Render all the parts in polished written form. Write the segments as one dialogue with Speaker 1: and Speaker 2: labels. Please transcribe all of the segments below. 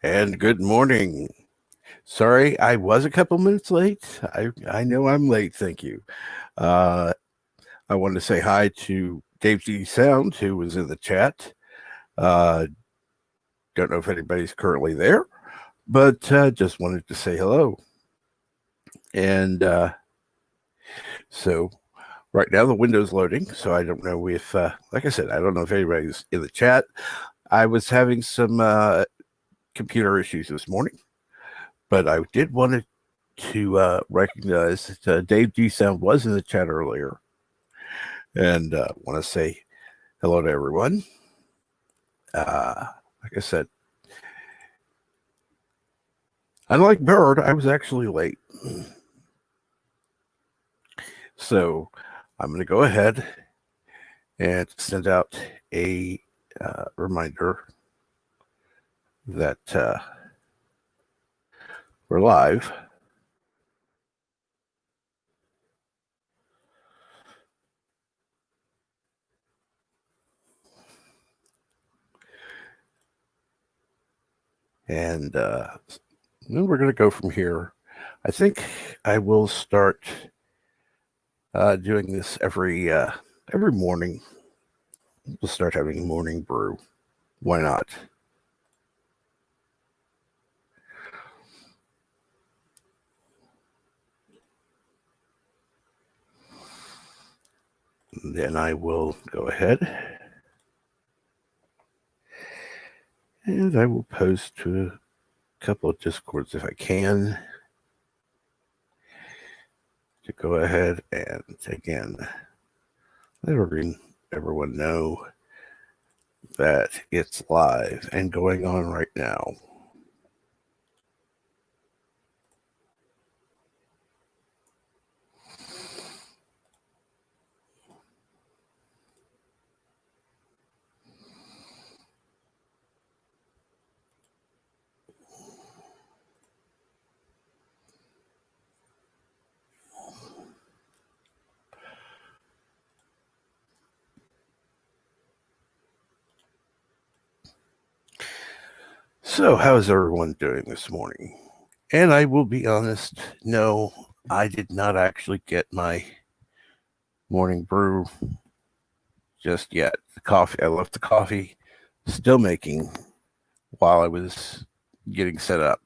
Speaker 1: And good morning. Sorry, I was a couple minutes late. I know I'm late. Thank you. Uh, I wanted to say hi to Dave G Sound, who was in the chat. Uh, don't know if anybody's currently there, but just wanted to say hello. And so right now the window's loading, so I don't know if, like I said, I don't know if anybody's in the chat. I was having some computer issues this morning, but I did want to recognize that Dave G Sound was in the chat earlier, and want to say hello to everyone. Like I said, unlike Bird, I was actually late, so I'm going to go ahead and send out a reminder that we're live. And then we're going to go from here. I think I will start doing this every morning. We'll start having morning brew. Why not? Then I will go ahead and I will post to a couple of Discords if I can, to go ahead and again let everyone know that it's live and going on right now. So, how's everyone doing this morning? And I will be honest, no, I did not actually get my morning brew just yet. The coffee, I left the coffee still making while I was getting set up.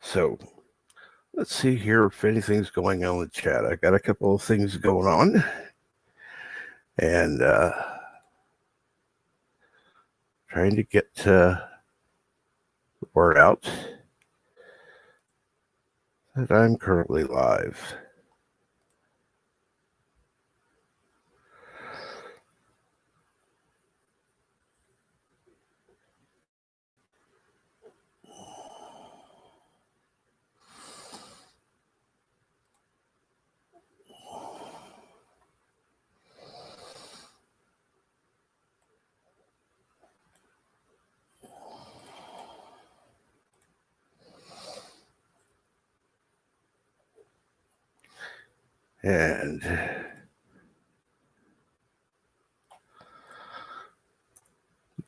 Speaker 1: So let's see here if anything's going on in the chat. I got a couple of things going on, and trying to get the word out that I'm currently live. And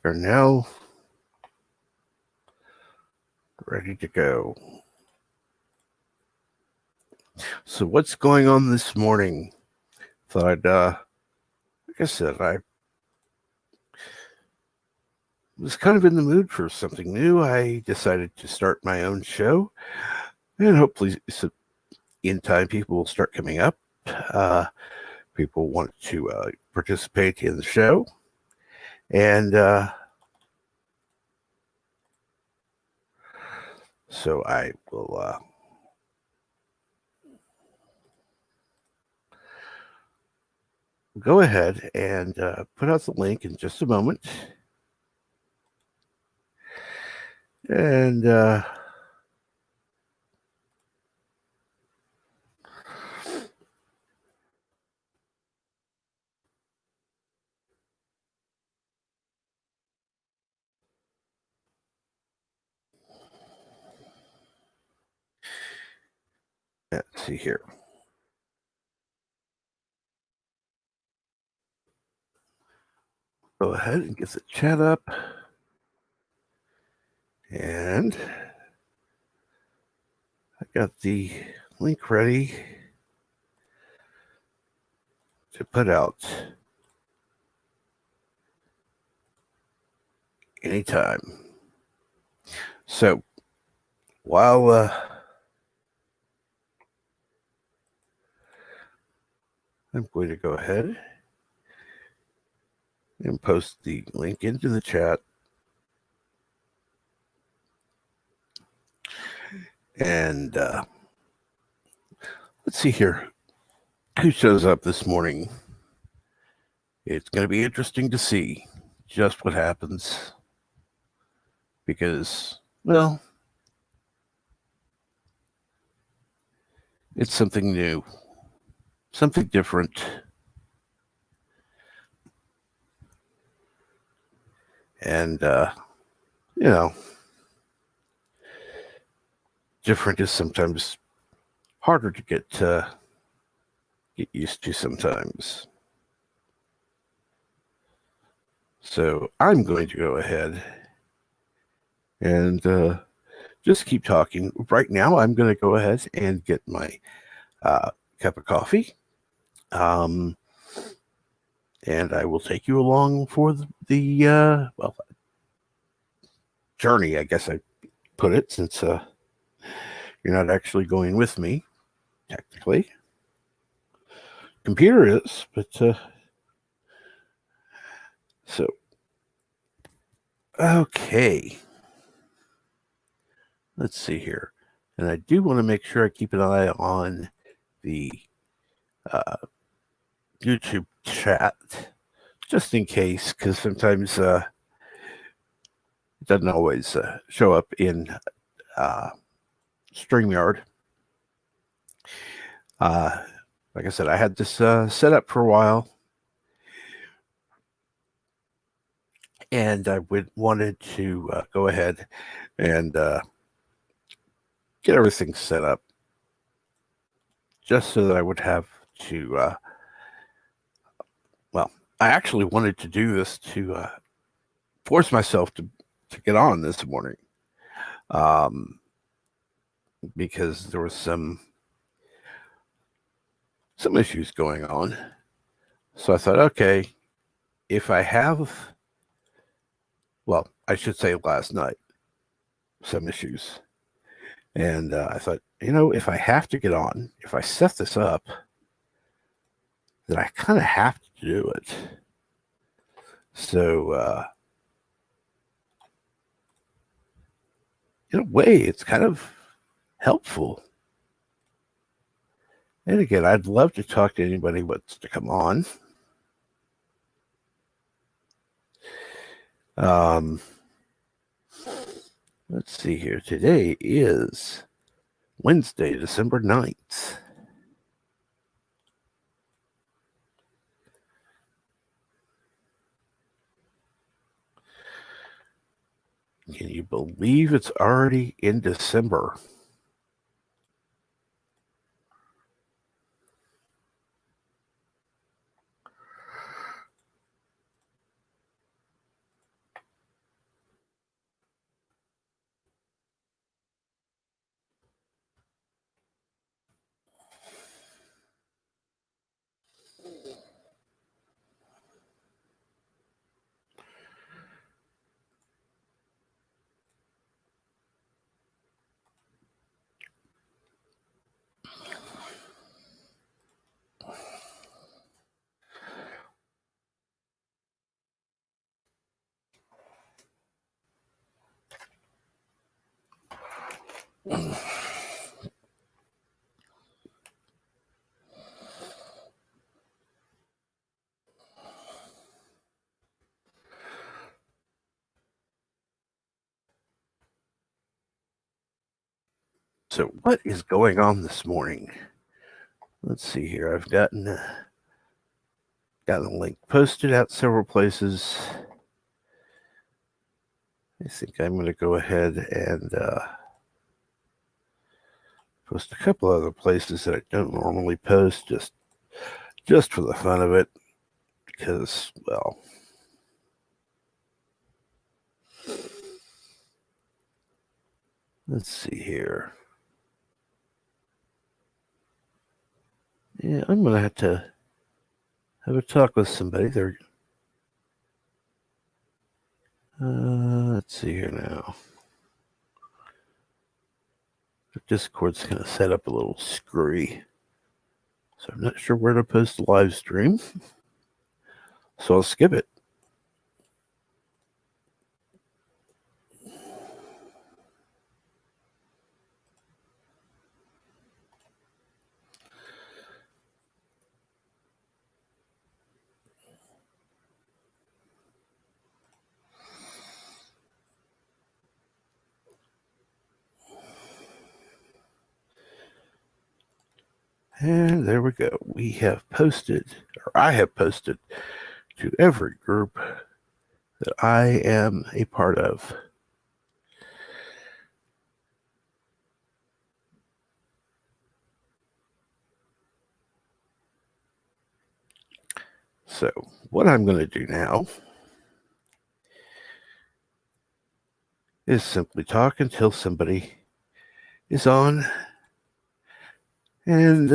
Speaker 1: we're now ready to go. So what's going on this morning? Thought like I said, I was kind of in the mood for something new. I decided to start my own show, and hopefully in time people will start coming up. People want to participate in the show, and so I will go ahead and put out the link in just a moment. And see here. Go ahead and get the chat up. And I got the link ready to put out anytime. So while I'm going to go ahead and post the link into the chat. And let's see here who shows up this morning. It's going to be interesting to see just what happens because, well, it's something new, something different. And, you know, different is sometimes harder to get used to sometimes. So I'm going to go ahead and just keep talking. Right now, I'm going to go ahead and get my cup of coffee. And I will take you along for the journey, I guess I put it, since you're not actually going with me, technically. Computer is, but so okay. Let's see here. And I do want to make sure I keep an eye on the YouTube chat just in case, because sometimes it doesn't always show up in StreamYard. Like I said, I had this set up for a while, and I wanted to go ahead and get everything set up just so that I would have to. I actually wanted to do this to force myself to get on this morning, because there was some issues going on. So I thought, okay, if I have, well, I should say last night, some issues. And I thought, if I have to get on, if I set this up, then I kind of have to do it. So, in a way, it's kind of helpful. And again, I'd love to talk to anybody who wants to come on. Let's see here. Today is Wednesday, December 9th. Can you believe it's already in December? So what is going on this morning? Let's see here. I've gotten a link posted out several places. I think I'm going to go ahead and Post a couple other places that I don't normally post, just for the fun of it, because, well, let's see here. Yeah, I'm gonna have to have a talk with somebody. Let's see here now. The Discord's kind of set up a little screwy, so I'm not sure where to post the live stream. So I'll skip it. And there we go. We have posted, or I have posted to every group that I am a part of. So what I'm going to do now is simply talk until somebody is on. And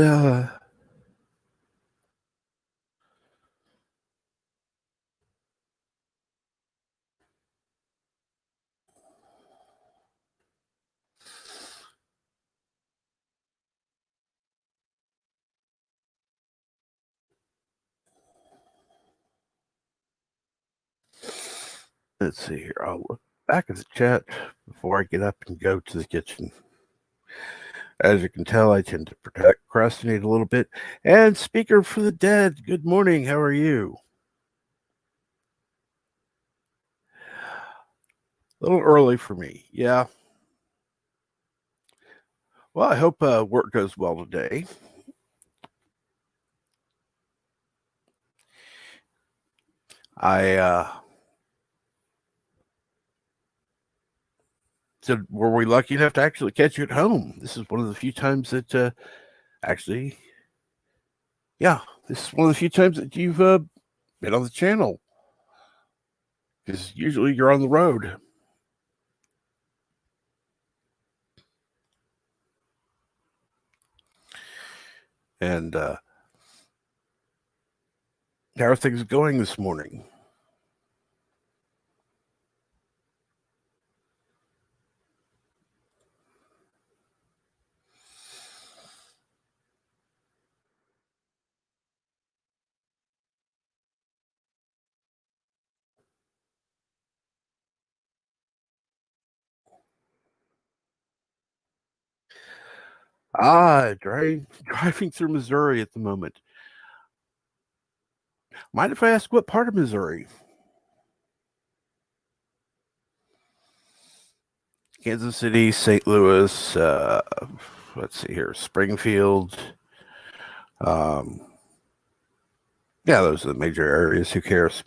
Speaker 1: let's see here. I'll look back at the chat before I get up and go to the kitchen. As you can tell, I tend to procrastinate a little bit. And Speaker for the Dead, good morning. How are you? A little early for me. Yeah. Well, I hope work goes well today. So were we lucky enough to actually catch you at home? This is one of the few times that actually, yeah, this is one of the few times that you've been on the channel. Because usually you're on the road. And how are things going this morning? Driving through Missouri at the moment. Mind if I ask what part of Missouri? Kansas City, St. Louis, let's see here, Springfield. Yeah, those are the major areas. Who cares?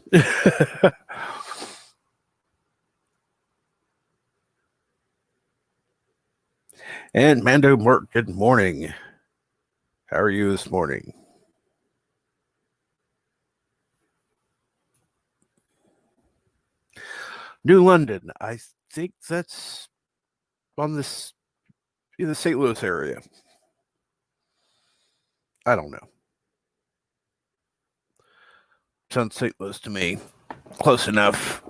Speaker 1: And Mando Merck, good morning. How are you this morning? New London. I think that's on this in the St. Louis area. I don't know. Sounds St. Louis to me. Close enough.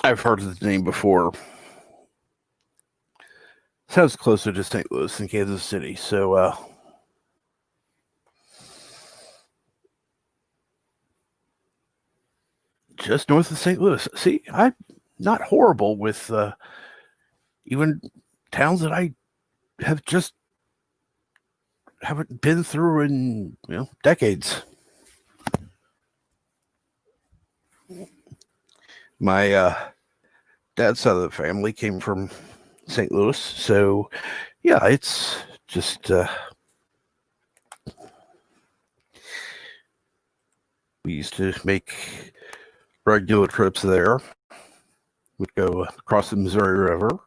Speaker 1: I've heard of the name before. Sounds closer to St. Louis than Kansas City. So, just north of St. Louis. See, I'm not horrible with even towns that I have just haven't been through in decades. My dad's side of the family came from St. Louis. So yeah, it's just we used to make regular trips there. Would go across the Missouri River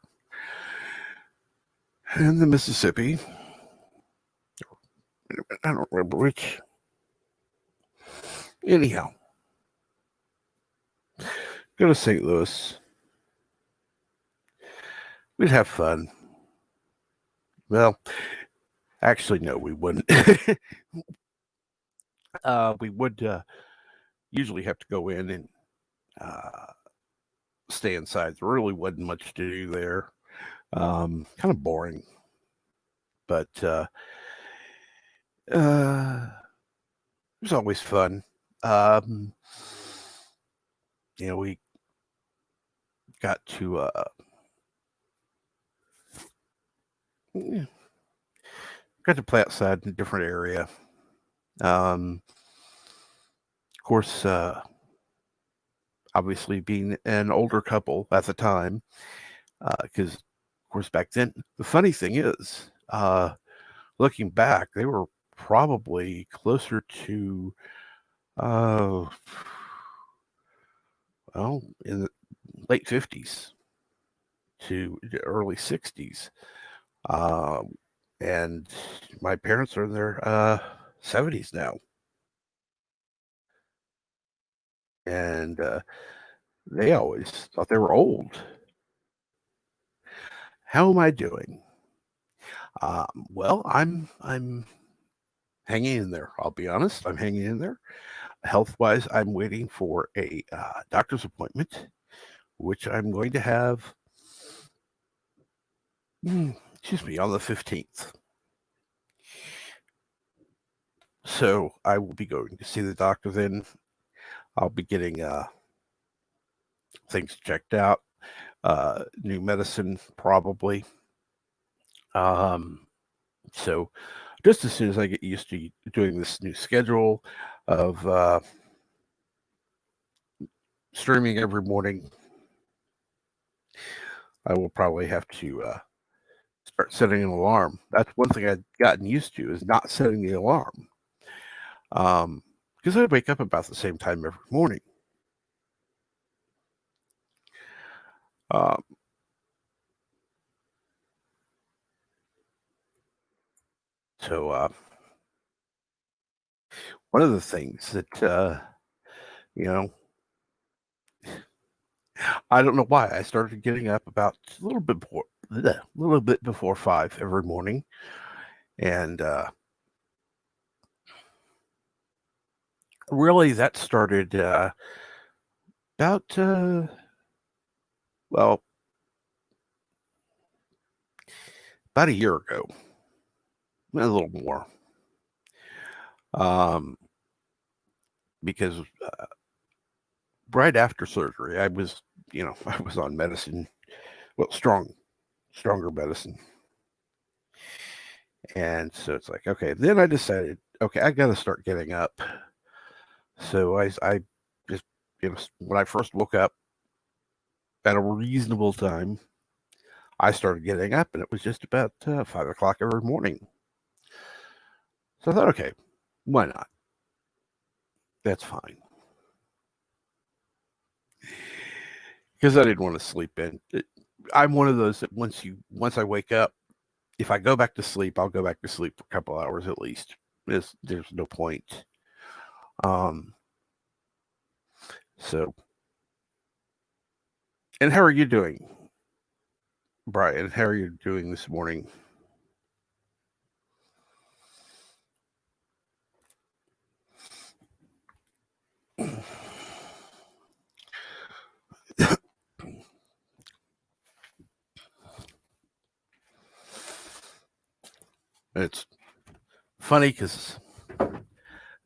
Speaker 1: and the Mississippi. I don't remember which. Anyhow, go to St. Louis. We'd have fun. Well, actually, no, we wouldn't. We would usually have to go in and uh, stay inside. There really wasn't much to do there. Kind of boring, but it was always fun. Um, we got to yeah, got to play outside in a different area. Of course, obviously being an older couple at the time, because of course back then, the funny thing is, looking back, they were probably closer to, uh, well, in the late 50s to the early 60s. Um, and my parents are in their 70s now. And they always thought they were old. How am I doing? Well, I'm hanging in there. I'll be honest. I'm hanging in there. Health wise, I'm waiting for a doctor's appointment, which I'm going to have. Excuse me, on the 15th. So I will be going to see the doctor then. I'll be getting things checked out, new medicine probably. Um, so just as soon as I get used to doing this new schedule of streaming every morning, I will probably have to start setting an alarm. That's one thing I've gotten used to is not setting the alarm. Because I wake up about the same time every morning. Um, so one of the things that you know, I don't know why I started getting up about a little bit before 5 every morning, and really that started about well about a year ago, a little more, um, because right after surgery, I was I was on medicine, well, stronger medicine, and so it's like okay. Then I decided, okay, I got to start getting up. So I just when I first woke up at a reasonable time, I started getting up, and it was just about 5 o'clock every morning. So I thought, okay, why not? That's fine. Because I didn't want to sleep in. I'm one of those that once I wake up, if I go back to sleep, I'll go back to sleep for a couple hours at least. There's no point. Um, so, and how are you doing, Brian? How are you doing this morning? It's funny because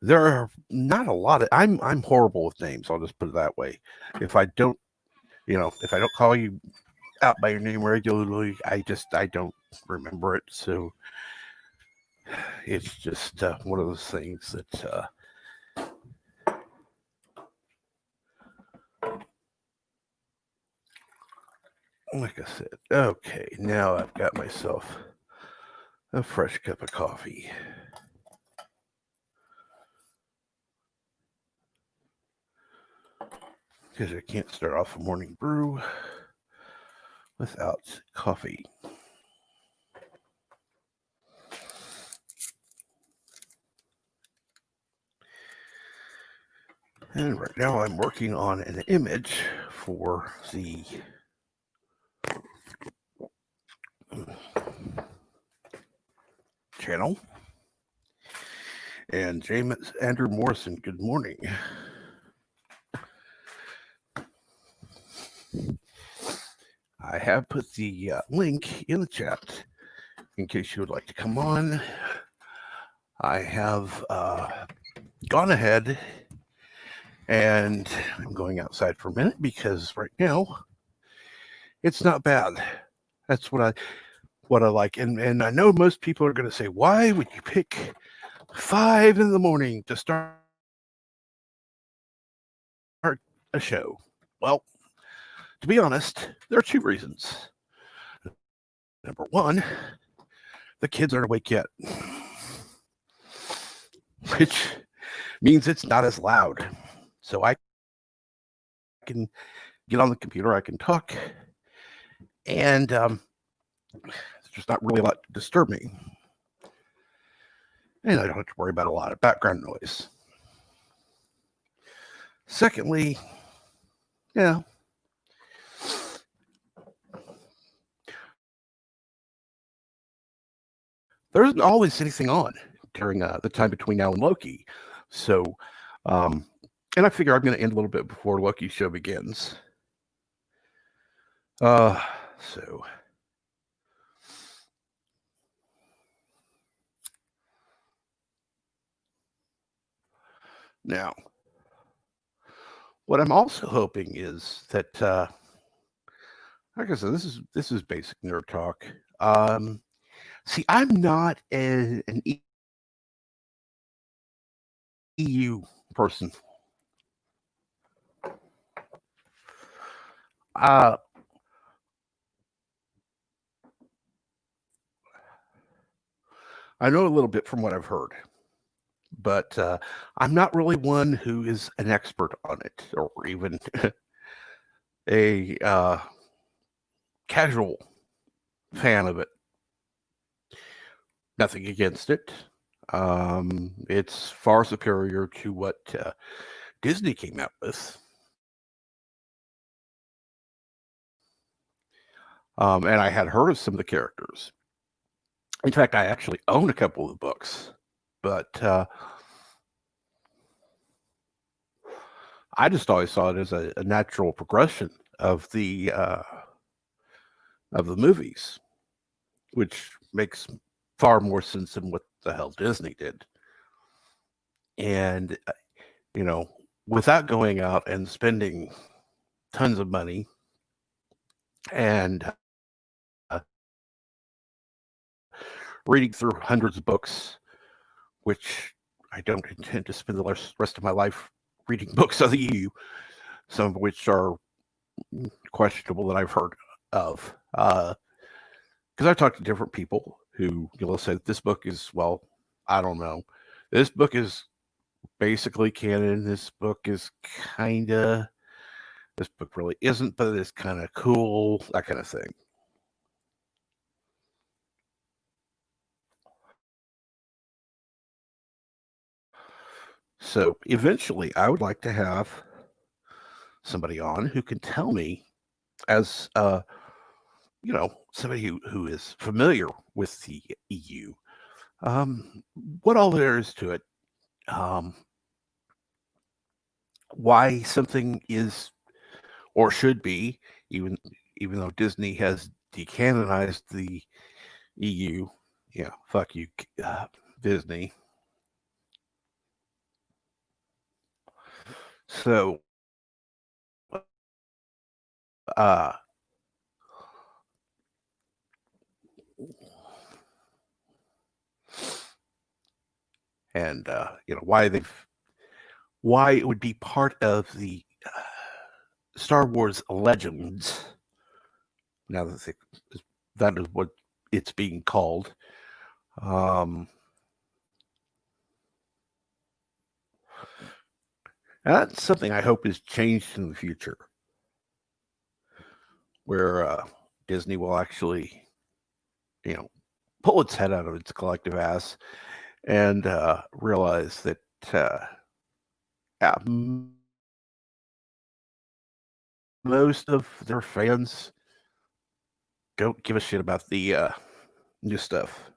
Speaker 1: there are not a lot of. I'm horrible with names. I'll just put it that way. If I don't, if I don't call you out by your name regularly, I don't remember it. So it's just one of those things that like I said, okay, now I've got myself a fresh cup of coffee. Because I can't start off a morning brew without coffee. And right now I'm working on an image for the channel. And James Andrew Morrison, good morning. I have put the link in the chat in case you would like to come on. I have gone ahead and I'm going outside for a minute because right now it's not bad. That's what I like. And I know most people are going to say, why would you pick 5 a.m. to start a show? Well, to be honest, there are 2 reasons. Number 1, the kids aren't awake yet, which means it's not as loud. So I can get on the computer, I can talk, and there's just not really a lot to disturb me. And I don't have to worry about a lot of background noise. Secondly, yeah, there isn't always anything on during the time between now and Loki. So, and I figure I'm going to end a little bit before Loki's show begins. So now, what I'm also hoping is that, like I said, this is basic nerd talk. See, I'm not an EU person. Uh, I know a little bit from what I've heard, but I'm not really one who is an expert on it or even a casual fan of it. Nothing against it. It's far superior to what Disney came out with. And I had heard of some of the characters. In fact, I actually own a couple of the books, but I just always saw it as a natural progression of the movies, which makes far more sense than what the hell Disney did. And without going out and spending tons of money and reading through hundreds of books, which I don't intend to spend the rest of my life reading books of the EU, some of which are questionable that I've heard of. Because I've talked to different people who said this book is, well, I don't know. This book is basically canon. This book is kind of, this book really isn't, but it's kind of cool, that kind of thing. So eventually, I would like to have somebody on who can tell me, as somebody who is familiar with the EU, what all there is to it, why something is or should be, even though Disney has decanonized the EU. Yeah, fuck you, Disney. So, uh, and why it would be part of the Star Wars Legends Now that is what it's being called. Um, that's something I hope is changed in the future, where Disney will actually, you know, pull its head out of its collective ass and realize that yeah, most of their fans don't give a shit about the new stuff.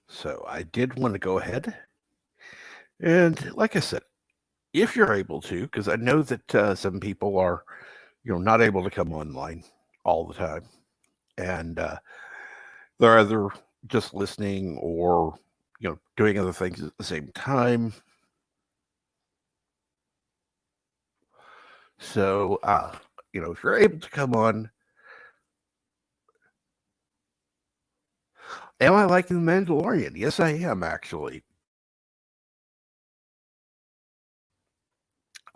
Speaker 1: So I did want to go ahead and, like I said, if you're able to, because I know that some people are, not able to come online all the time, and they're either just listening or doing other things at the same time. So if you're able to come on, am I liking the Mandalorian? Yes, I am actually.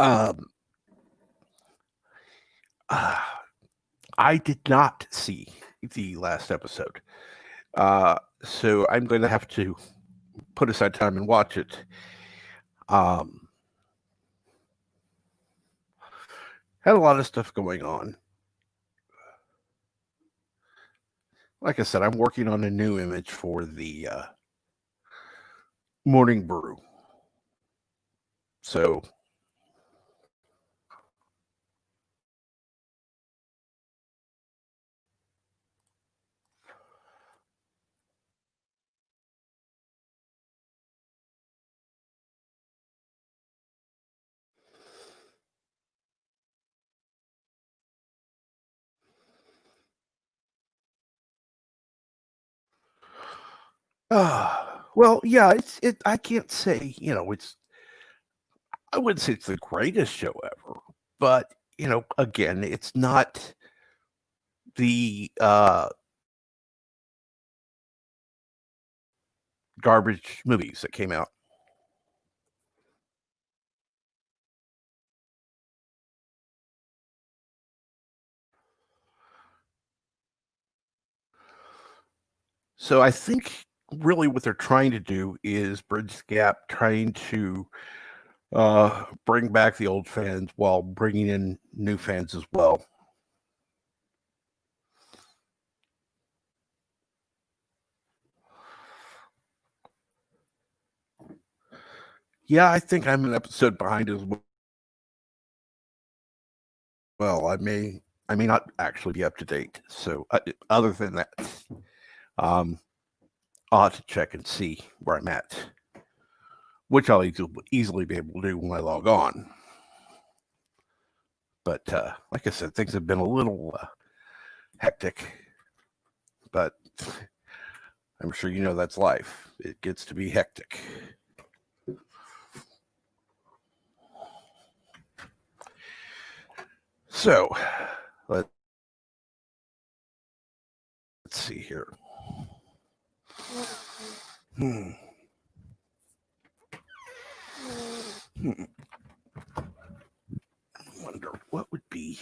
Speaker 1: Um, uh, I did not see the last episode, so I'm going to have to put aside time and watch it. Um, had a lot of stuff going on. Like I said, I'm working on a new image for the morning brew. So, well, yeah, it. I can't say it's. I wouldn't say it's the greatest show ever, but again, it's not the garbage movies that came out. So I think really what they're trying to do is bridge the gap, trying to bring back the old fans while bringing in new fans as well. Yeah, I think I'm an episode behind as well. I may not actually be up to date. So other than that, um, I'll have to check and see where I'm at, which I'll easily be able to do when I log on. But like I said, things have been a little hectic, but I'm sure that's life. It gets to be hectic. So let's see here. Hmm. Hmm. I wonder what would be.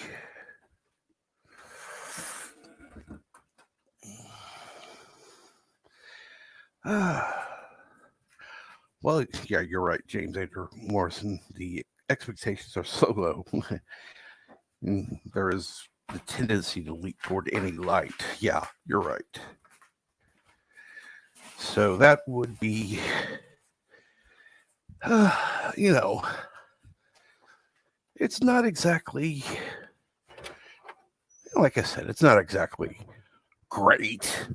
Speaker 1: Well, yeah, you're right, James Andrew Morrison. The expectations are so low. There is the tendency to leap toward any light. Yeah, you're right. So that would be, you know, it's not exactly, like I said, it's not exactly great,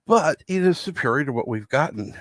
Speaker 1: but it is superior to what we've gotten.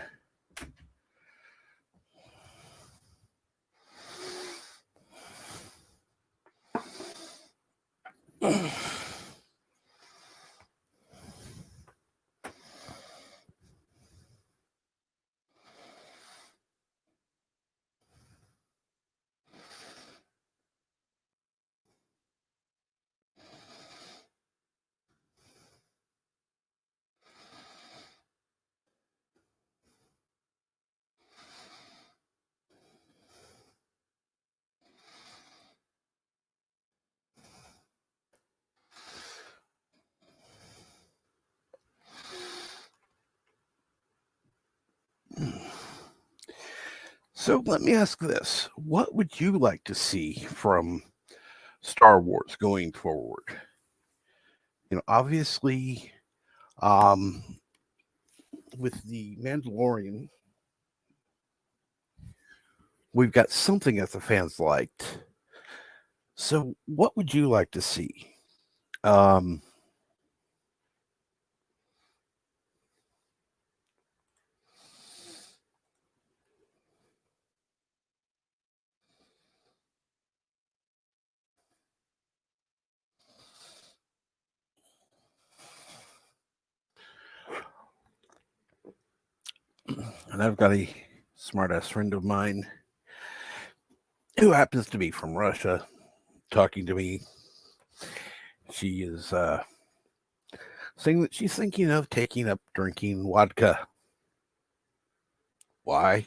Speaker 1: So let me ask this. What would you like to see from Star Wars going forward? Obviously, um, with the Mandalorian, we've got something that the fans liked. So what would you like to see? Um, and I've got a smart-ass friend of mine who happens to be from Russia talking to me. She is saying that she's thinking of taking up drinking vodka. Why?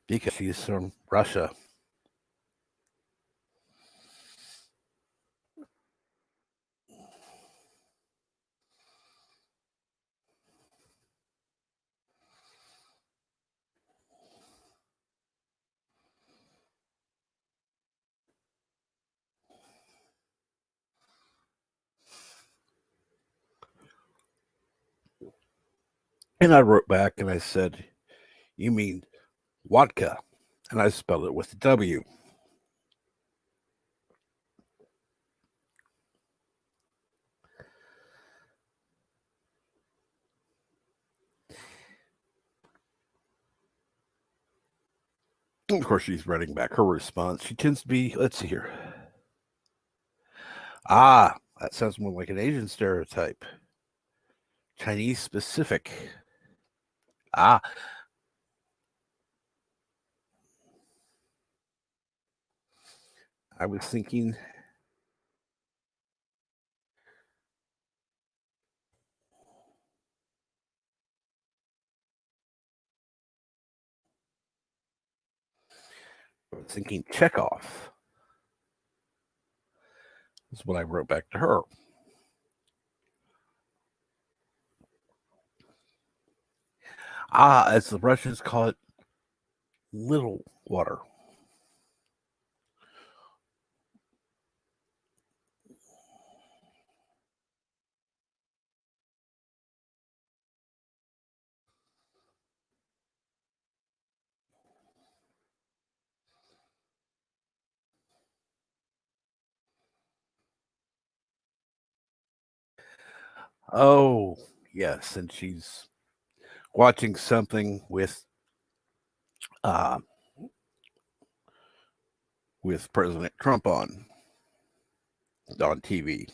Speaker 1: Because she's from Russia. And I wrote back and I said, "You mean vodka?" And I spelled it with a W. And of course, she's writing back her response. She tends to be, let's see here. Ah, that sounds more like an Asian stereotype. Chinese specific. Ah, I was thinking, Chekhov is what I wrote back to her. Ah, as the Russians call it, little water. Oh, yes, and she's watching something uh, with President Trump on TV.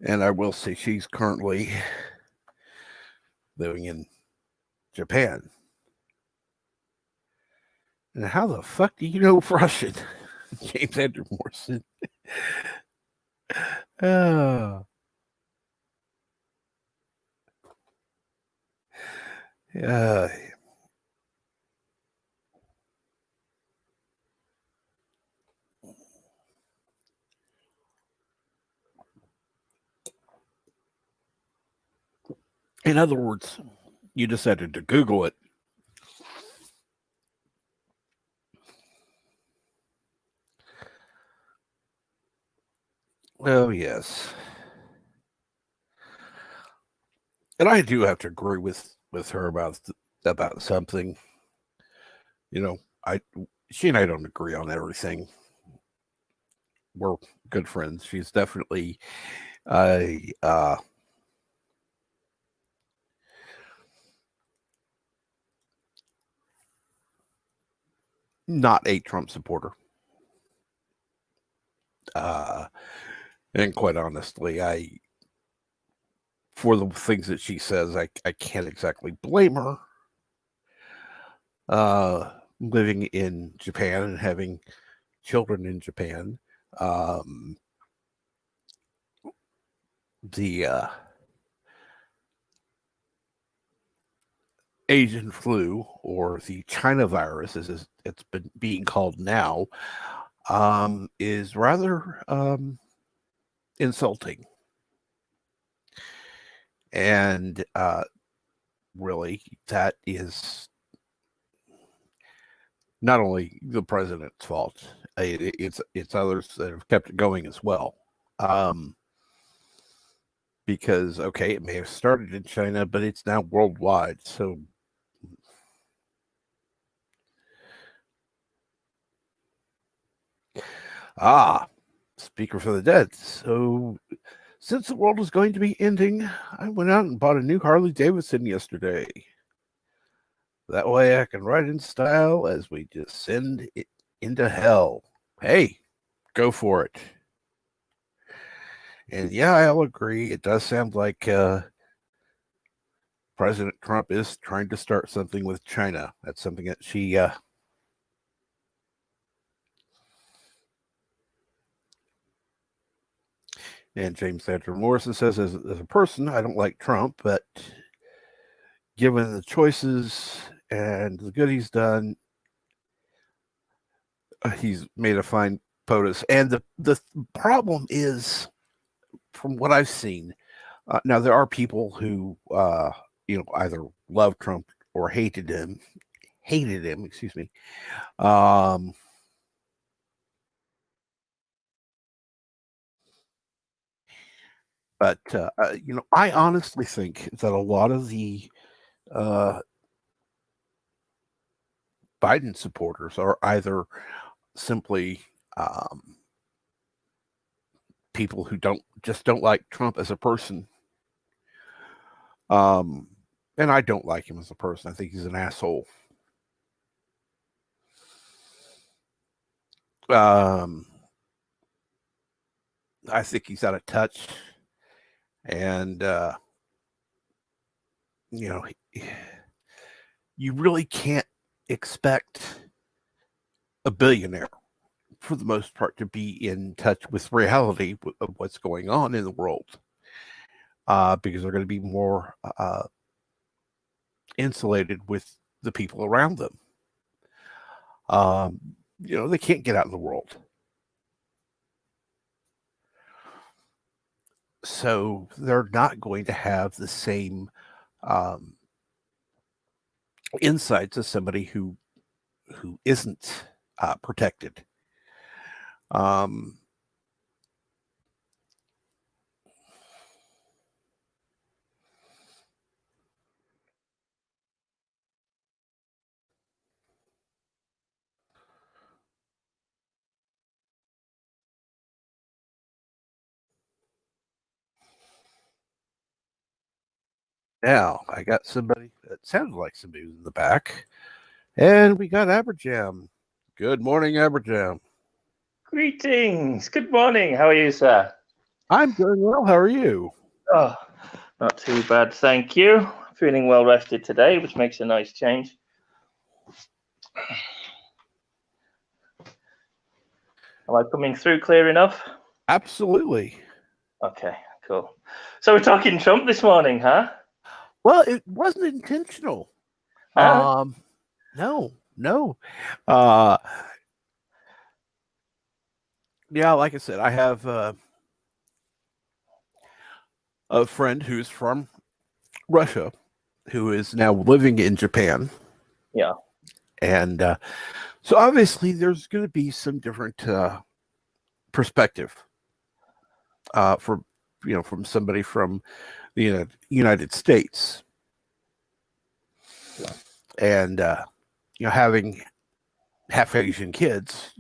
Speaker 1: And I will say she's currently living in Japan. And how the fuck do you know Russian? James Andrew Morrison. Oh, uh, in other words, you decided to Google it. Oh, yes. And I do have to agree with her about something. You know, I she and I don't agree on everything. We're good friends. She's definitely a not a Trump supporter. Uh, and quite honestly, I for the things that she says, I can't exactly blame her. Living in Japan and having children in Japan, um, the Asian flu or the China virus, as it's been being called now, is rather insulting. And really, that is not only the president's fault, it's others that have kept it going as well. Um, because okay, it may have started in China, but it's now worldwide. So speaker for the dead. So since the world was going to be ending, I went out and bought a new Harley Davidson yesterday. That way I can ride in style as we descend it into hell. Hey, go for it. And yeah, I'll agree. It does sound like President Trump is trying to start something with China. That's something that she and James Andrew Morrison says, as a person, I don't like Trump, but given the choices and the good he's done, he's made a fine POTUS. And the problem is, from what I've seen, now there are people who either love Trump or hated him. Excuse me. But I honestly think that a lot of the uh, Biden supporters are either simply people who don't like Trump as a person. And I don't like him as a person. I think he's an asshole. I think he's out of touch, and you really can't expect a billionaire, for the most part, to be in touch with reality of what's going on in the world, because they're going to be more insulated with the people around them. They can't get out in the world. So they're not going to have the same insights as somebody who isn't protected. Now I got somebody that sounded like somebody was in the back, and we got Aberjam. Good morning, Aberjam.
Speaker 2: Greetings. Good morning. How are you, sir?
Speaker 1: I'm doing well. How are you?
Speaker 2: Oh, not too bad, thank you. Feeling well rested today, which makes a nice change. Am I coming through clear enough?
Speaker 1: Absolutely.
Speaker 2: Okay, cool. So we're talking Trump this morning, huh?
Speaker 1: Well, it wasn't intentional.
Speaker 2: Huh?
Speaker 1: No. Yeah, like I said, I have a friend who's from Russia who is now living in Japan.
Speaker 2: Yeah.
Speaker 1: And so obviously there's going to be some different perspective from somebody from the United States.
Speaker 2: Yeah.
Speaker 1: And having half Asian kids,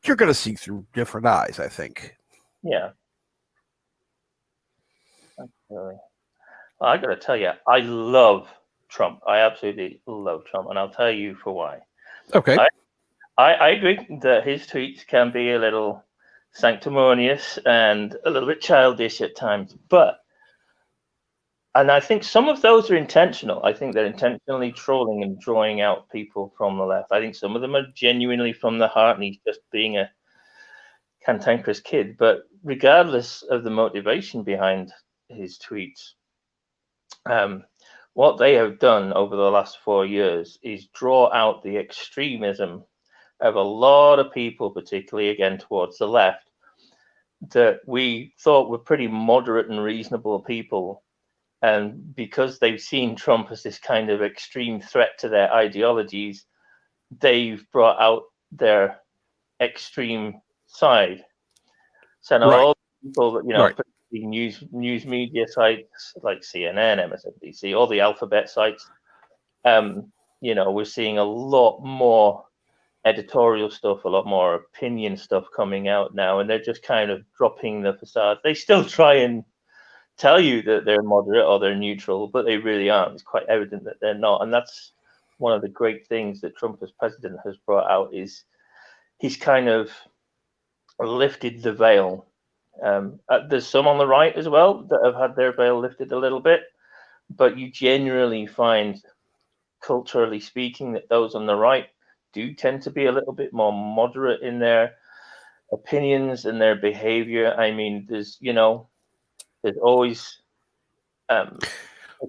Speaker 1: you're going to see through different eyes, I think.
Speaker 2: Yeah. Absolutely. Well, I got to tell you, I love Trump. I absolutely love Trump, and I'll tell you for why.
Speaker 1: Okay.
Speaker 2: I agree that his tweets can be a little sanctimonious and a little bit childish at times, and I think some of those are intentional. I think they're intentionally trolling and drawing out people from the left. I think some of them are genuinely from the heart, and he's just being a cantankerous kid. But regardless of the motivation behind his tweets, what they have done over the last 4 years is draw out the extremism of a lot of people, particularly again towards the left, that we thought were pretty moderate and reasonable people, And because they've seen Trump as this kind of extreme threat to their ideologies, they've brought out their extreme side. So now all people that, news media sites like CNN, MSNBC, all the alphabet sites, we're seeing a lot more editorial stuff, a lot more opinion stuff coming out now, and they're just kind of dropping the facade. They still try and tell you that they're moderate or they're neutral, but they really aren't. It's quite evident that they're not, and that's one of the great things that Trump as president has brought out is he's kind of lifted the veil. There's some on the right as well that have had their veil lifted a little bit, but you generally find, culturally speaking, that those on the right do tend to be a little bit more moderate in their opinions and their behavior. I mean, there's always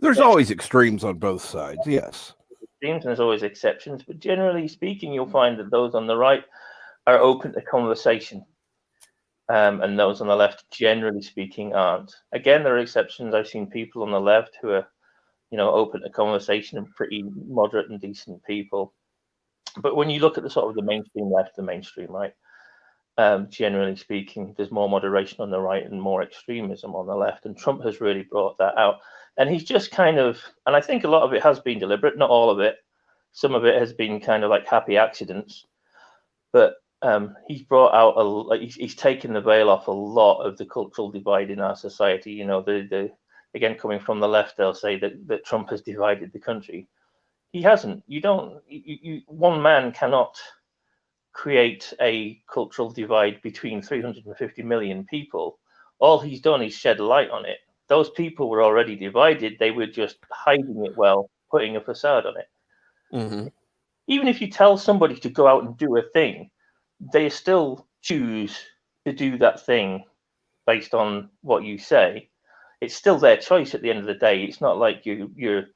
Speaker 1: there's always extremes on both sides. Yes,
Speaker 2: extremes and there's always exceptions, but generally speaking, you'll find that those on the right are open to conversation, and those on the left, generally speaking, aren't. Again, there are exceptions. I've seen people on the left who are, open to conversation and pretty moderate and decent people. But when you look at the sort of the mainstream left, the mainstream right, generally speaking, there's more moderation on the right and more extremism on the left. And Trump has really brought that out. And he's just kind of, and I think a lot of it has been deliberate, not all of it. Some of it has been kind of like happy accidents. But he's brought out he's taken the veil off a lot of the cultural divide in our society. Again, coming from the left, they'll say that Trump has divided the country. He hasn't. One man cannot create a cultural divide between 350 million people. All he's done is shed light on it. Those people were already divided. They were just hiding it well, putting a facade on it.
Speaker 1: Mm-hmm.
Speaker 2: Even if you tell somebody to go out and do a thing, they still choose to do that thing based on what you say. It's still their choice at the end of the day. It's not like you're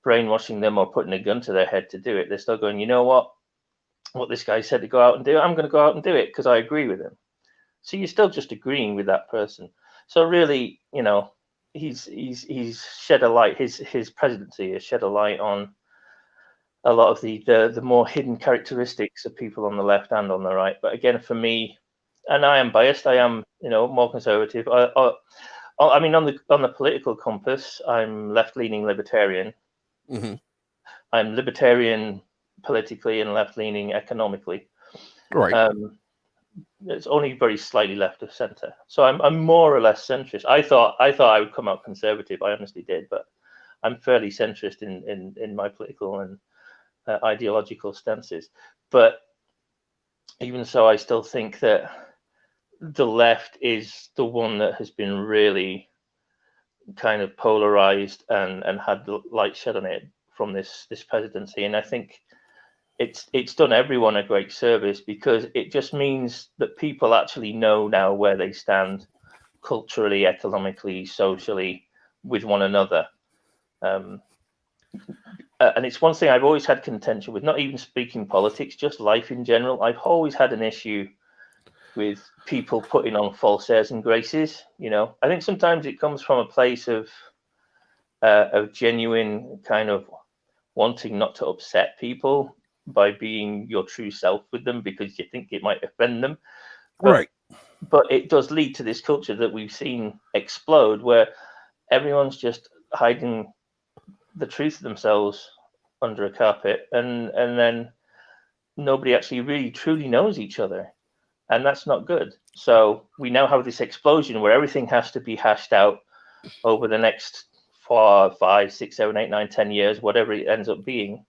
Speaker 2: brainwashing them or putting a gun to their head to do it. They're still going, you know what this guy said to go out and do, I'm going to go out and do it because I agree with him. So you're still just agreeing with that person. So really, he's shed a light. His presidency has shed a light on a lot of the more hidden characteristics of people on the left and on the right. But again, for me, and I am biased, I am more conservative. I mean, on the political compass, I'm left-leaning libertarian.
Speaker 1: Mm-hmm.
Speaker 2: I'm libertarian politically and left-leaning economically.
Speaker 1: Right.
Speaker 2: It's only very slightly left of centre. So I'm more or less centrist. I thought I would come out conservative. I honestly did, but I'm fairly centrist in my political and ideological stances. But even so, I still think that the left is the one that has been really kind of polarized and had the light shed on it from this presidency. And I think it's done everyone a great service because it just means that people actually know now where they stand culturally, economically, socially with one another. And it's one thing I've always had contention with, not even speaking politics, just life in general. I've always had an issue with people putting on false airs and graces. I think sometimes it comes from a place of genuine kind of wanting not to upset people by being your true self with them because you think it might offend them.
Speaker 1: Right.
Speaker 2: But it does lead to this culture that we've seen explode where everyone's just hiding the truth of themselves under a carpet and then nobody actually really truly knows each other. And that's not good. So we now have this explosion where everything has to be hashed out over the next 4, 5, 6, 7, 8, 9, 10 years, whatever it ends up being.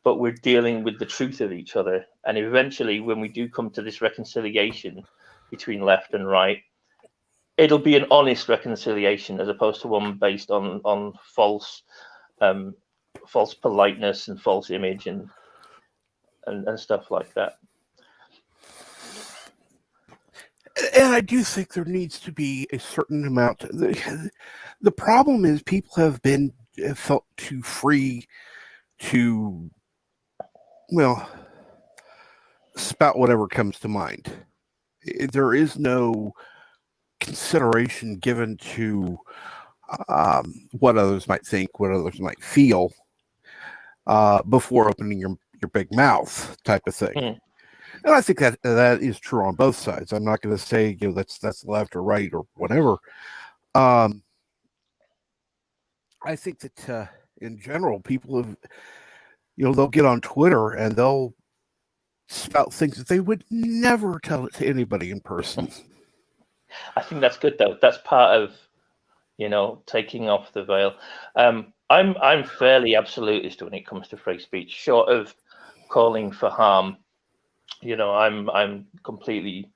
Speaker 2: But we're dealing with the truth of each other. And eventually, when we do come to this reconciliation between left and right, it'll be an honest reconciliation as opposed to one based on false politeness and false image and stuff like that.
Speaker 1: And I do think there needs to be a certain amount. The problem is people have felt too free to, spout whatever comes to mind. There is no consideration given to what others might think, what others might feel before opening your big mouth type of thing.
Speaker 2: Mm.
Speaker 1: And I think that is true on both sides. I'm not going to say that's left or right or whatever. Um, I think that in general, people have they'll get on Twitter and they'll spout things that they would never tell it to anybody in person.
Speaker 2: I think that's good though. That's part of taking off the veil. I'm fairly absolutist when it comes to free speech, short of calling for harm. I'm completely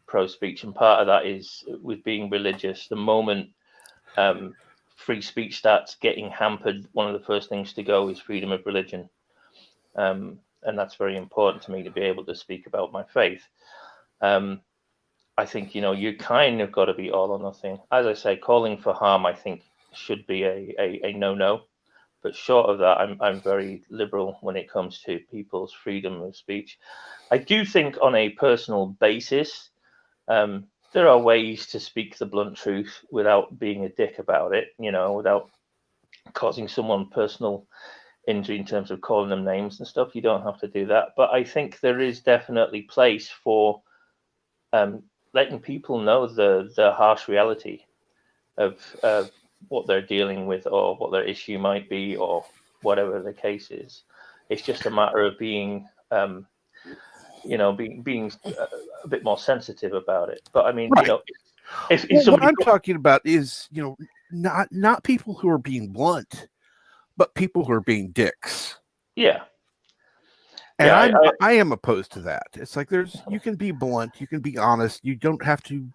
Speaker 2: pro speech, and part of that is with being religious. The moment free speech starts getting hampered, one of the first things to go is freedom of religion, and that's very important to me to be able to speak about my faith. I think you kind of got to be all or nothing. As I say, calling for harm, I think, should be a no-no. But short of that, I'm very liberal when it comes to people's freedom of speech. I do think on a personal basis, there are ways to speak the blunt truth without being a dick about it, without causing someone personal injury in terms of calling them names and stuff. You don't have to do that. But I think there is definitely place for letting people know the harsh reality of what they're dealing with or what their issue might be or whatever the case is. It's just a matter of being being a bit more sensitive about it. But I mean,
Speaker 1: right.
Speaker 2: if
Speaker 1: what
Speaker 2: somebody,
Speaker 1: I'm talking about is not people who are being blunt, but people who are being dicks.
Speaker 2: yeah,
Speaker 1: And
Speaker 2: yeah,
Speaker 1: I am opposed to that. It's like you can be blunt, you can be honest. You don't have to,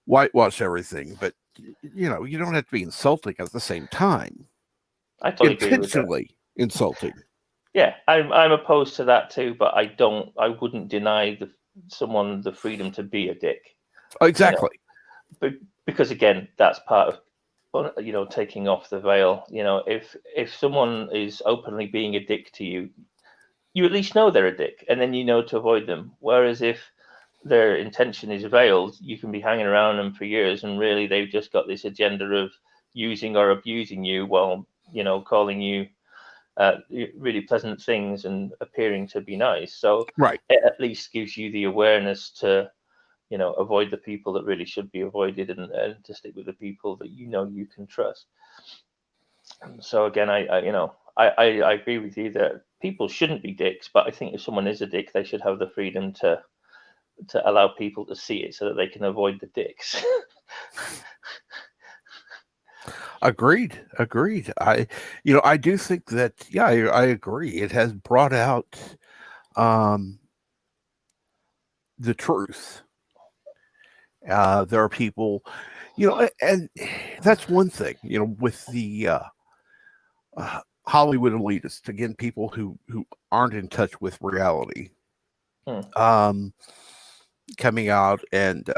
Speaker 1: whitewash everything, but you don't have to be insulting at the same time.
Speaker 2: I totally agree with that.
Speaker 1: Intentionally insulting.
Speaker 2: Yeah, I'm opposed to that too, but I wouldn't deny someone the freedom to be a dick.
Speaker 1: Exactly.
Speaker 2: But because again, that's part of taking off the veil. If someone is openly being a dick to you, you at least know they're a dick, and then you know to avoid them. Whereas if their intention is veiled, you can be hanging around them for years, and really they've just got this agenda of using or abusing you while calling you really pleasant things and appearing to be nice. So
Speaker 1: right.
Speaker 2: it at least gives you the awareness to avoid the people that really should be avoided, and to stick with the people that you can trust. So again, I agree with you that people shouldn't be dicks, but I think if someone is a dick, they should have the freedom to allow people to see it so that they can avoid the dicks.
Speaker 1: Agreed. I do think that, yeah, I agree. It has brought out the truth. There are people, and that's one thing, with the Hollywood elitists, again, people who aren't in touch with reality, coming out and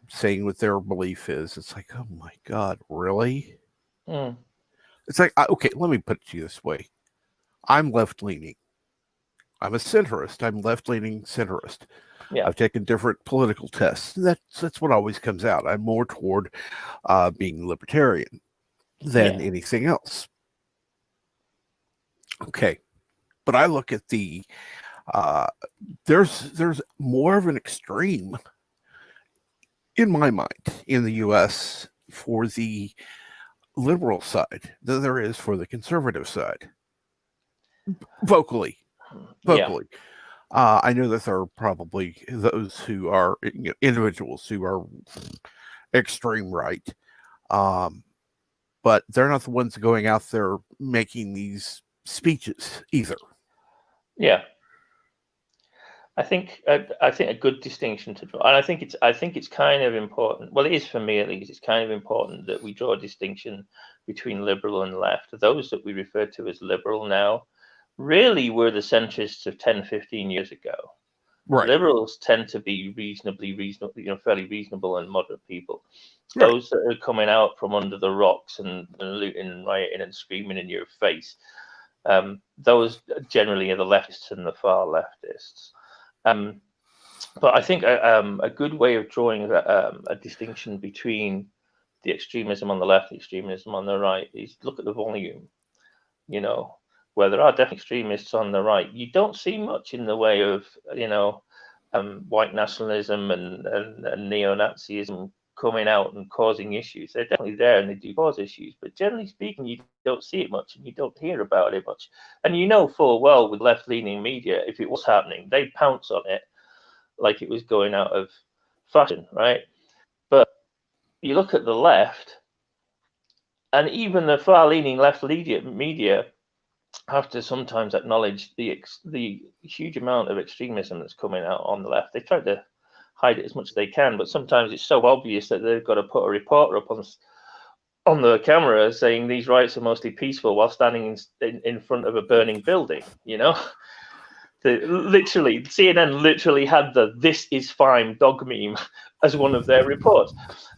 Speaker 1: saying what their belief is. It's like, oh my God, really? It's like, okay, let me put it to you this way. I'm left leaning. I'm a centrist. I'm left leaning centrist.
Speaker 2: Yeah.
Speaker 1: I've taken different political tests. That's what always comes out. I'm more toward being libertarian than anything else. Okay, but I look at the there's more of an extreme in my mind in the U.S. for the liberal side than there is for the conservative side. Vocally. I know that there are probably those who are individuals who are extreme right, but they're not the ones going out there making these speeches either.
Speaker 2: Yeah, I think a good distinction to draw, and I think it's kind of important. Well, it is for me at least. It's kind of important that we draw a distinction between liberal and left. Those that we refer to as liberal now really were the centrists of 10, 15 years ago. Right. Liberals tend to be reasonable, fairly reasonable and moderate people. Right. Those that are coming out from under the rocks and looting and rioting and screaming in your face, those generally are the leftists and the far leftists. But I think a good way of drawing a distinction between the extremism on the left, the extremism on the right, is look at the volume. You know, where there are definitely extremists on the right, you don't see much in the way of, white nationalism and neo-Nazism coming out and causing issues. They're definitely there and they do cause issues, but generally speaking, you don't see it much and you don't hear about it much. And you know full well with left-leaning media, if it was happening, they'd pounce on it like it was going out of fashion, right? But you look at the left, and even the far-leaning left media have to sometimes acknowledge the huge amount of extremism that's coming out on the left. They try to hide it as much as they can, but sometimes it's so obvious that they've got to put a reporter up on the camera saying these riots are mostly peaceful while standing in front of a burning building. Literally, CNN literally had the "this is fine" dog meme as one of their reports.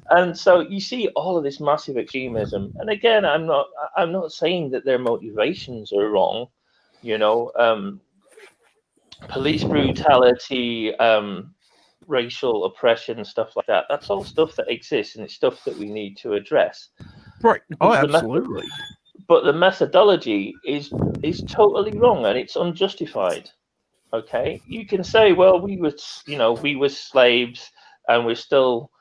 Speaker 2: And so you see all of this massive extremism. And again, I'm not saying that their motivations are wrong. Police brutality, racial oppression, stuff like that. That's all stuff that exists, and it's stuff that we need to address.
Speaker 1: Right. Oh, absolutely.
Speaker 2: But the methodology is totally wrong, and it's unjustified. Okay, you can say, well, we were slaves, and we're still,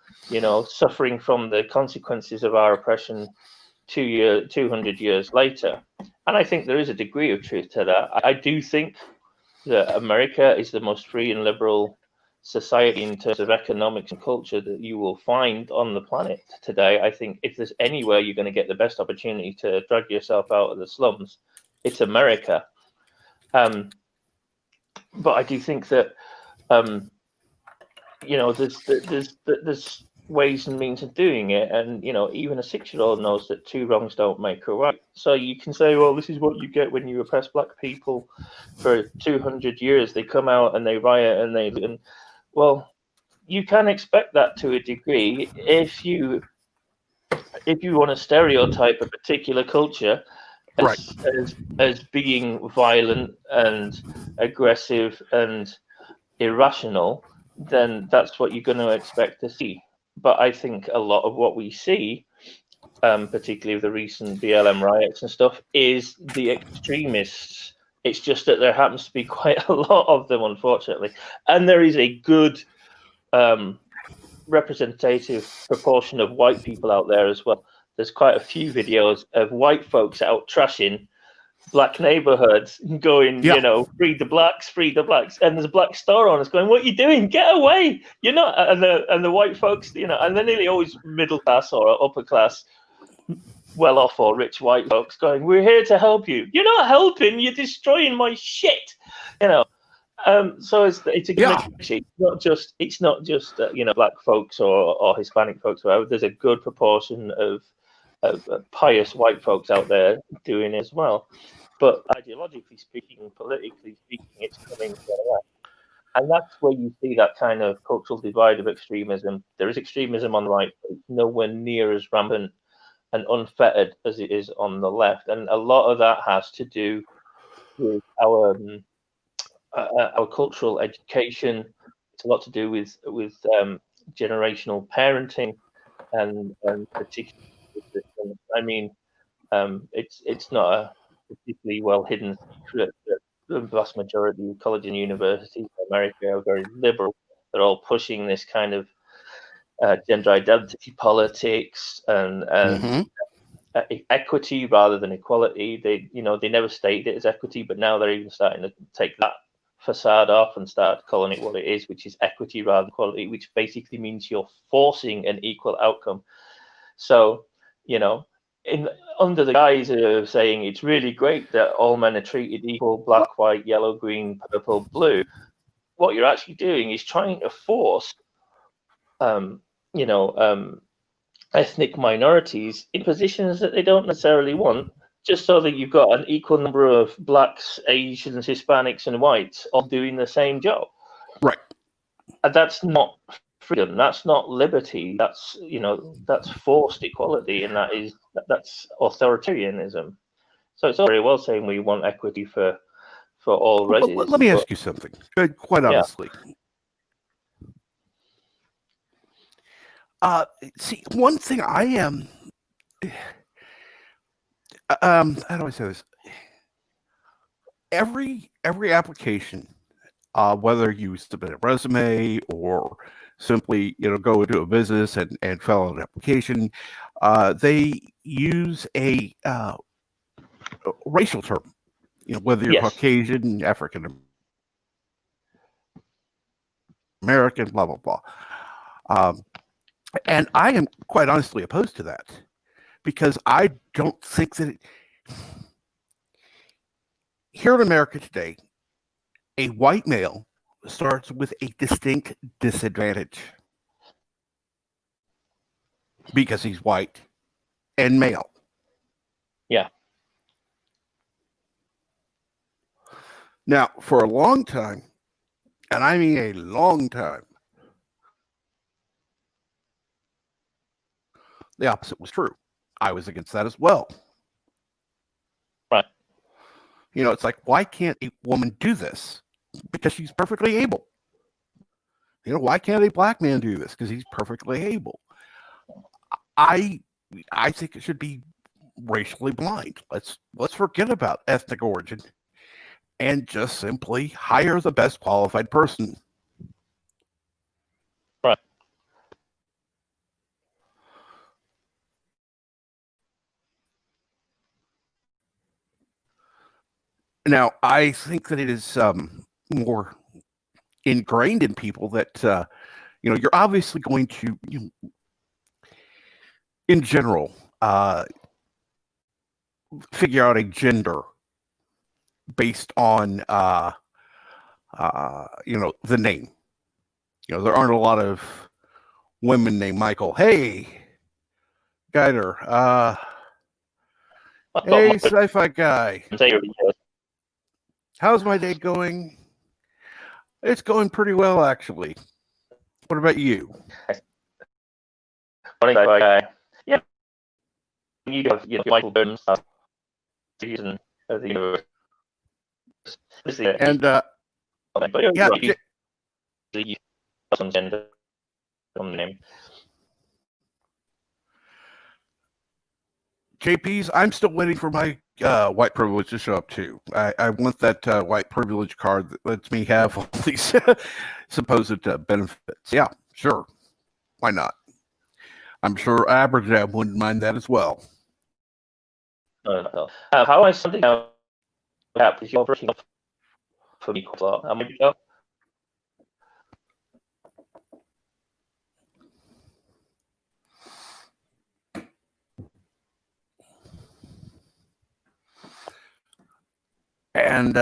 Speaker 2: suffering from the consequences of our oppression 200 years later. And I think there is a degree of truth to that. I do think that America is the most free and liberal society in terms of economics and culture that you will find on the planet today. I think if there's anywhere you're going to get the best opportunity to drag yourself out of the slums, it's America. But I do think that there's ways and means of doing it, and even a 6-year-old knows that two wrongs don't make a right. So you can say, well, this is what you get when you oppress black people for 200 years. They come out and they riot and well, you can expect that to a degree if you want to stereotype a particular culture as being violent and aggressive and irrational, then that's what you're going to expect to see. But I think a lot of what we see, particularly with the recent BLM riots and stuff, is the extremists. It's just that there happens to be quite a lot of them, unfortunately. And there is a good representative proportion of white people out there as well. There's quite a few videos of white folks out trashing black neighborhoods going, free the blacks, and there's a black store owners going, what are you doing? Get away! And the white folks, and they're nearly always middle class or upper class, well off or rich white folks going, we're here to help you. You're not helping, you're destroying my shit. So it's a mixture. It's not just black folks or Hispanic folks, whatever. There's a good proportion of pious white folks out there doing it as well. But ideologically speaking, politically speaking, it's coming from the left. And that's where you see that kind of cultural divide of extremism. There is extremism on the right, but it's nowhere near as rampant and unfettered as it is on the left. And a lot of that has to do with our cultural education. It's a lot to do with generational parenting and particularly. I mean, it's not a particularly well hidden secret that the vast majority of colleges and universities in America are very liberal. They're all pushing this kind of gender identity politics and equity rather than equality. They never stated it as equity, but now they're even starting to take that facade off and start calling it what it is, which is equity rather than equality, which basically means you're forcing an equal outcome. So, under the guise of saying it's really great that all men are treated equal, black, white, yellow, green, purple, blue, what you're actually doing is trying to force, ethnic minorities in positions that they don't necessarily want, just so that you've got an equal number of blacks, Asians, Hispanics, and whites all doing the same job.
Speaker 1: Right.
Speaker 2: And that's not freedom. That's not liberty. That's forced equality, and that's authoritarianism. So it's all very well saying we want equity for all races.
Speaker 1: Well, let me ask you something. Quite honestly, See, one thing I am, how do I say this? Every application, whether you submit a resume or simply go into a business and fill out an application, they use a racial term. Whether you're
Speaker 2: Yes.
Speaker 1: Caucasian, African American, blah blah blah. Um, and I am quite honestly opposed to that because I don't think that here in America today, a white male starts with a distinct disadvantage because he's white and male.
Speaker 2: Yeah.
Speaker 1: Now, for a long time, and I mean a long time, the opposite was true. I was against that as well.
Speaker 2: Right.
Speaker 1: It's like, why can't a woman do this? Because she's perfectly able. Why can't a black man do this? Because he's perfectly able. I I think it should be racially blind. Let's forget about ethnic origin and just simply hire the best qualified person.
Speaker 2: Right.
Speaker 1: Now, I think that it is more ingrained in people that you're obviously going to, in general, figure out a gender based on the name. There aren't a lot of women named Michael. Hey, Guider. Hey, sci-fi guy. How's my day going? It's going pretty well, actually. What about you?
Speaker 2: Yeah. You have Michael Burns, season of the universe.
Speaker 1: And yeah,
Speaker 2: some gender on the name.
Speaker 1: JP's, I'm still waiting for my white privilege to show up too. I want that white privilege card that lets me have all these supposed benefits. Yeah, sure. Why not? I'm sure Aberjam wouldn't mind that as well.
Speaker 2: How I something out is you're breaking up for me quite a lot. Maybe so.
Speaker 1: And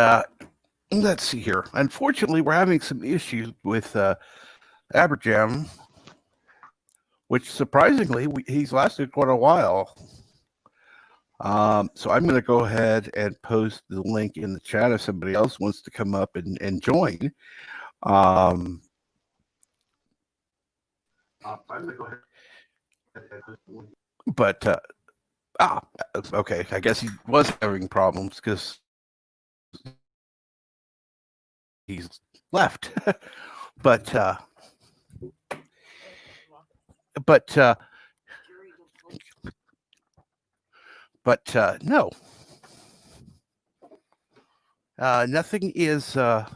Speaker 1: let's see here. Unfortunately, we're having some issues with Aberjam, which surprisingly, he's lasted quite a while. So I'm going to go ahead and post the link in the chat if somebody else wants to come up and join. I'm going to go ahead and post the link. But, okay. I guess he was having problems because he's left. but no. Nothing is nothing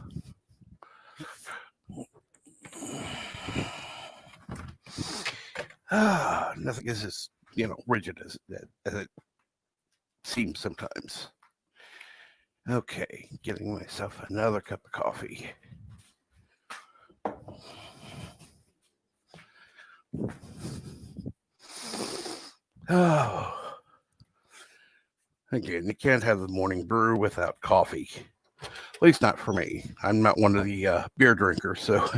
Speaker 1: is as rigid as it seems sometimes. Okay, getting myself another cup of coffee. Oh. Again, you can't have the morning brew without coffee. At least not for me. I'm not one of the beer drinkers, so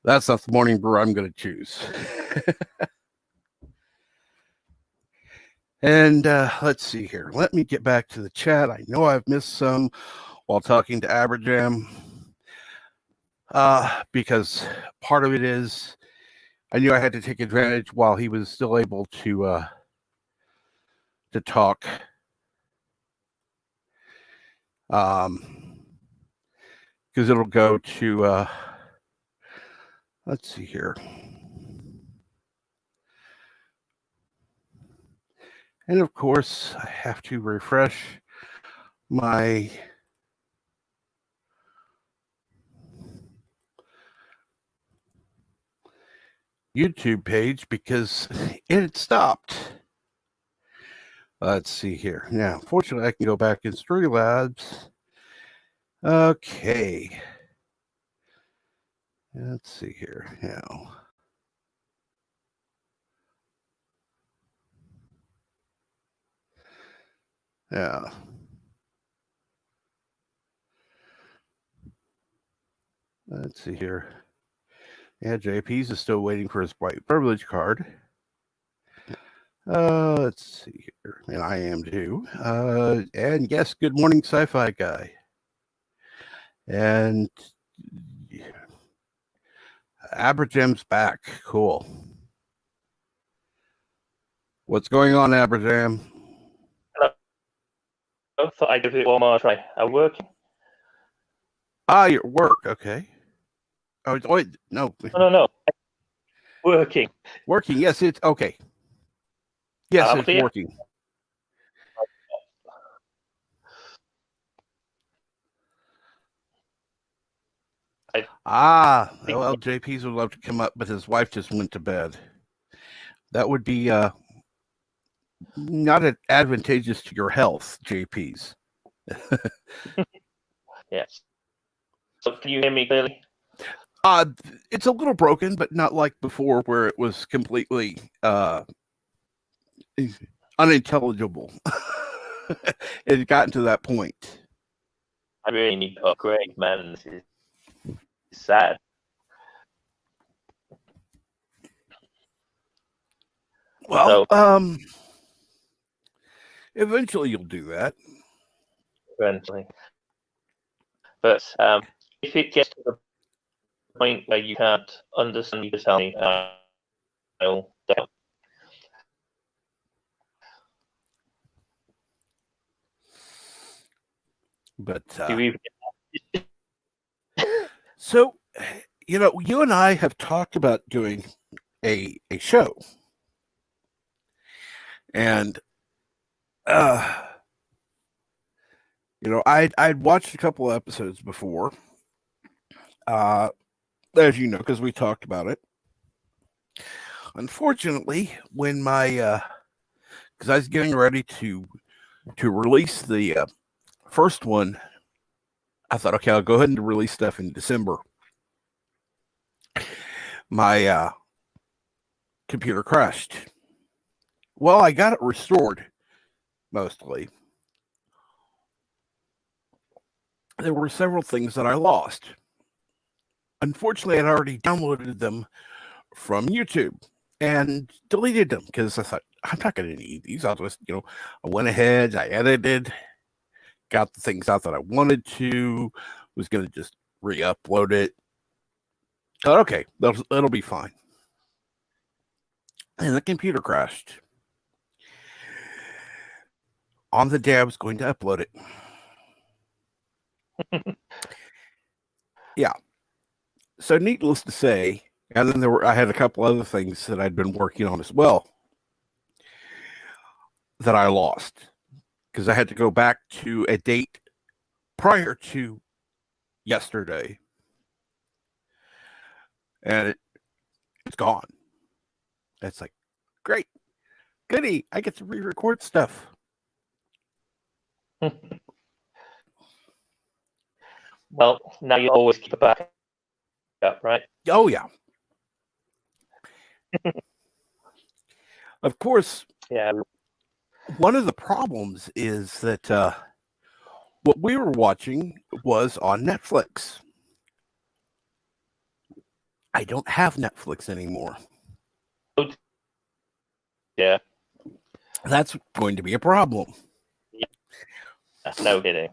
Speaker 1: that's not the morning brew I'm going to choose. And let's see here. Let me get back to the chat. I know I've missed some while talking to Aberjam. Because part of it is I knew I had to take advantage while he was still able to talk. Because it'll go to let's see here. And of course, I have to refresh my YouTube page because it had stopped. Let's see here. Now, fortunately, I can go back in Streamlabs. Okay. Let's see here now. Yeah. Let's see here. Yeah, JP's is still waiting for his white privilege card. Let's see here. And I am too. And yes, good morning, sci-fi guy. And Abrajam's back. Cool. What's going on, Abrajam?
Speaker 2: I thought I'd give it one more try. I'm working.
Speaker 1: Your work. Okay. Oh, wait, no.
Speaker 2: No. Working.
Speaker 1: Working. Yes, it's okay. Yes, it's working. Well, JP's would love to come up, but his wife just went to bed. That would be not advantageous to your health, JP's.
Speaker 2: Yes. So can you hear me clearly?
Speaker 1: It's a little broken, but not like before where it was completely unintelligible. It had gotten to that point.
Speaker 2: I really need to upgrade, man. This is sad.
Speaker 1: Well, eventually you'll do that.
Speaker 2: Eventually. But if it gets to the point where you can't understand, you just tell me. I'll down.
Speaker 1: But so, you and I have talked about doing a show, and I'd watched a couple of episodes before, as you know, because we talked about it. Unfortunately, when my because I was getting ready to release the first one, I thought, okay, I'll go ahead and release stuff in December. My computer crashed. Well, I got it restored mostly. There were several things that I lost. Unfortunately, I'd already downloaded them from YouTube and deleted them because I thought, I'm not going to need these. I'll just, I went ahead, I edited, got the things out that I wanted to, was going to just re-upload it. Thought, okay, that'll be fine. And the computer crashed. On the day I was going to upload it. Yeah. So needless to say, and then I had a couple other things that I'd been working on as well that I lost because I had to go back to a date prior to yesterday, and it's gone. It's like, great, goody, I get to re-record stuff.
Speaker 2: Well, now you always keep a backup, right?
Speaker 1: Oh yeah. Of course.
Speaker 2: Yeah.
Speaker 1: One of the problems is that what we were watching was on Netflix. I don't have Netflix anymore.
Speaker 2: Yeah.
Speaker 1: That's going to be a problem.
Speaker 2: Yeah. No kidding.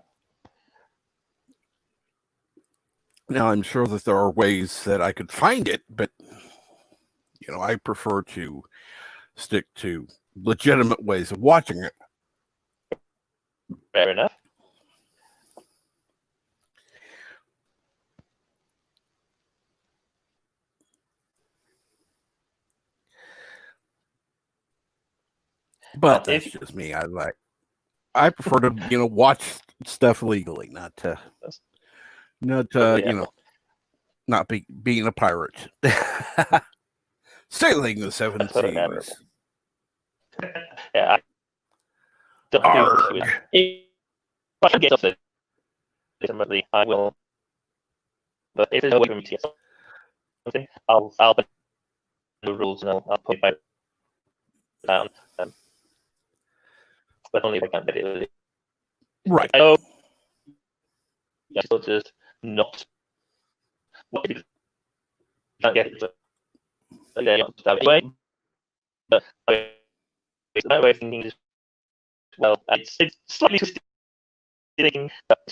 Speaker 1: Now, I'm sure that there are ways that I could find it, but, I prefer to stick to legitimate ways of watching it.
Speaker 2: Fair enough.
Speaker 1: But that's just me. I prefer to watch stuff legally, not to not being a pirate. Sailing the seven seas.
Speaker 2: Yeah,
Speaker 1: Arrgh.
Speaker 2: if I get off ultimately, I will. But if there's no way for me to get something, I'll put the rules and I'll put it down. But only if I can't get it.
Speaker 1: Right.
Speaker 2: I know. So just not. What if you can't get it? So, yeah, you have to anyway. But my way of thinking is, well, it's slightly twisted.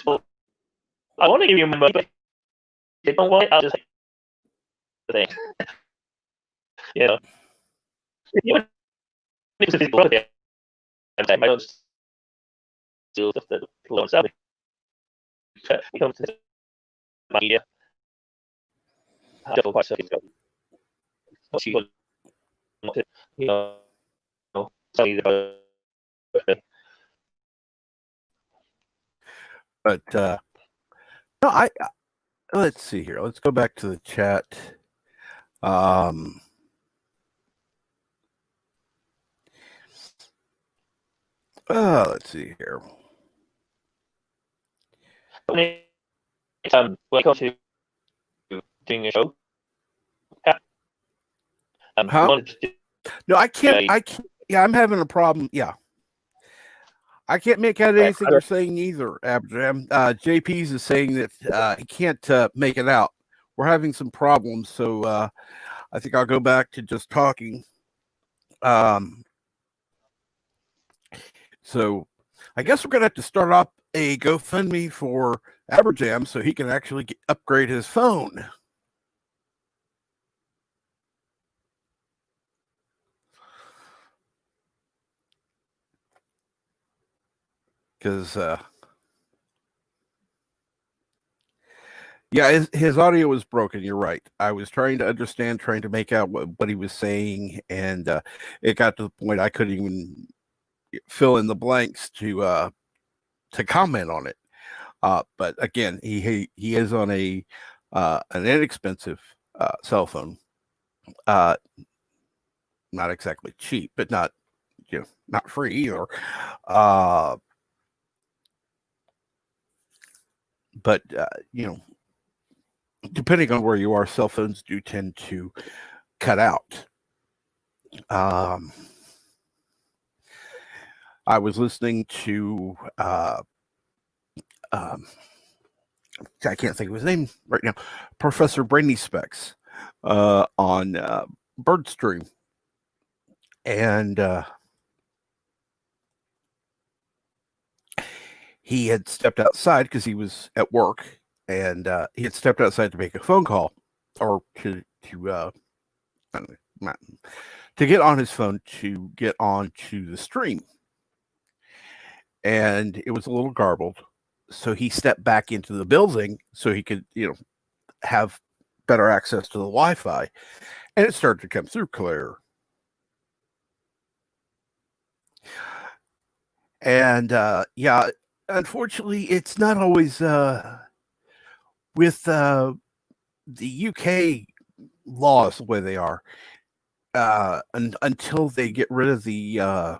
Speaker 2: Well, I want to give you my money, but if you don't want it, I'll just take the thing. You know, even if it's a physical product, I don't steal stuff that people don't sell me. We come to this media. Quite some ago. What you want to, tell you the
Speaker 1: But no, I let's see here. Let's go back to the chat. Let's see here.
Speaker 2: when it comes to doing a show,
Speaker 1: Huh? No, I can't. I can't. Yeah, I'm having a problem. Yeah. I can't make out anything you're saying either, Abjam. JP's is saying that he can't make it out. We're having some problems, so I think I'll go back to just talking. So I guess we're going to have to start up a GoFundMe for Aberjam so he can actually upgrade his phone. Because, yeah, his audio was broken. You're right. I was trying to understand, trying to make out what he was saying, and it got to the point I couldn't even fill in the blanks to comment on it. But again, he is on an inexpensive cell phone. Not exactly cheap, but not not free either. But depending on where you are, cell phones do tend to cut out. I was listening to I can't think of his name right now, Professor Brainy Specs on Birdstream, and he had stepped outside because he was at work, and he had stepped outside to make a phone call or to get on his phone to get on to the stream. And it was a little garbled. So he stepped back into the building so he could, have better access to the Wi-Fi. And it started to come through clear. And yeah, unfortunately, it's not always with the UK laws the way they are. Until they get rid of the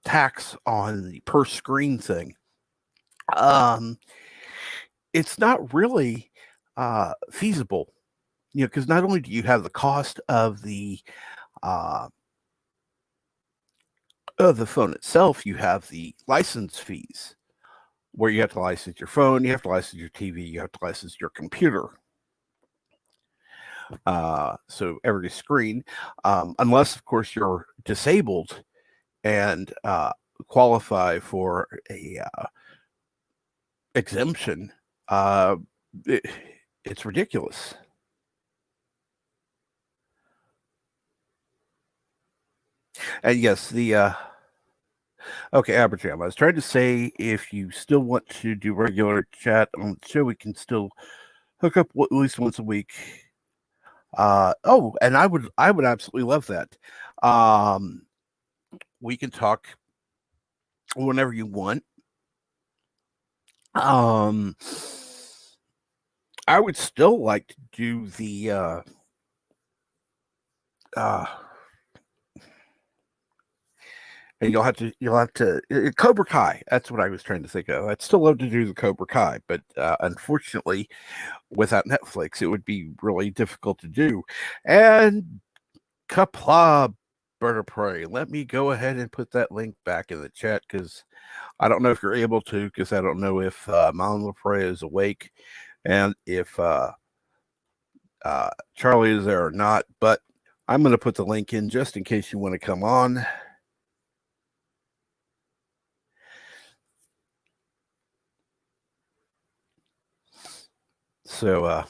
Speaker 1: tax on the per screen thing, it's not really feasible, because not only do you have the cost of the phone itself, you have the license fees where you have to license your phone, you have to license your TV, you have to license your computer. So every screen, unless of course you're disabled and qualify for a exemption, it's ridiculous. And yes, the okay, Aberjam. I was trying to say if you still want to do regular chat on the show, we can still hook up at least once a week. Oh, and I would absolutely love that. Um, we can talk whenever you want. Um, I would still like to do the uh and you'll have to Cobra Kai. That's what I was trying to think of. I'd still love to do the Cobra Kai, but unfortunately, without Netflix, it would be really difficult to do. And Kapla, Bird of Prey. Let me go ahead and put that link back in the chat because I don't know if you're able to, because I don't know if Malin LaPrey is awake and if Charlie is there or not. But I'm going to put the link in just in case you want to come on. So,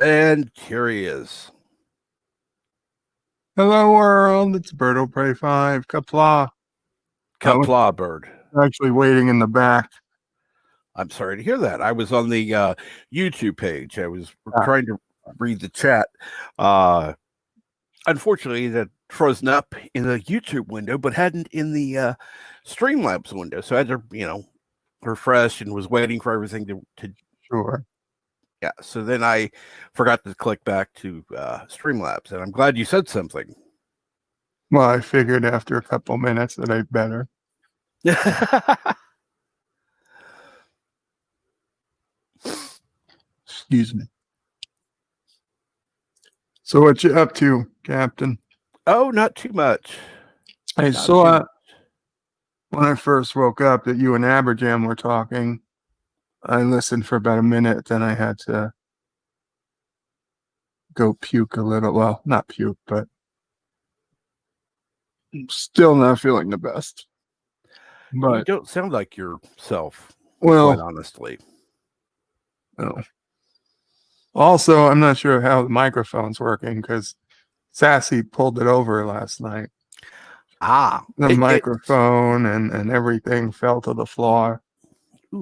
Speaker 1: and here he is.
Speaker 3: Hello, world. It's Bird of Prey 5. Kapla.
Speaker 1: Kapla Bird.
Speaker 3: Actually waiting in the back.
Speaker 1: I'm sorry to hear that. I was on the YouTube page. I was trying to read the chat. Unfortunately, that frozen up in the YouTube window, but hadn't in the Streamlabs window. So I had to, refresh and was waiting for everything to
Speaker 3: Sure.
Speaker 1: Yeah. So then I forgot to click back to Streamlabs, and I'm glad you said something.
Speaker 3: Well, I figured after a couple minutes that I'd better. Excuse me. So what you up to, Captain?
Speaker 1: Oh, not too much.
Speaker 3: I saw when I first woke up that you and Aberjam were talking. I listened for about a minute, then I had to go puke a little. Well, not puke, but still not feeling the best. But
Speaker 1: you don't sound like yourself,
Speaker 3: well,
Speaker 1: quite honestly.
Speaker 3: No. Also, I'm not sure how the microphone's working because Sassy pulled it over last night. The microphone and everything fell to the floor.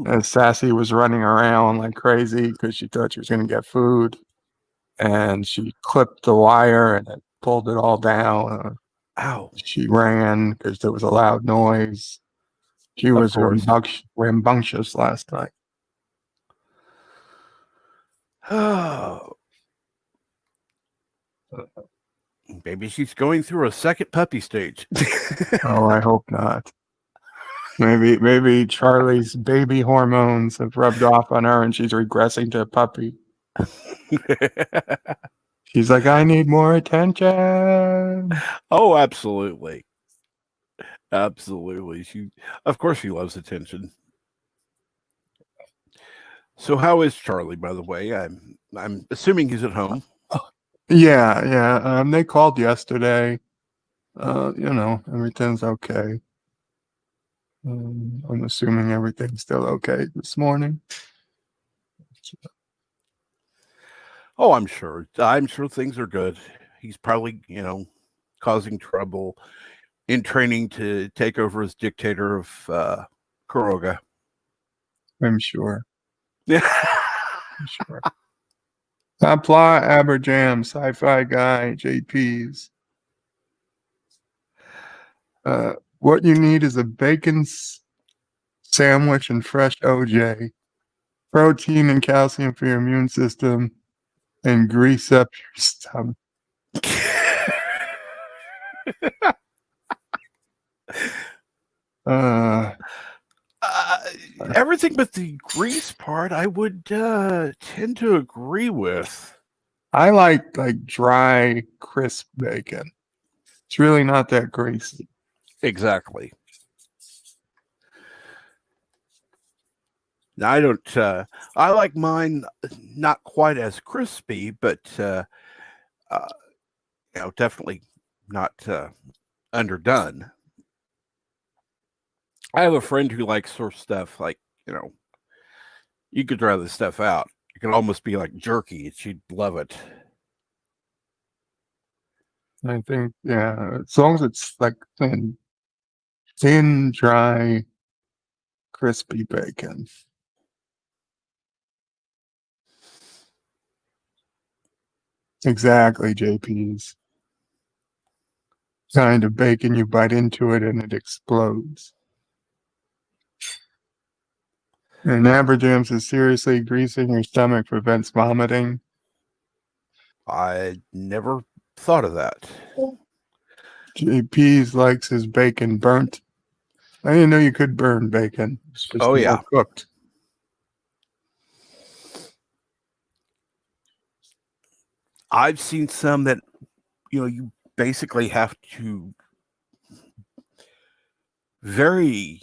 Speaker 3: As Sassy was running around like crazy because she thought she was going to get food. And she clipped the wire and it pulled it all down.
Speaker 1: Ow.
Speaker 3: She ran because there was a loud noise. She was rambunctious last night.
Speaker 1: Oh. Maybe she's going through a second puppy stage.
Speaker 3: Oh, I hope not. Maybe Charlie's baby hormones have rubbed off on her and she's regressing to a puppy. She's like, I need more attention.
Speaker 1: Oh, absolutely. Absolutely. Of course she loves attention. So how is Charlie, by the way? I'm assuming he's at home.
Speaker 3: Yeah. They called yesterday. Everything's okay. I'm assuming everything's still okay this morning.
Speaker 1: Oh, I'm sure. I'm sure things are good. He's probably, causing trouble in training to take over as dictator of Kuroga.
Speaker 3: I'm sure.
Speaker 1: Yeah.
Speaker 3: I'm sure. Apply Aberjam, Sci-Fi Guy, JP's. What you need is a bacon sandwich and fresh OJ, protein and calcium for your immune system, and grease up your stomach.
Speaker 1: Everything but the grease part, I would tend to agree with.
Speaker 3: I like dry, crisp bacon. It's really not that greasy.
Speaker 1: Exactly. Now, I don't. I like mine not quite as crispy, but definitely not underdone. I have a friend who likes sort of stuff like you could dry this stuff out. It could almost be like jerky. She'd love it.
Speaker 3: I think, yeah, as long as it's like thin, dry, crispy bacon. Exactly, JP's. Kind of bacon, you bite into it and it explodes. And Aberjam says, seriously, greasing your stomach prevents vomiting.
Speaker 1: I never thought of that.
Speaker 3: JP's likes his bacon burnt. I didn't know you could burn bacon. It's just
Speaker 1: yeah.
Speaker 3: cooked.
Speaker 1: I've seen some that, you basically have to very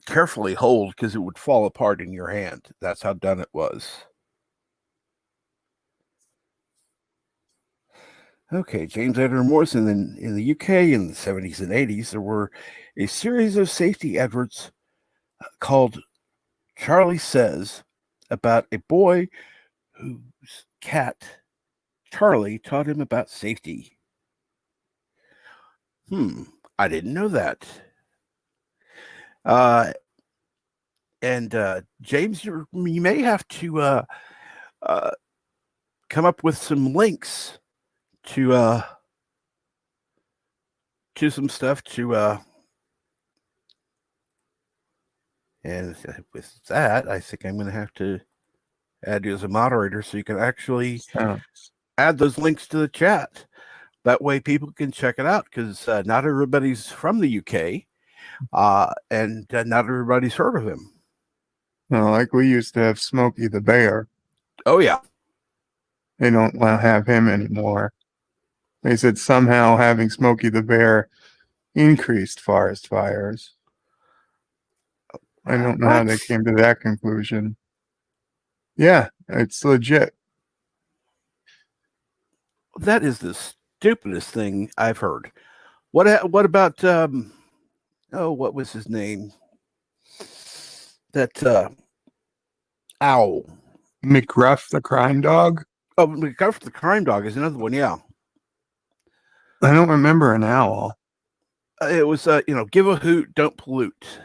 Speaker 1: carefully hold because it would fall apart in your hand. That's how done it was. Okay, James Edgar Morrison in the UK in the 70s and 80s, there were a series of safety adverts called Charlie Says about a boy whose cat, Charlie, taught him about safety. I didn't know that. And James, you may have to come up with some links to some stuff and with that, I think I'm going to have to add you as a moderator so you can actually add those links to the chat. That way people can check it out because not everybody's from the UK and not everybody's heard of him.
Speaker 3: No, like we used to have Smokey the Bear.
Speaker 1: Oh, yeah.
Speaker 3: They don't have him anymore. They said somehow having Smokey the Bear increased forest fires. I don't know how they came to that conclusion. Yeah, it's legit.
Speaker 1: That is the stupidest thing I've heard. What about what was his name? That owl.
Speaker 3: McGruff the crime dog?
Speaker 1: Oh, McGruff the crime dog is another one, yeah.
Speaker 3: I don't remember an owl.
Speaker 1: It was give a hoot, don't pollute.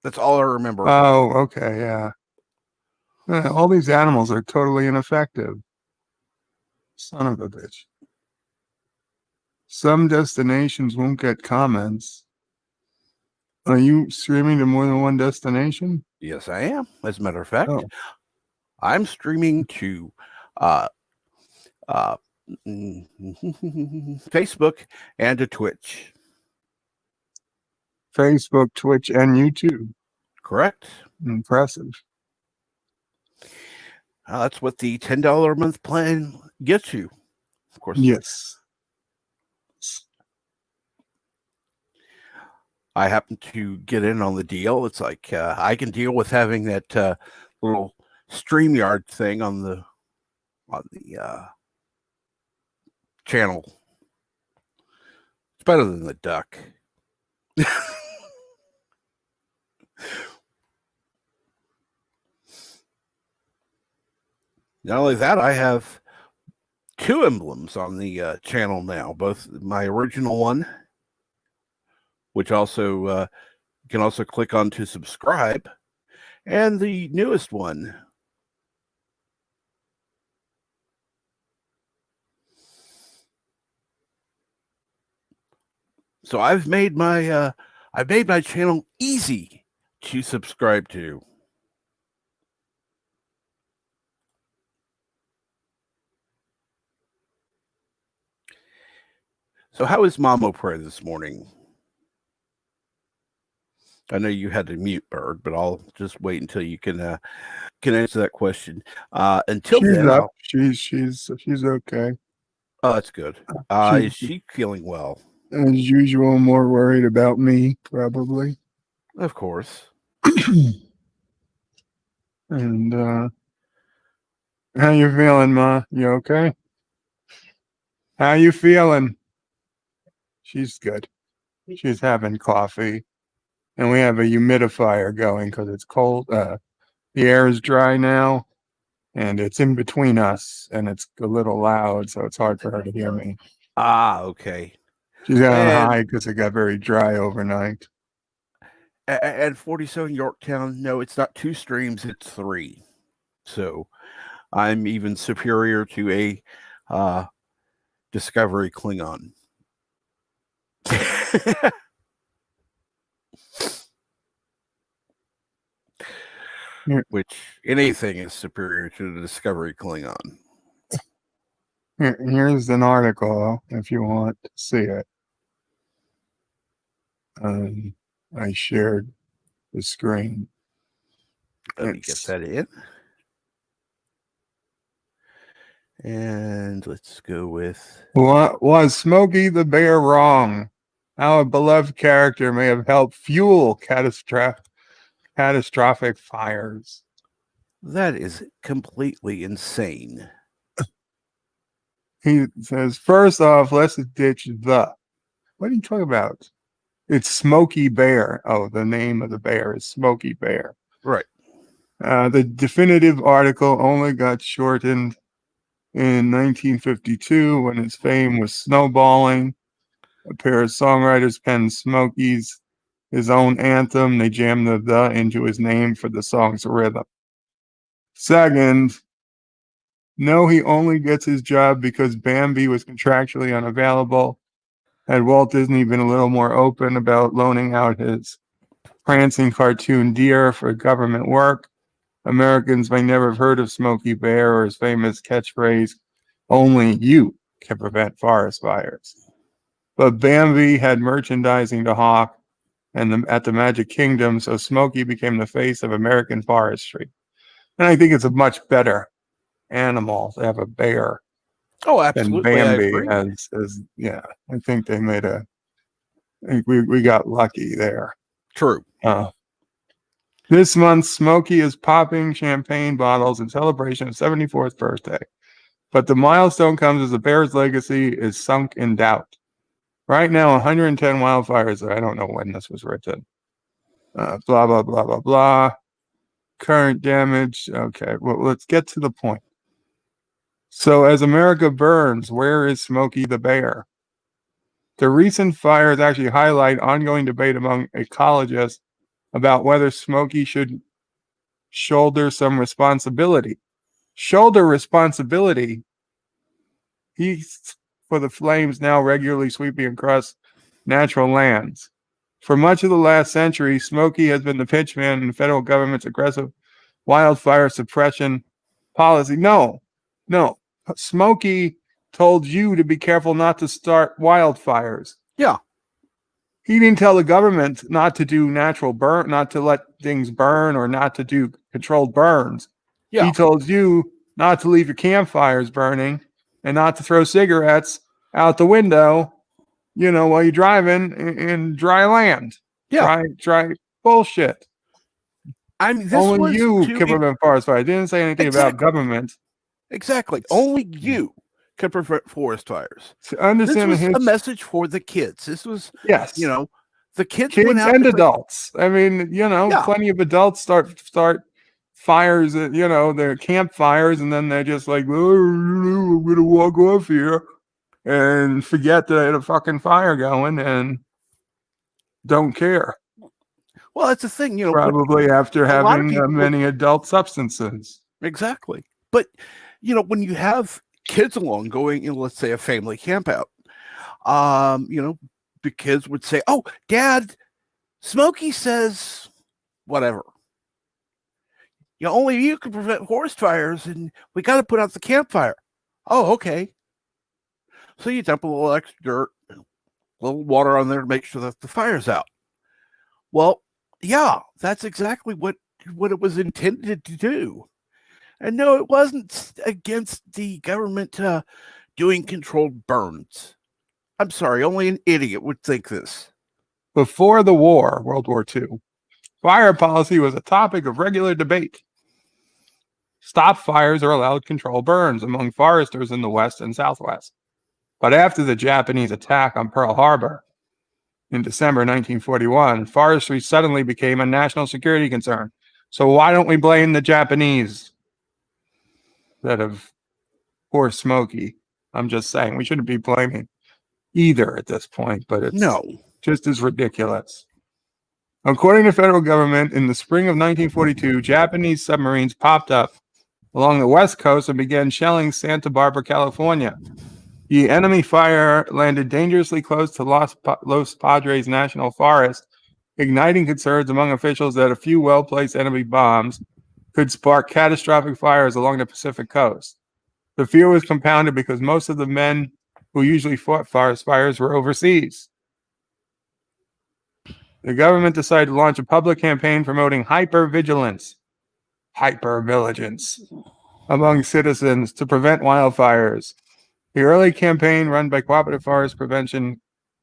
Speaker 1: That's all I remember.
Speaker 3: Oh, okay, yeah. All these animals are totally ineffective. Son of a bitch. Some destinations won't get comments. Are you streaming to more than one destination?
Speaker 1: Yes, I am. As a matter of fact, I'm streaming to Facebook and to Twitch.
Speaker 3: Facebook, Twitch, and YouTube.
Speaker 1: Correct.
Speaker 3: Impressive.
Speaker 1: That's what the $10 a month plan gets you. Of course.
Speaker 3: Yes.
Speaker 1: I happen to get in on the deal. It's like I can deal with having that little StreamYard thing on the channel. It's better than the duck. Not only that, I have 2 emblems on the channel now. Both my original one, which also you can also click on to subscribe, and the newest one. So I've made my channel easy to subscribe to. So how is Mamo Prayer this morning? I know you had to mute Bird, but I'll just wait until you can answer that question. Until
Speaker 3: she's
Speaker 1: then,
Speaker 3: up. She's okay.
Speaker 1: Oh, that's good. Is she feeling well?
Speaker 3: As usual, more worried about me, probably.
Speaker 1: Of course.
Speaker 3: And how you feeling, Ma? You okay? How you feeling? She's good. She's having coffee. And we have a humidifier going because it's cold. The air is dry now. And it's in between us. And it's a little loud, so it's hard for her to hear me.
Speaker 1: Ah, okay.
Speaker 3: She's on high because it got very dry overnight.
Speaker 1: At 47 Yorktown, no, it's not 2 streams, it's 3. So I'm even superior to a Discovery Klingon. Which anything is superior to the Discovery Klingon.
Speaker 3: Here's an article if you want to see it. I shared the screen.
Speaker 1: Let me get that in. And let's go with...
Speaker 3: What was Smokey the Bear wrong? How a beloved character may have helped fuel catastrophic fires.
Speaker 1: That is completely insane.
Speaker 3: He says, first off, let's ditch the. What are you talking about? It's Smokey Bear. Oh, the name of the bear is Smokey Bear.
Speaker 1: Right.
Speaker 3: The definitive article only got shortened in 1952 when his fame was snowballing. A pair of songwriters penned Smokey's his own anthem. They jammed the into his name for the song's rhythm. Second, no, he only gets his job because Bambi was contractually unavailable. Had Walt Disney been a little more open about loaning out his prancing cartoon deer for government work, Americans may never have heard of Smokey Bear or his famous catchphrase, only you can prevent forest fires. But Bambi had merchandising to hawk at the Magic Kingdom, so Smokey became the face of American forestry. And I think it's a much better animal to have a bear than
Speaker 1: absolutely, I
Speaker 3: Bambi
Speaker 1: agree.
Speaker 3: I think they made I think we got lucky there.
Speaker 1: True.
Speaker 3: This month, Smokey is popping champagne bottles in celebration of 74th birthday. But the milestone comes as the bear's legacy is sunk in doubt. Right now, 110 wildfires. I don't know when this was written. Blah, blah, blah, blah, blah. Current damage. Okay, well, let's get to the point. So as America burns, where is Smokey the Bear? The recent fires actually highlight ongoing debate among ecologists about whether Smokey should shoulder some responsibility. Shoulder responsibility? He's for the flames now regularly sweeping across natural lands. For much of the last century, Smokey has been the pitchman in the federal government's aggressive wildfire suppression policy. No. Smokey told you to be careful not to start wildfires.
Speaker 1: Yeah.
Speaker 3: He didn't tell the government not to do natural burn, not to let things burn or not to do controlled burns. Yeah. He told you not to leave your campfires burning and not to throw cigarettes out the window, while you're driving in dry land.
Speaker 1: Yeah.
Speaker 3: Dry bullshit.
Speaker 1: I mean,
Speaker 3: only you can prevent forest fires. I didn't say anything about government.
Speaker 1: Exactly. Only you can prevent forest fires.
Speaker 3: This
Speaker 1: was a message for the kids. This was, the kids
Speaker 3: went out and adults. I mean, plenty of adults start fires, their campfires, and then they're just like, oh, I'm going to walk off here and forget that I had a fucking fire going and don't care.
Speaker 1: Well, that's the thing,
Speaker 3: probably after having many adult substances.
Speaker 1: Exactly. But, when you have kids along going, let's say a family camp out, the kids would say, oh, Dad, Smokey says whatever. Only you can prevent forest fires, and we got to put out the campfire. Oh, okay. So you dump a little extra dirt, a little water on there to make sure that the fire's out. Well, yeah, that's exactly what it was intended to do. And no, it wasn't against the government doing controlled burns. I'm sorry, only an idiot would think this.
Speaker 3: Before the war, World War II, fire policy was a topic of regular debate. Stop fires or allowed controlled burns among foresters in the West and Southwest. But after the Japanese attack on Pearl Harbor in December 1941, forestry suddenly became a national security concern. So why don't we blame the Japanese instead of poor Smokey? I'm just saying we shouldn't be blaming either at this point, but it's just as ridiculous. According to federal government, in the spring of 1942, Japanese submarines popped up along the west coast and began shelling Santa Barbara, California. The enemy fire landed dangerously close to Los Padres National Forest, igniting concerns among officials that a few well-placed enemy bombs could spark catastrophic fires along the Pacific coast. The fear was compounded because most of the men who usually fought forest fires were overseas. The government decided to launch a public campaign promoting hypervigilance among citizens to prevent wildfires. The early campaign, run by Cooperative Forest Prevention,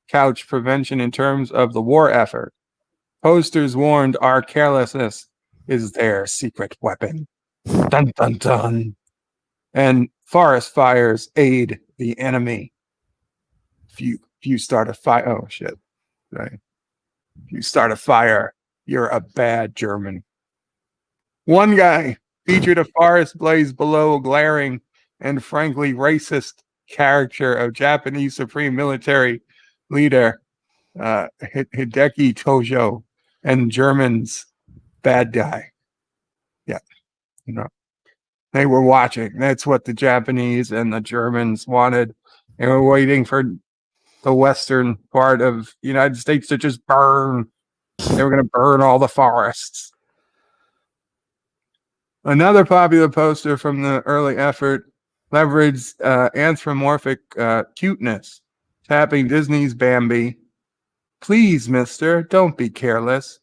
Speaker 3: couched prevention in terms of the war effort. Posters warned our carelessness is their secret weapon. Dun, dun, dun. And forest fires aid the enemy. If you start a fire, oh shit, right? If you start a fire, you're a bad German. One guy featured a forest blaze below a glaring and frankly racist caricature of Japanese supreme military leader Hideki Tojo and German's bad guy. Yeah, you know, they were watching. That's what the Japanese and the Germans wanted. They were waiting for the western part of the United States to just burn. They were going to burn all the forests. Another popular poster from the early effort leveraged anthropomorphic cuteness, tapping Disney's Bambi. Please, mister, don't be careless,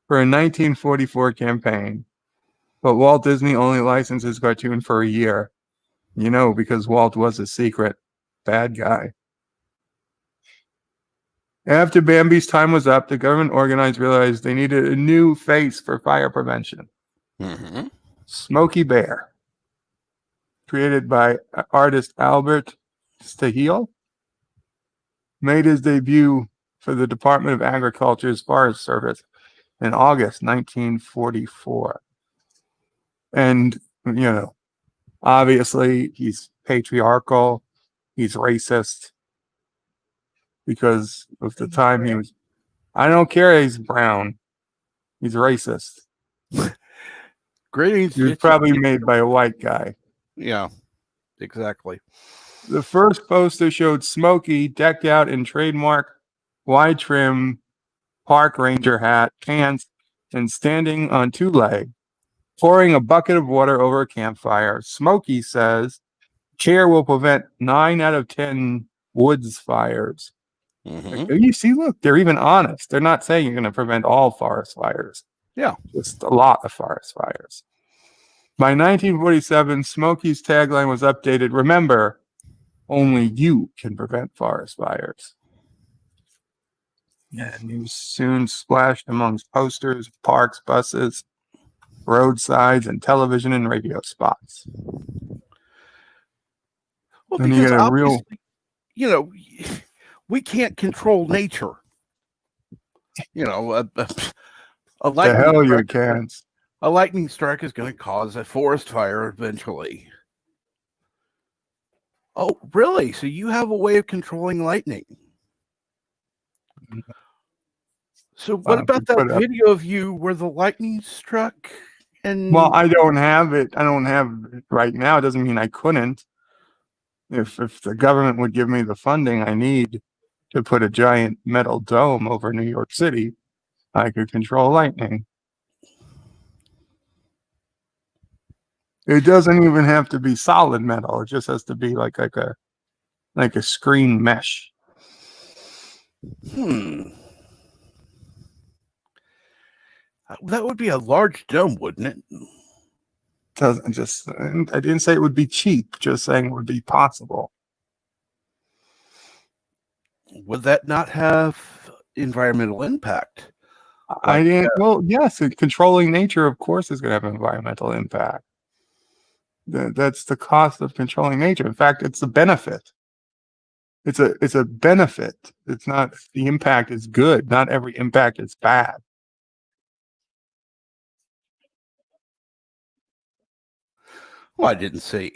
Speaker 3: for a 1944 campaign. But Walt Disney only licensed his cartoon for a year. Because Walt was a secret bad guy. After Bambi's time was up, the government realized they needed a new face for fire prevention.
Speaker 1: Mm-hmm.
Speaker 3: Smokey Bear, created by artist Albert Stahel, made his debut for the Department of Agriculture's Forest Service in August 1944. And, obviously he's patriarchal, he's racist, because of the time he was. I don't care he's brown. He's racist.
Speaker 1: Greetings.
Speaker 3: He was probably made by a white guy.
Speaker 1: Yeah, exactly.
Speaker 3: The first poster showed Smokey decked out in trademark wide trim park ranger hat, pants, and standing on two legs, pouring a bucket of water over a campfire. Smokey says, chair will prevent 9 out of 10 woods fires.
Speaker 1: Mm-hmm.
Speaker 3: You see, look, they're even honest. They're not saying you're going to prevent all forest fires.
Speaker 1: Yeah.
Speaker 3: Just a lot of forest fires. By 1947, Smokey's tagline was updated. Remember, only you can prevent forest fires. And he was soon splashed amongst posters, parks, buses, roadsides, and television and radio spots.
Speaker 1: Well,
Speaker 3: and
Speaker 1: because obviously, we can't control nature. A
Speaker 3: the hell you can't.
Speaker 1: A lightning strike is going to cause a forest fire eventually. Oh, really? So you have a way of controlling lightning? So what about that video of you where the lightning struck?
Speaker 3: Well, I don't have it. I don't have it right now. It doesn't mean I couldn't. If the government would give me the funding I need to put a giant metal dome over New York City, I could control lightning. It doesn't even have to be solid metal. It just has to be like a screen mesh.
Speaker 1: That would be a large dome, wouldn't it?
Speaker 3: Doesn't just. I didn't say it would be cheap. Just saying it would be possible.
Speaker 1: Would that not have environmental impact?
Speaker 3: I didn't. Well, yes. Controlling nature, of course, is going to have an environmental impact. That's the cost of controlling nature. In fact, it's a benefit. It's a benefit. It's not. The impact is good. Not every impact is bad.
Speaker 1: Well, I didn't say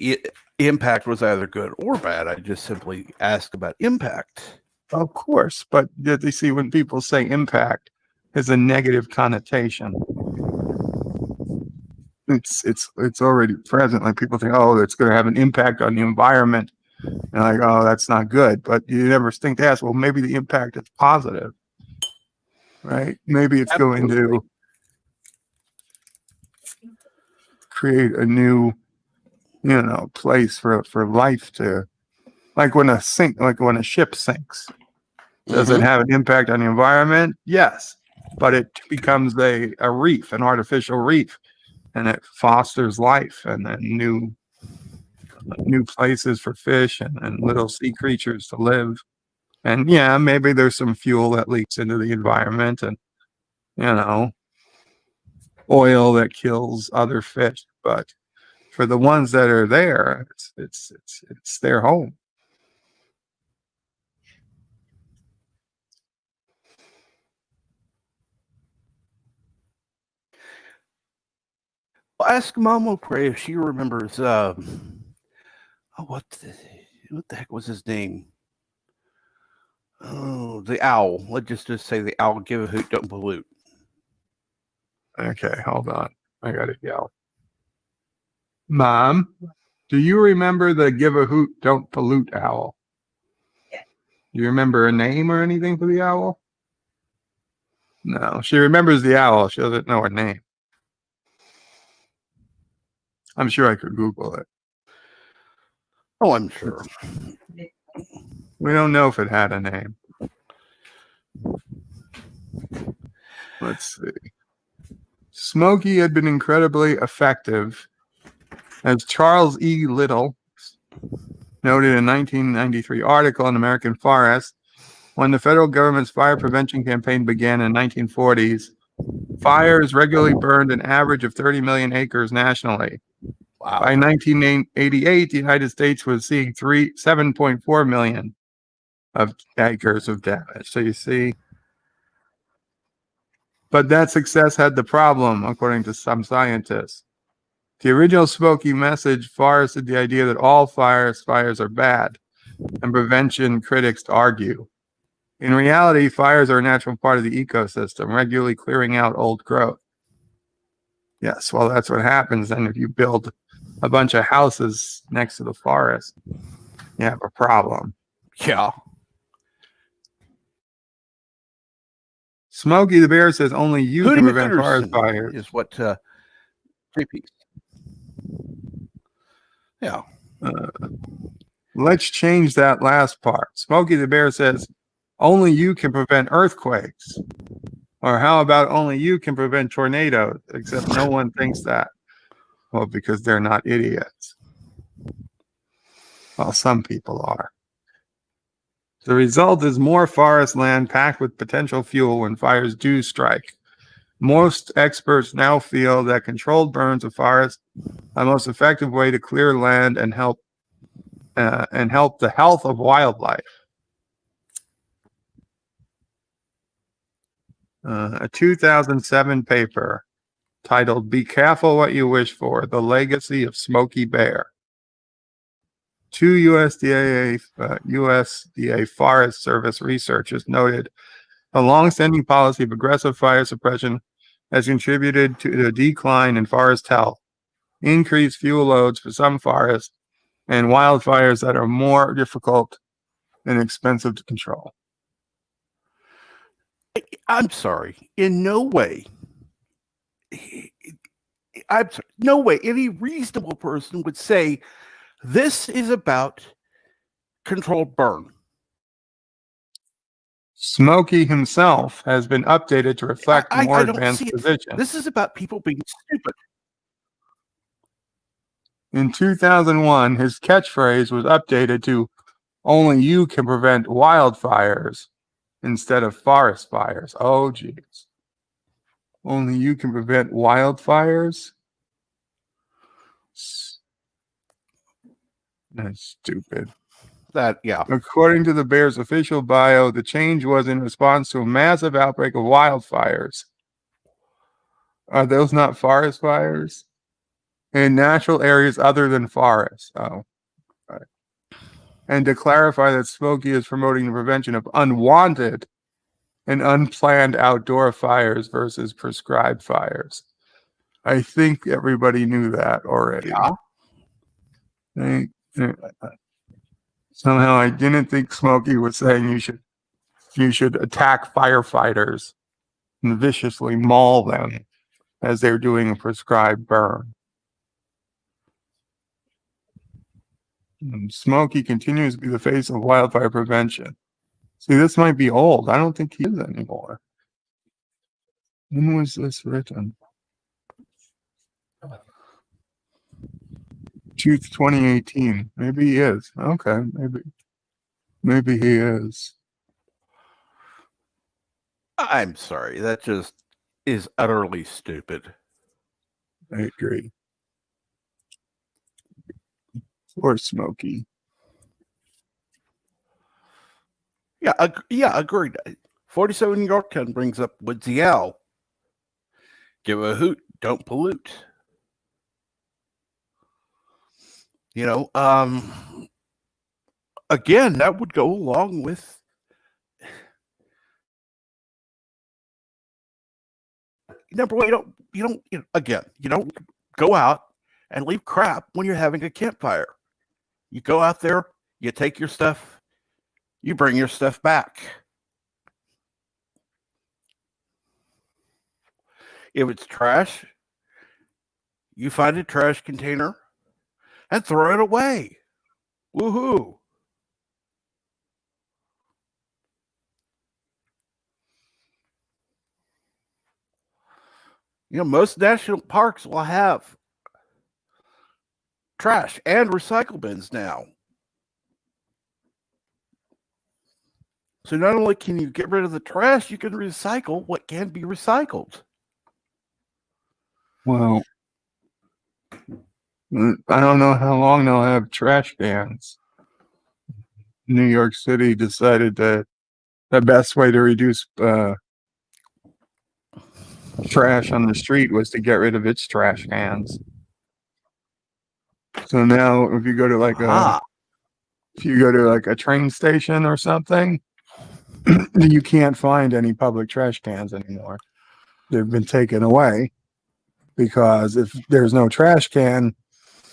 Speaker 1: impact was either good or bad. I just simply asked about impact.
Speaker 3: Of course, but you see, when people say impact, there's a negative connotation. it's already present. Like people think, oh, it's going to have an impact on the environment, and like, oh, that's not good. But you never think to ask, well, maybe the impact is positive, right? Maybe it's going to create a new, place for life to, like when a ship sinks. Does it have an impact on the environment? Yes, but it becomes a reef, an artificial reef, and it fosters life and then new places for fish and little sea creatures to live. And yeah, maybe there's some fuel that leaks into the environment, and oil that kills other fish. But for the ones that are there, it's their home.
Speaker 1: Well, ask Mama Pray if she remembers. What the heck was his name? Oh, the owl. Let's just say the owl. Give a hoot, don't pollute.
Speaker 3: Okay, hold on. I gotta yell. Mom, do you remember the give a hoot, don't pollute owl?
Speaker 4: Yeah.
Speaker 3: Do you remember a name or anything for the owl? No, she remembers the owl. She doesn't know her name. I'm sure I could Google it.
Speaker 1: Oh, I'm sure.
Speaker 3: We don't know if it had a name. Let's see. Smokey had been incredibly effective, as Charles E. Little noted in a 1993 article in American Forest. When the federal government's fire prevention campaign began in the 1940s, fires regularly burned an average of 30 million acres nationally.
Speaker 1: Wow.
Speaker 3: By 1988, the United States was seeing 7.4 million of acres of damage. So you see, but that success had the problem, according to some scientists. The original Smoky message forested the idea that all fires are bad, and prevention critics argue. In reality, fires are a natural part of the ecosystem, regularly clearing out old growth. Yes, well, that's what happens then if you build a bunch of houses next to the forest. You have a problem.
Speaker 1: Yeah.
Speaker 3: Smokey the Bear says only you
Speaker 1: Hootie
Speaker 3: can prevent forest
Speaker 1: McPherson
Speaker 3: fires.
Speaker 1: is what JP. Yeah.
Speaker 3: Let's change that last part. Smokey the Bear says only you can prevent earthquakes. Or how about only you can prevent tornadoes? Except no one thinks that. Well, because they're not idiots. Well, some people are. The result is more forest land packed with potential fuel when fires do strike. Most experts now feel that controlled burns of forests are the most effective way to clear land and help the health of wildlife. A 2007 paper titled "Be Careful What You Wish For: The Legacy of Smokey Bear." Two USDA Forest Service researchers noted a long-standing policy of aggressive fire suppression has contributed to the decline in forest health, increased fuel loads for some forests, and wildfires that are more difficult and expensive to control.
Speaker 1: I'm sorry. In no way. I'm sorry. No way. Any reasonable person would say this is about controlled burn.
Speaker 3: Smokey himself has been updated to reflect more advanced positions.
Speaker 1: This is about people being stupid.
Speaker 3: In 2001, his catchphrase was updated to "Only you can prevent wildfires" instead of forest fires. Oh, geez. Only you can prevent wildfires? That's stupid.
Speaker 1: Yeah.
Speaker 3: According to the Bear's official bio, the change was in response to a massive outbreak of wildfires. Are those not forest fires? In natural areas other than forests. Oh, right. And to clarify that Smokey is promoting the prevention of unwanted and unplanned outdoor fires versus prescribed fires. I think everybody knew that already.
Speaker 1: Yeah.
Speaker 3: Somehow I didn't think Smokey was saying you should attack firefighters and viciously maul them as they're doing a prescribed burn. And Smokey continues to be the face of wildfire prevention. See, this might be old. I don't think he is anymore. When was this written? 2018. Maybe he is. Okay, maybe he is.
Speaker 1: I'm sorry. That just is utterly stupid.
Speaker 3: I agree. Or Smokey.
Speaker 1: Yeah, agreed. 47 Yorktown brings up Woodsy Owl. Give a hoot, don't pollute. Again, that would go along with number one, you don't go out and leave crap when you're having a campfire. You go out there, you take your stuff, you bring your stuff back. If it's trash, you find a trash container and throw it away. Woohoo. Most national parks will have trash and recycle bins now. So not only can you get rid of the trash, you can recycle what can be recycled.
Speaker 3: Well, I don't know how long they'll have trash cans. New York City decided that the best way to reduce trash on the street was to get rid of its trash cans. So now if you go to like a train station or something, you can't find any public trash cans anymore. They've been taken away because if there's no trash can,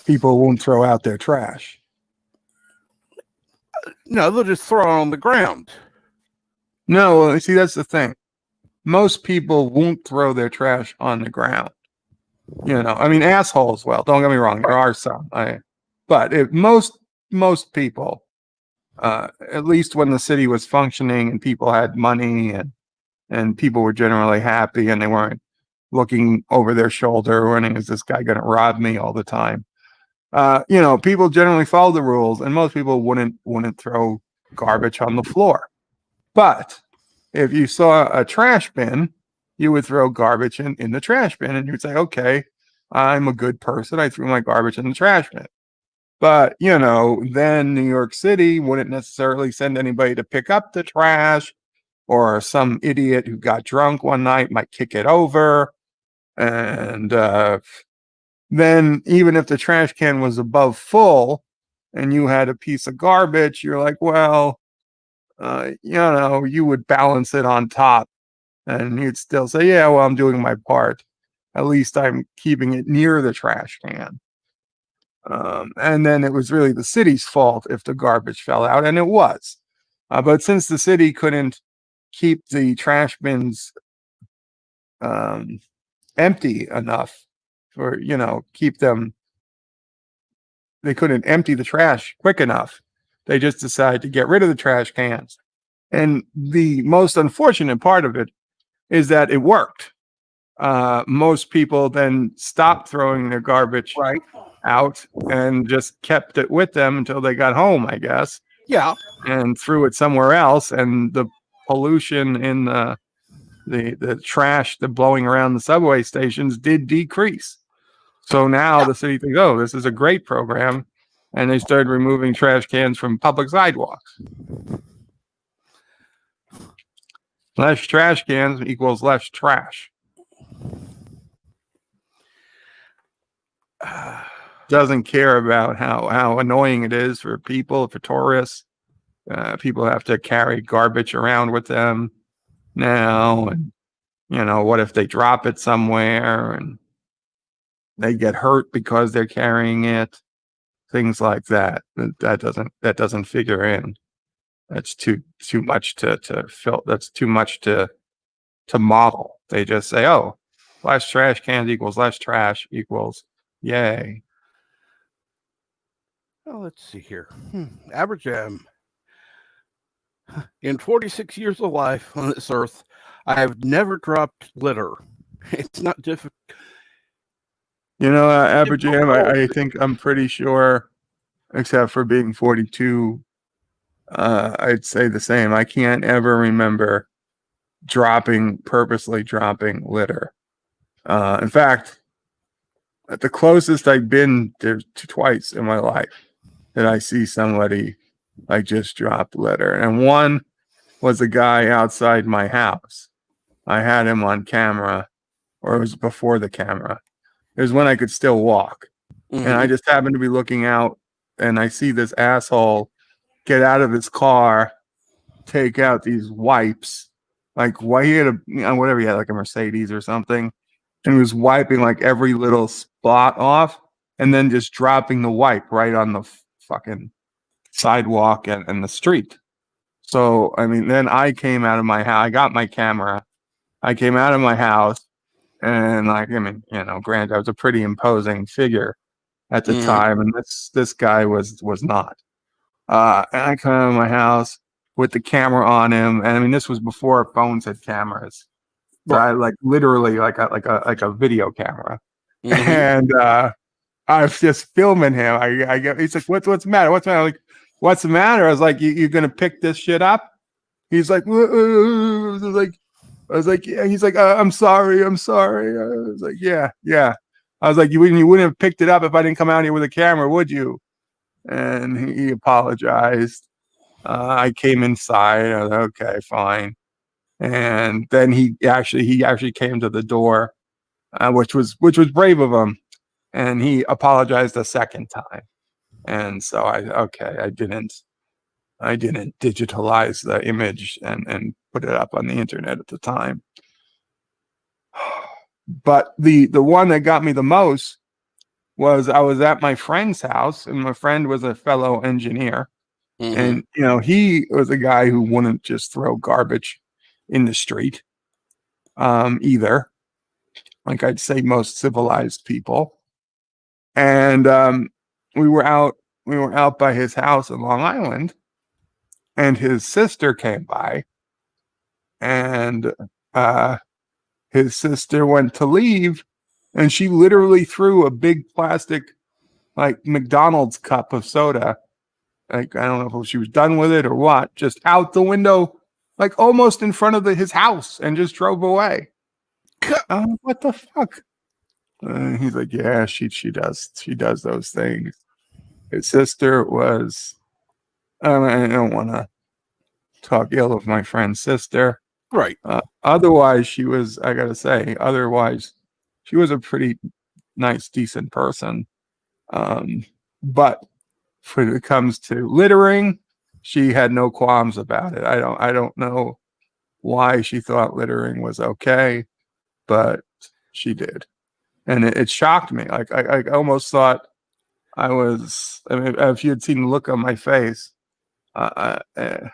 Speaker 3: people won't throw out their trash.
Speaker 1: No, they'll just throw it on the ground.
Speaker 3: No, well, see, that's the thing. Most people won't throw their trash on the ground. I mean, assholes. Well, don't get me wrong. There are some. But if most people, at least when the city was functioning and people had money and people were generally happy and they weren't looking over their shoulder wondering, is this guy going to rob me all the time? People generally follow the rules, and most people wouldn't throw garbage on the floor. But if you saw a trash bin, you would throw garbage in the trash bin, and you'd say, okay, I'm a good person. I threw my garbage in the trash bin. But, then New York City wouldn't necessarily send anybody to pick up the trash, or some idiot who got drunk one night might kick it over. And then even if the trash can was above full and you had a piece of garbage, you're like, well, you would balance it on top and you'd still say, yeah, well, I'm doing my part. At least I'm keeping it near the trash can. And then it was really the city's fault if the garbage fell out, and it was. But since the city couldn't keep the trash bins empty enough for, keep them, they couldn't empty the trash quick enough. They just decided to get rid of the trash cans. And the most unfortunate part of it is that it worked. Most people then stopped throwing their garbage out and just kept it with them until they got home, I guess.
Speaker 1: Yeah.
Speaker 3: And threw it somewhere else. And the pollution in the trash that blowing around the subway stations did decrease. So now the city thinks, oh, this is a great program. And they started removing trash cans from public sidewalks. Less trash cans equals less trash. Doesn't care about how annoying it is for people, for tourists. People have to carry garbage around with them now. And, what if they drop it somewhere? And they get hurt because they're carrying it, things like that. That doesn't figure in. That's too much to fill. That's too much to model. They just say, oh, less trash cans equals less trash equals yay.
Speaker 1: Well, let's see here. Average in 46 years of life on this earth, I have never dropped litter. It's not difficult.
Speaker 3: Average I think I'm pretty sure, except for being 42, I'd say the same. I can't ever remember purposely dropping litter. In fact, the closest I've been to twice in my life that I see somebody like just drop litter. And one was a guy outside my house. I had him on camera, or it was before the camera. It was when I could still walk. And I just happened to be looking out, and I see this asshole get out of his car, take out these wipes, like he had whatever he had, like a Mercedes or something, and he was wiping like every little spot off, and then just dropping the wipe right on the fucking sidewalk and the street. So I mean, then I came out of my house. I got my camera. I came out of my house, and granted, I was a pretty imposing figure at the time, and this guy was not. And I come out of my house with the camera on him, and I mean, this was before phones had cameras. So I literally like a video camera, and I was just filming him. I get, he's like, what's the matter? What's the matter? Like, what's the matter? I was like, you're gonna pick this shit up? He's like, I was like, yeah. He's like, I'm sorry. I was like, yeah. I was like, you wouldn't have picked it up if I didn't come out here with a camera, would you? And he apologized. I came inside. I was like, okay, fine. And then he actually came to the door, which was brave of him. And he apologized a second time. And so I didn't digitalize the image and put it up on the internet at the time. But the one that got me the most was I was at my friend's house, and my friend was a fellow engineer. And he was a guy who wouldn't just throw garbage in the street either, like I'd say most civilized people. And we were out by his house in Long Island, and his sister came by, and his sister went to leave, and she literally threw a big plastic, like McDonald's cup of soda, like I don't know if she was done with it or what, just out the window, like almost in front of his house, and just drove away. What the fuck? He's like, yeah, she does those things. His sister was, I don't want to talk ill of my friend's sister.
Speaker 1: Right.
Speaker 3: Otherwise, she was a pretty nice, decent person. But when it comes to littering, she had no qualms about it. I don't know why she thought littering was okay, but she did. And it shocked me. Like I almost thought I was, I mean, if you had seen the look on my face, it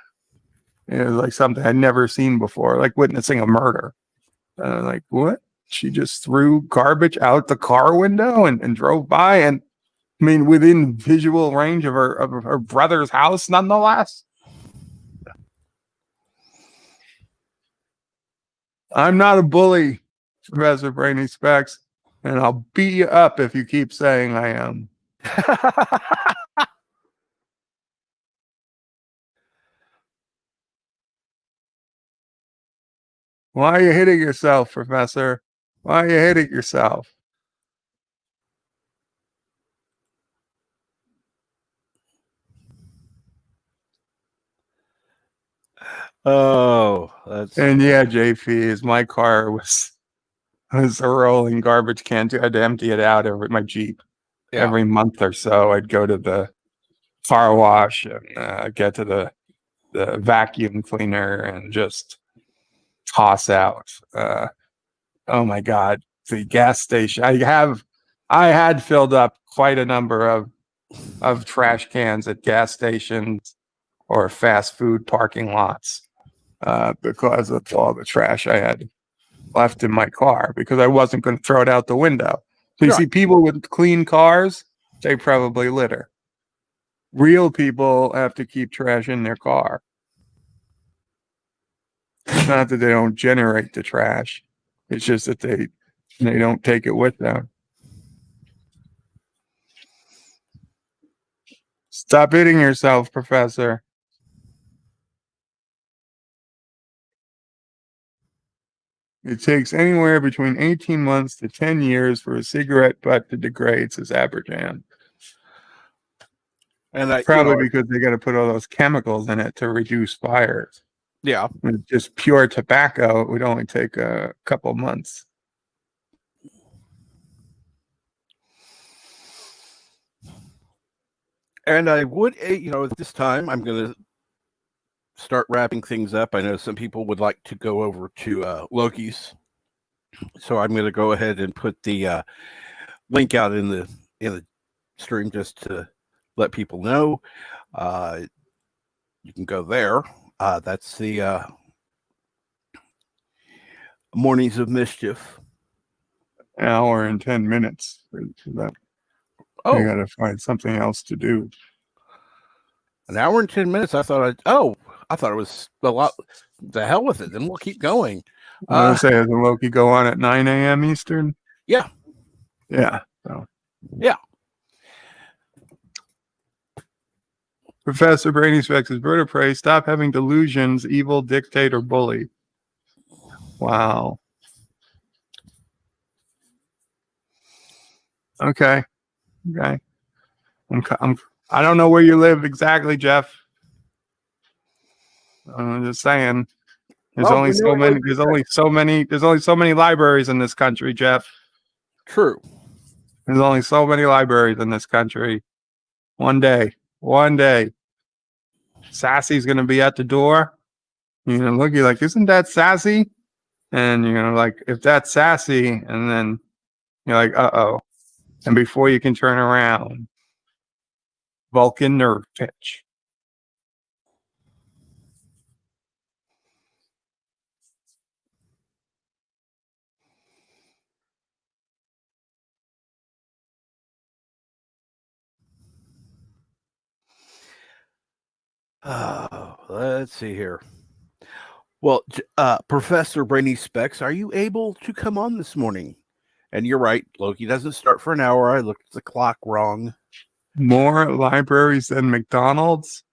Speaker 3: was like something I'd never seen before, like witnessing a murder. Like, what? She just threw garbage out the car window and drove by, and I mean, within visual range of her brother's house, nonetheless. I'm not a bully, Professor Brainy Specs, and I'll beat you up if you keep saying I am. Why are you hitting yourself, Professor? Why are you hitting yourself?
Speaker 1: Oh,
Speaker 3: and yeah, JP, my car was a rolling garbage can too. I had to empty it out my Jeep every month or so. I'd go to the car wash and get to the vacuum cleaner and just toss out. Oh my God, the gas station. I I had filled up quite a number of trash cans at gas stations or fast food parking lots because of all the trash I had left in my car because I wasn't going to throw it out the window. So you
Speaker 1: Right.
Speaker 3: see people with clean cars, they probably litter. Real people have to keep trash in their car. It's not that they don't generate the trash. It's just that they don't take it with them. Stop hitting yourself, Professor. It takes anywhere between 18 months to 10 years for a cigarette butt to degrade, says Aberjan.
Speaker 1: And
Speaker 3: Probably because they got to put all those chemicals in it to reduce fires.
Speaker 1: Yeah.
Speaker 3: With just pure tobacco, it would only take a couple months.
Speaker 1: And I would, at this time, I'm going to start wrapping things up. I know some people would like to go over to Loki's, so I'm going to go ahead and put the link out in the stream just to let people know. You can go there. That's the Mornings of Mischief.
Speaker 3: An hour and 10 minutes. That.
Speaker 1: Oh,
Speaker 3: I got to find something else to do.
Speaker 1: An hour and 10 minutes. I thought it was a lot. The hell with it. Then we'll keep going.
Speaker 3: I was going to say, does Loki go on at 9 a.m. Eastern?
Speaker 1: Yeah.
Speaker 3: Yeah. So.
Speaker 1: Yeah.
Speaker 3: Professor Brainy Specs is bird of prey. Stop having delusions, evil, dictate, or bully. Wow. Okay. I don't know where you live exactly, Jeff. I'm just saying. There's only so many libraries in this country, Jeff.
Speaker 1: True.
Speaker 3: There's only so many libraries in this country. One day, Sassy's gonna be at the door. You're gonna look, you're like, isn't that Sassy? And you're gonna like, if that's Sassy, and then you're like, uh-oh. And before you can turn around, Vulcan nerve pitch.
Speaker 1: Let's see here. Well, Professor Brainy Specs, are you able to come on this morning? And you're right, Loki doesn't start for an hour. I looked at the clock wrong.
Speaker 3: More libraries than McDonald's?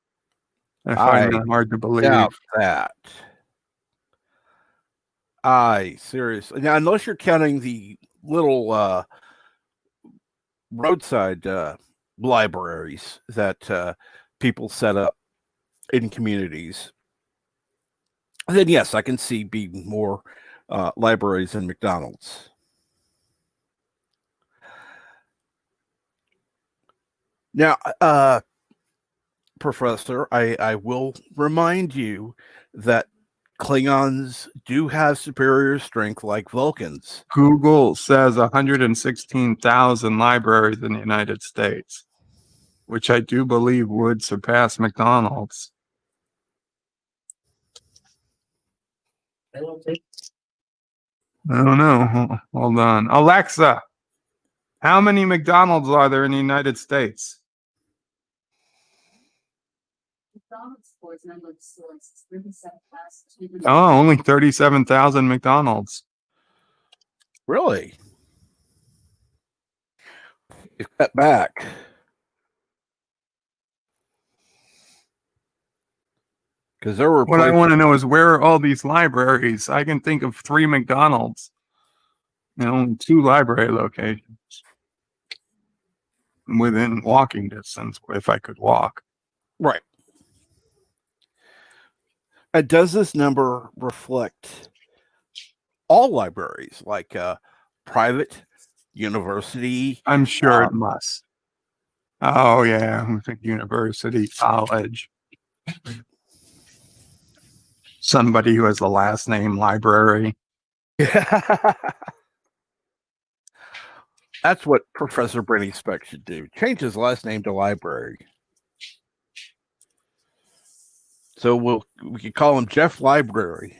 Speaker 3: I find that hard to believe.
Speaker 1: Doubt that. Seriously. Now, unless you're counting the little roadside libraries that people set up in communities, then yes, I can see being more libraries than McDonald's. Now, Professor, I will remind you that Klingons do have superior strength like Vulcans.
Speaker 3: Google says 116,000 libraries in the United States, which I do believe would surpass McDonald's. I don't know. Hold on. Alexa, how many McDonald's are there in the United States? Oh, only 37,000 McDonald's.
Speaker 1: Really? You cut back. Because there were
Speaker 3: what I want to know is where are all these libraries? I can think of 3 McDonald's and only 2 library locations within walking distance if I could walk.
Speaker 1: Right. And does this number reflect all libraries, like private, university?
Speaker 3: I'm sure it must. Oh, yeah. I think university, college. Somebody who has the last name library.
Speaker 1: That's what Professor Brady Speck should do. Change his last name to Library. So we could call him Jeff Library.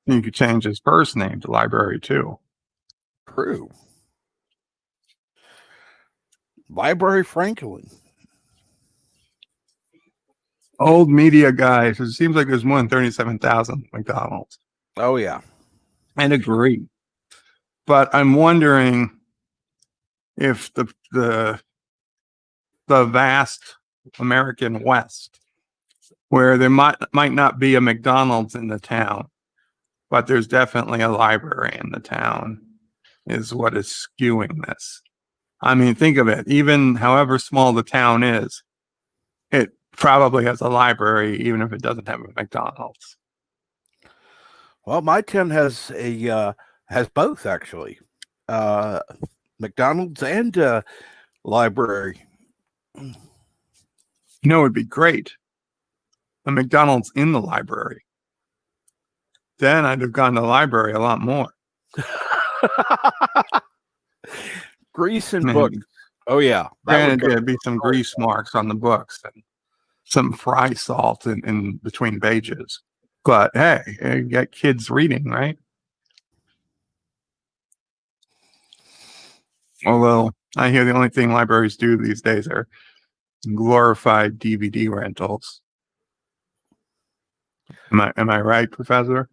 Speaker 3: You could change his first name to Library too.
Speaker 1: True. Library Franklin.
Speaker 3: Old media guy. So it seems like there's more than 37,000 McDonald's.
Speaker 1: Oh yeah.
Speaker 3: I'd agree. But I'm wondering if the vast American West, where there might not be a McDonald's in the town, but there's definitely a library in the town, is what is skewing this. I mean, think of it. Even however small the town is, it probably has a library, even if it doesn't have a McDonald's.
Speaker 1: Well, my town has both actually, McDonald's and library.
Speaker 3: You know, it'd be great. A McDonald's in the library. Then I'd have gone to the library a lot more.
Speaker 1: Grease and books. Oh yeah.
Speaker 3: Granted, there'd be some grease marks on the books and some fry salt in between pages. But hey, you got kids reading, right? Although I hear the only thing libraries do these days are glorified DVD rentals. Am I right, Professor?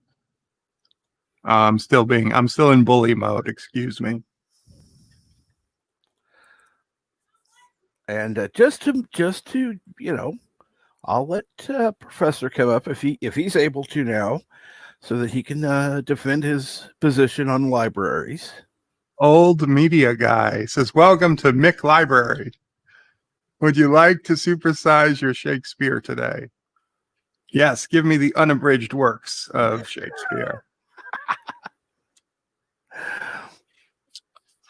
Speaker 3: I'm still in bully mode. Excuse me.
Speaker 1: And just to I'll let Professor come up if he's able to now, so that he can defend his position on libraries.
Speaker 3: Old media guy says, "Welcome to Mick Library. Would you like to supersize your Shakespeare today?" Yes, give me the unabridged works of Shakespeare.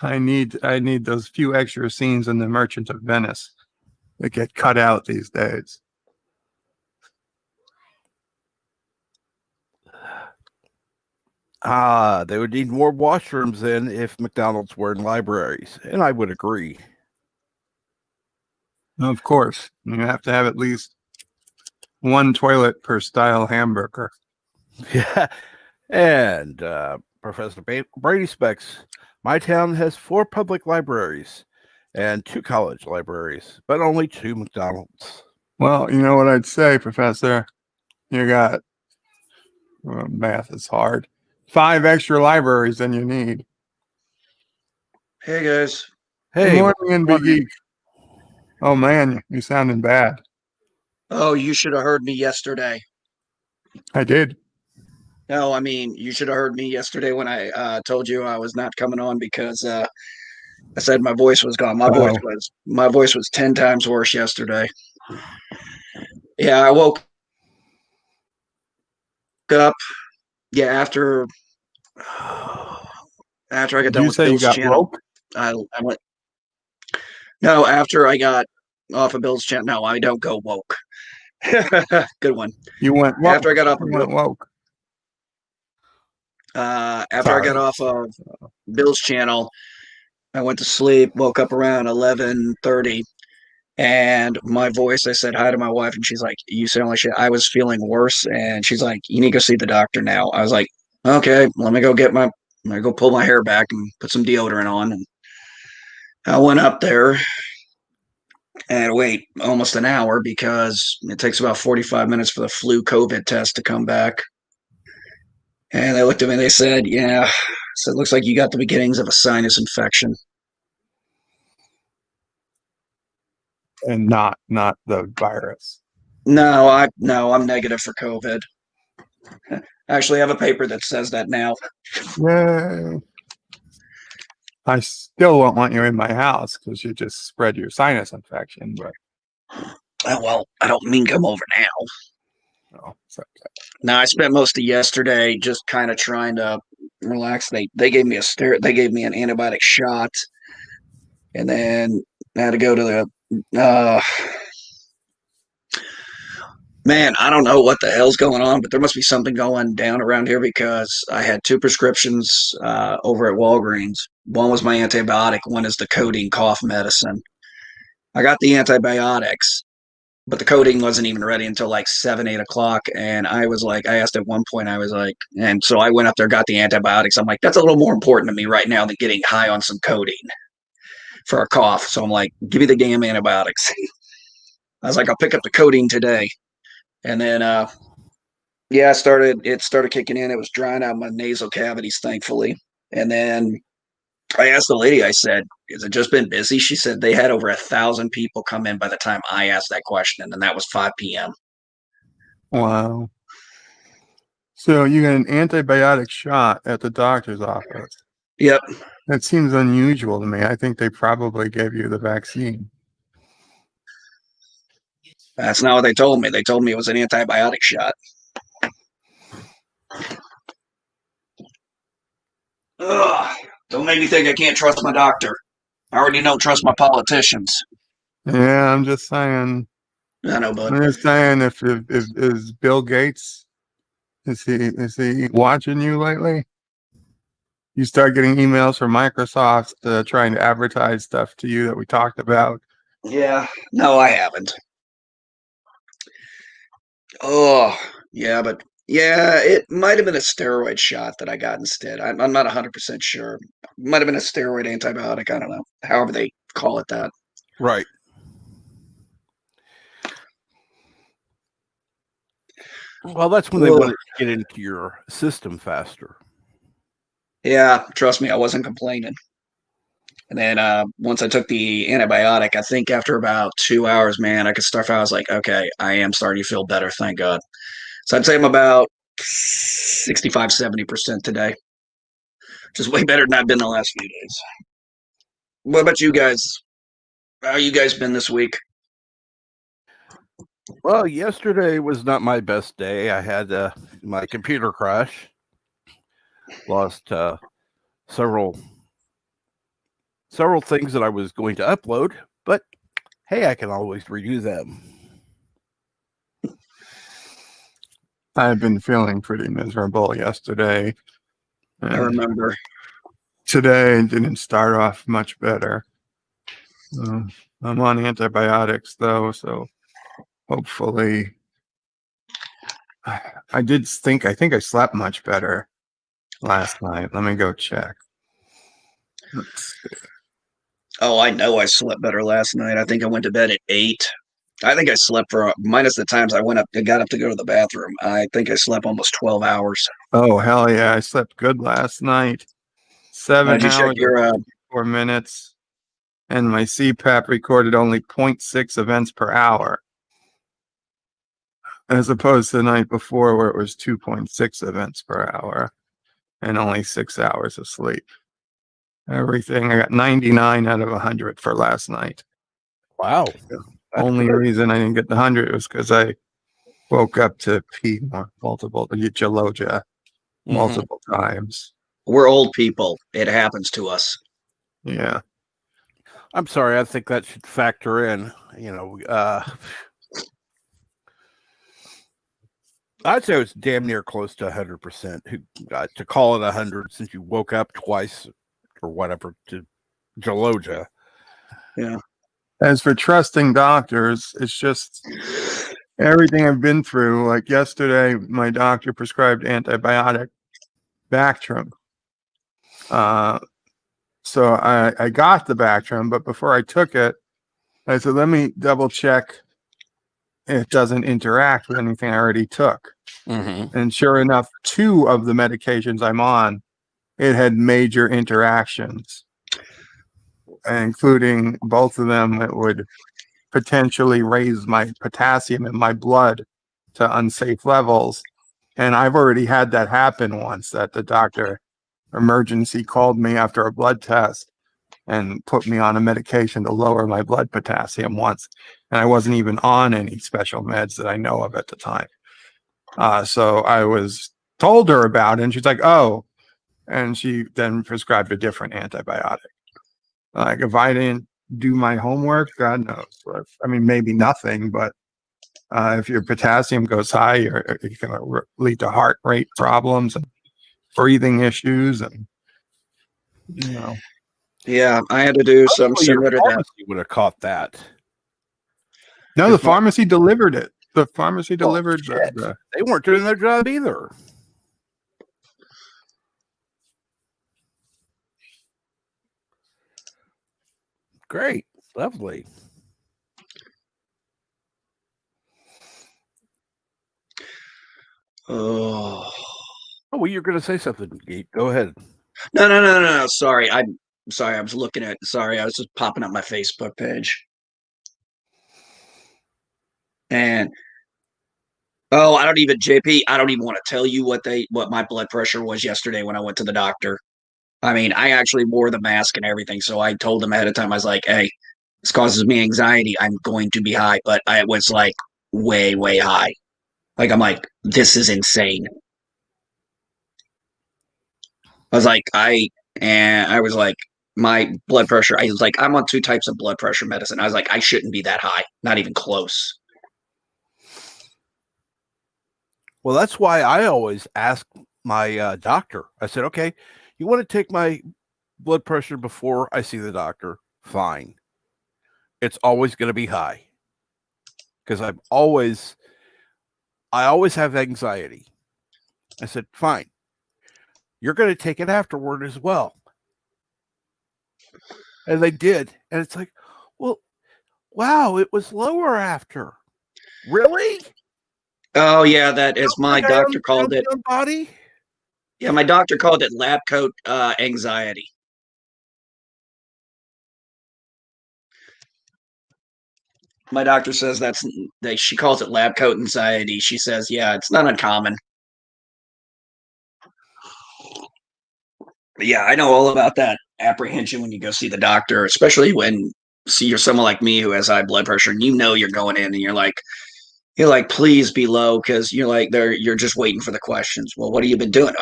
Speaker 3: I need those few extra scenes in The Merchant of Venice that get cut out these days.
Speaker 1: They would need more washrooms then if McDonald's were in libraries, and I would agree.
Speaker 3: Of course, you have to have at least one toilet per style hamburger.
Speaker 1: Yeah, and Professor Brady Specs, my town has 4 public libraries and 2 college libraries, but only 2 McDonald's.
Speaker 3: Well, you know what I'd say, Professor? You got, math is hard, 5 extra libraries than you need.
Speaker 4: Hey, guys.
Speaker 1: Hey,
Speaker 3: good morning, Big Geek. Oh, man, you're sounding bad.
Speaker 4: Oh, you should have heard me yesterday.
Speaker 3: I did.
Speaker 4: No, I mean, you should have heard me yesterday when I told you I was not coming on because I said my voice was gone. My voice was 10 times worse yesterday. Yeah, I woke up. Yeah, after I got done with Bill's channel, I went. No, after I got off of Bill's channel. No, I don't go woke. Good one.
Speaker 3: You went woke.
Speaker 4: After I got off of
Speaker 3: woke.
Speaker 4: After I got off of Bill's channel, I went to sleep, woke up around 11:30, and my voice, I said hi to my wife, and she's like, "You sound like shit." I was feeling worse, and she's like, "You need to go see the doctor now." I was like, "Okay, let me go pull my hair back and put some deodorant on." And I went up there and wait almost an hour because it takes about 45 minutes for the flu COVID test to come back. And they looked at me and they said, "Yeah, so it looks like you got the beginnings of a sinus infection."
Speaker 3: And not the virus.
Speaker 4: No, I'm negative for COVID. Actually, I have a paper that says that now.
Speaker 3: Yay. I still won't want you in my house because you just spread your sinus infection. But
Speaker 4: well, I don't mean come over now.
Speaker 3: Oh, okay.
Speaker 4: No, I spent most of yesterday just kind of trying to relax. They gave me an antibiotic shot, and then I had to go to the Man, I don't know what the hell's going on, but there must be something going down around here because I had 2 prescriptions over at Walgreens. One was my antibiotic, one is the codeine cough medicine. I got the antibiotics, but the codeine wasn't even ready until like 7, 8 o'clock. And I was like, I asked at one point, I was like, and so I went up there, got the antibiotics. I'm like, that's a little more important to me right now than getting high on some codeine for a cough. So I'm like, give me the damn antibiotics. I was like, I'll pick up the codeine today. And then, yeah, it started kicking in. It was drying out my nasal cavities, thankfully. And then I asked the lady, I said, has it just been busy? She said they had over 1,000 people come in by the time I asked that question, and that was 5 p.m.
Speaker 3: Wow. So you got an antibiotic shot at the doctor's office.
Speaker 4: Yep.
Speaker 3: That seems unusual to me. I think they probably gave you the vaccine.
Speaker 4: That's not what they told me. They told me it was an antibiotic shot. Ugh. Don't make me think I can't trust my doctor. I already don't trust my politicians.
Speaker 3: Yeah, I'm just saying.
Speaker 4: I know, bud.
Speaker 3: I'm just saying, if is Bill Gates, is he watching you lately? You start getting emails from Microsoft trying to advertise stuff to you that we talked about.
Speaker 4: Yeah. No, I haven't. Oh, yeah, but yeah, it might have been a steroid shot that I got instead. I'm not 100% sure. Might have been a steroid antibiotic. I don't know. However they call it that.
Speaker 1: Right. Well, that's when they want to get into your system faster.
Speaker 4: Yeah, trust me, I wasn't complaining. And then once I took the antibiotic, I think after about 2 hours, man, I could start. I was like, okay, I am starting to feel better. Thank God. So I'd say I'm about 65, 70% today. Just way better than I've been the last few days. What about you guys? How you guys been this week?
Speaker 1: Well, yesterday was not my best day. I had my computer crash. Lost several things that I was going to upload, but hey, I can always redo them.
Speaker 3: I've been feeling pretty miserable yesterday.
Speaker 4: I remember.
Speaker 3: Today didn't start off much better. I'm on antibiotics though, so hopefully I think I slept much better last night. Let me go check. Let's see.
Speaker 4: Oh, I know I slept better last night. I think I went to bed at 8. I think I slept for minus the times I got up to go to the bathroom. I think I slept almost 12 hours.
Speaker 3: Oh, hell yeah. I slept good last night. 7
Speaker 4: Did you check
Speaker 3: hours
Speaker 4: your
Speaker 3: and 4 minutes. And my CPAP recorded only 0.6 events per hour, as opposed to the night before where it was 2.6 events per hour and only 6 hours of sleep. Everything, I got 99 out of 100 for last night.
Speaker 1: Wow.
Speaker 3: Only reason I didn't get the 100 was because I woke up to pee multiple times.
Speaker 4: We're old people. It happens to us.
Speaker 3: Yeah.
Speaker 1: I'm sorry. I think that should factor in. I'd say it was damn near close to 100%. To call it 100 since you woke up twice or whatever to Gelogia.
Speaker 4: Yeah.
Speaker 3: As for trusting doctors, it's just everything I've been through. Like yesterday, my doctor prescribed antibiotic Bactrim. So I got the Bactrim, but before I took it, I said, let me double check it doesn't interact with anything I already took.
Speaker 1: Mm-hmm.
Speaker 3: And sure enough, 2 of the medications I'm on, it had major interactions, including both of them. It would potentially raise my potassium in my blood to unsafe levels. And I've already had that happen once, that the doctor emergency called me after a blood test and put me on a medication to lower my blood potassium once. And I wasn't even on any special meds that I know of at the time. So I was told her about it, and she's like, oh, and she then prescribed a different antibiotic. Like, if I didn't do my homework, God knows. I mean, maybe nothing, but If your potassium goes high, it can lead to heart rate problems and breathing issues, and
Speaker 4: Yeah, I had to do something
Speaker 1: Hopefully your
Speaker 4: similar to that.
Speaker 1: pharmacy would have caught that.
Speaker 3: No, the pharmacy delivered it. The pharmacy delivered
Speaker 1: shit.
Speaker 3: the
Speaker 1: They weren't doing their job either. Great. Lovely.
Speaker 4: Oh.
Speaker 1: Oh, well, you're going to say something, Geek. Go ahead.
Speaker 4: No. Sorry. I'm sorry. I was looking at, sorry. I was just popping up my Facebook page. And, oh, JP, I don't even want to tell you what my blood pressure was yesterday when I went to the doctor. I mean, I actually wore the mask and everything. So I told them ahead of time, I was like, hey, this causes me anxiety. I'm going to be high. But I was like way, way high. Like, I'm like, this is insane. I was like, my blood pressure, I was like, I'm on 2 types of blood pressure medicine. I was like, I shouldn't be that high, not even close.
Speaker 1: Well, that's why I always ask my doctor. I said, okay, you want to take my blood pressure before I see the doctor? Fine. It's always going to be high because I always have anxiety. I said, fine. You're going to take it afterward as well. And they did. And it's like, well, wow, it was lower after. Really?
Speaker 4: Oh yeah, that is my doctor called it.
Speaker 1: Body?
Speaker 4: Yeah, my doctor called it lab coat anxiety. My doctor says she calls it lab coat anxiety. She says, yeah, it's not uncommon. But yeah, I know all about that apprehension when you go see the doctor, especially when you're someone like me who has high blood pressure and you're going in and you're like, please be low because you're just waiting for the questions. Well, what have you been doing?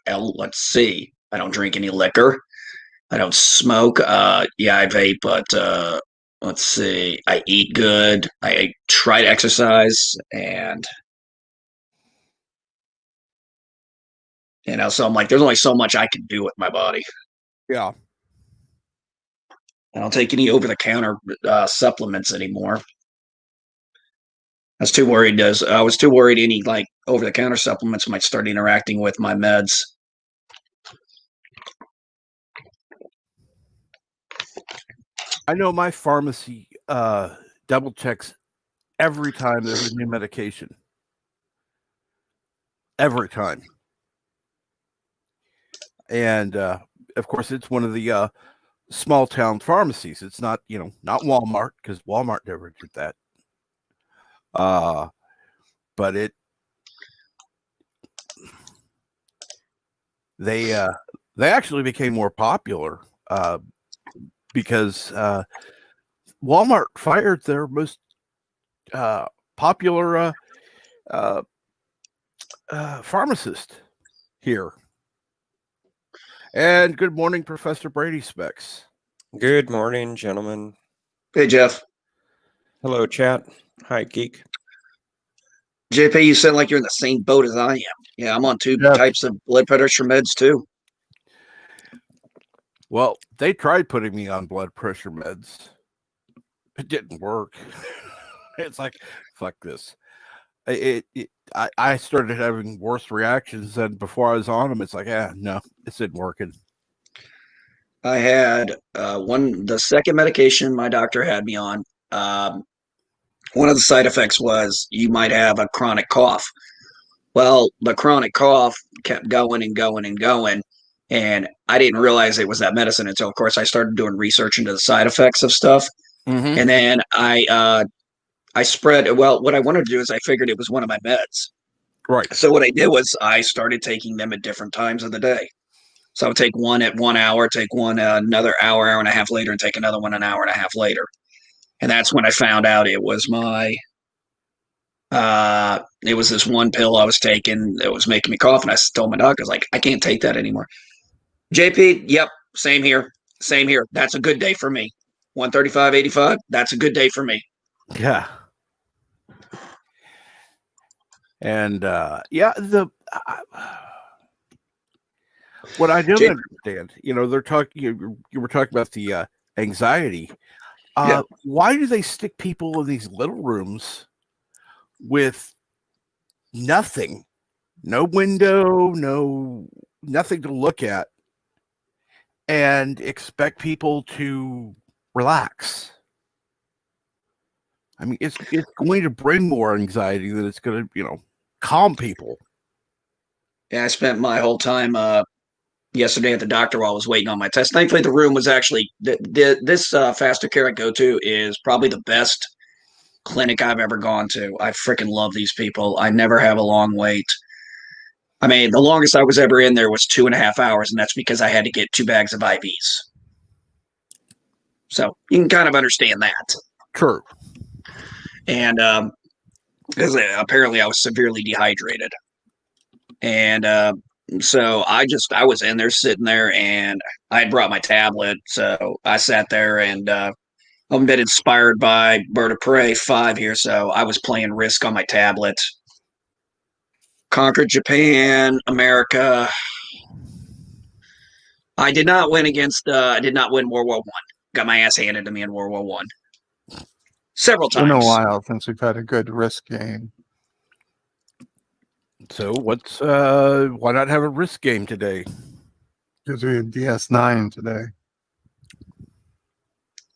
Speaker 4: Let's see. I don't drink any liquor. I don't smoke. Yeah, I vape, but let's see. I eat good. I try to exercise, and so I'm like, there's only so much I can do with my body.
Speaker 1: Yeah.
Speaker 4: I don't take any over-the-counter supplements anymore. I was too worried any like over-the-counter supplements might start interacting with my meds.
Speaker 1: I know my pharmacy double checks every time there's a new medication. Every time. And of course, it's one of the small town pharmacies. It's not, not Walmart, because Walmart never did that. But they actually became more popular because Walmart fired their most popular pharmacist here. And good morning, Professor Brady Specs.
Speaker 5: Good morning, gentlemen.
Speaker 4: Hey, Jeff.
Speaker 5: Hello, chat. Hi, Geek.
Speaker 4: JP, you sound like you're in the same boat as I am. Yeah, I'm on 2 types of blood pressure meds too.
Speaker 1: Well, they tried putting me on blood pressure meds. It didn't work. It's like, fuck this. I started having worse reactions, and before I was on them, it's like, no, it's not working.
Speaker 4: I had the second medication my doctor had me on. One of the side effects was you might have a chronic cough. Well, the chronic cough kept going and going and going. And I didn't realize it was that medicine until, of course, I started doing research into the side effects of stuff.
Speaker 1: Mm-hmm.
Speaker 4: And then I spread, well, what I wanted to do is I figured it was one of my meds.
Speaker 1: Right.
Speaker 4: So what I did was I started taking them at different times of the day. So I would take one at 1 hour, take one another hour and a half later, and take another one an hour and a half later. And that's when I found out it was it was this one pill I was taking that was making me cough. And I told my doctor, I was like, I can't take that anymore. JP, yep, same here. Same here. That's a good day for me. 135.85, that's a good day for me.
Speaker 1: Yeah. And what I don't understand, they're talking. You were talking about the anxiety. Why do they stick people in these little rooms with nothing, no window, nothing to look at, and expect people to relax? I mean, it's going to bring more anxiety than it's going to, calm people.
Speaker 4: Yeah, I spent my whole time yesterday at the doctor while I was waiting on my test. Thankfully, the room was actually this faster care I go to is probably the best clinic I've ever gone to. I freaking love these people. I never have a long wait. I mean, the longest I was ever in there was 2.5 hours, and that's because I had to get 2 bags of IVs. So you can kind of understand that.
Speaker 1: True.
Speaker 4: And because apparently I was severely dehydrated. And so I was in there sitting there, and I had brought my tablet. So I sat there, and I've been inspired by Bird of Prey 5 here. So I was playing Risk on my tablet. Conquered Japan, America. I did not win I did not win World War One. Got my ass handed to me in World War One. Several times.
Speaker 3: It's been a while since we've had a good Risk game.
Speaker 1: So why not have a Risk game today?
Speaker 3: Because we had DS9 today.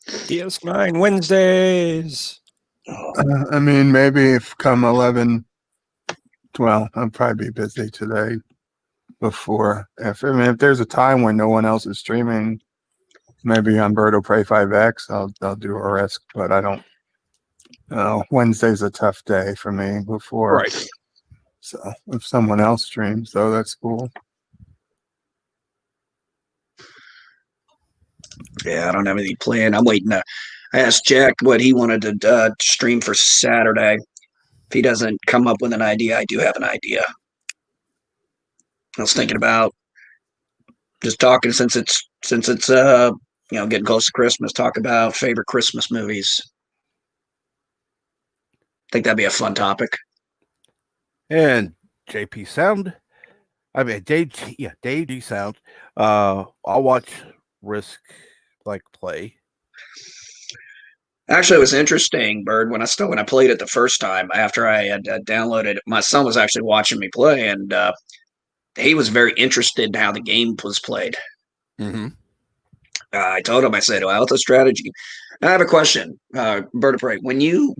Speaker 5: DS9 Wednesdays.
Speaker 3: I mean, maybe if come 11, well, I'll probably be busy today. If there's a time when no one else is streaming, maybe on Bird of Prey 5X, I'll do a Risk, but I don't. Wednesday's a tough day for me before.
Speaker 1: Right.
Speaker 3: So if someone else streams, though, that's cool.
Speaker 4: Yeah, I don't have anything planned. I'm waiting to. I asked Jack what he wanted to stream for Saturday. If he doesn't come up with an idea, I do have an idea. I was thinking about just talking since it's getting close to Christmas. Talk about favorite Christmas movies. I think that'd be a fun topic.
Speaker 1: And JP Sound. I mean, Dave D Sound. I'll watch Risk play.
Speaker 4: Actually, it was interesting, Bird. When I played it the first time after I had downloaded it, my son was actually watching me play, and he was very interested in how the game was played.
Speaker 1: Mm-hmm.
Speaker 4: I told him, I said, "Well, it's a strategy." I have a question, Bird of Prey. When you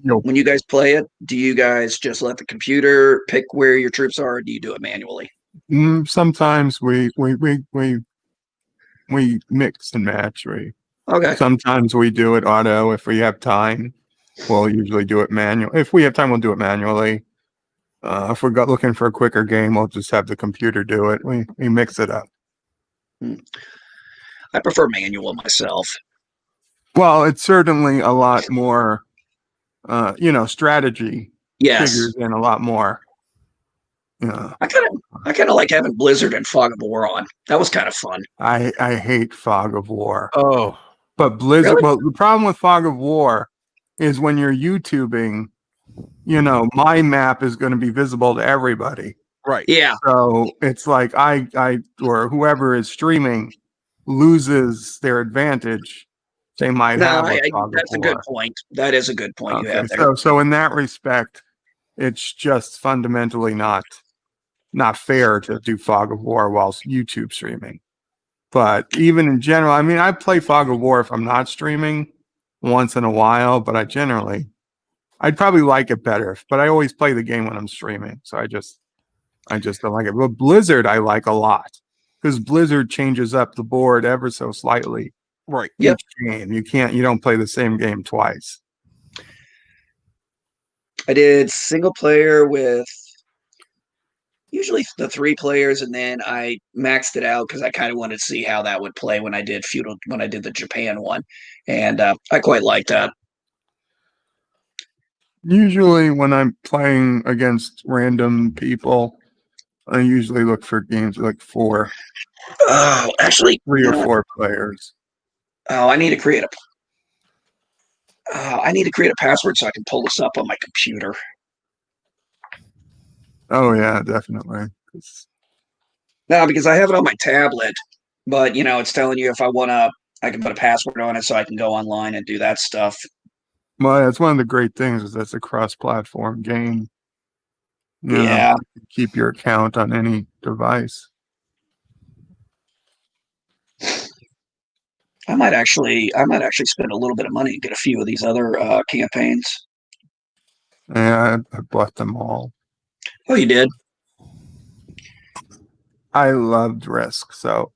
Speaker 4: guys play it, do you guys just let the computer pick where your troops are, or do you do it manually?
Speaker 3: Sometimes we mix and match.
Speaker 4: Okay.
Speaker 3: Sometimes we do it auto. If we have time, we'll usually do it manual. If we have time, we'll do it manually. If we're looking for a quicker game, we'll just have the computer do it. We mix it up.
Speaker 4: I prefer manual myself.
Speaker 3: Well, it's certainly a lot more, strategy figures in a lot more.
Speaker 4: I kind of like having Blizzard and Fog of War on. That was kind of fun.
Speaker 3: I hate Fog of War.
Speaker 1: Oh,
Speaker 3: but Blizzard.
Speaker 4: Really?
Speaker 3: Well, the problem with Fog of War is when you're YouTubing, my map is going to be visible to everybody.
Speaker 1: Right.
Speaker 4: Yeah.
Speaker 3: So it's like I or whoever is streaming loses their advantage. They might have.
Speaker 4: That's a good point. That is a good point you have there.
Speaker 3: So in that respect, it's just fundamentally not fair to do Fog of War whilst YouTube streaming. But even in general, I mean, I play Fog of War if I'm not streaming once in a while, but I'd probably like it better. But I always play the game when I'm streaming, so I just don't like it. But Blizzard I like a lot because Blizzard changes up the board ever so slightly.
Speaker 1: Right.
Speaker 3: Each game. You don't play the same game twice.
Speaker 4: I did single player with usually the 3 players, and then I maxed it out because I kind of wanted to see how that would play when I did the Japan one, and I quite liked that.
Speaker 3: Usually, when I'm playing against random people, I usually look for games like 4.
Speaker 4: Oh, actually,
Speaker 3: 3 or 4 players.
Speaker 4: Oh, I need to create a password so I can pull this up on my computer.
Speaker 3: Oh yeah, definitely.
Speaker 4: No, because I have it on my tablet, but it's telling you if I I can put a password on it so I can go online and do that stuff.
Speaker 3: Well, that's one of the great things is that's a cross-platform game.
Speaker 4: Yeah.
Speaker 3: You can keep your account on any device.
Speaker 4: I might actually spend a little bit of money and get a few of these other campaigns.
Speaker 3: Yeah, I bought them all.
Speaker 4: Oh, you did?
Speaker 3: I loved Risk, so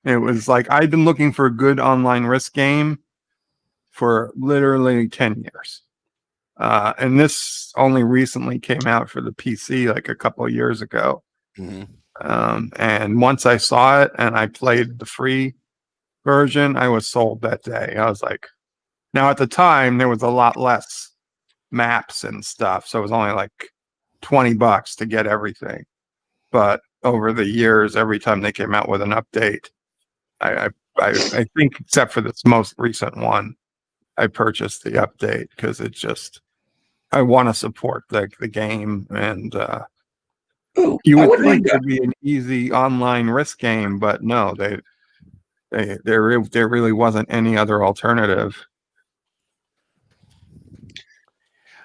Speaker 3: it was like I'd been looking for a good online Risk game for literally 10 years. And this only recently came out for the PC like a couple of years ago. And once I saw it and I played the free version, I was sold that day. I was like, now at the time, there was a lot less maps and stuff. So it was only like $20 to get everything. But over the years, every time they came out with an update, I think except for this most recent one, I purchased the update because it just I want to support the game, and you
Speaker 4: I
Speaker 3: would
Speaker 4: wouldn't
Speaker 3: think
Speaker 4: mind
Speaker 3: it'd be an easy online Risk game, but no, there really wasn't any other alternative.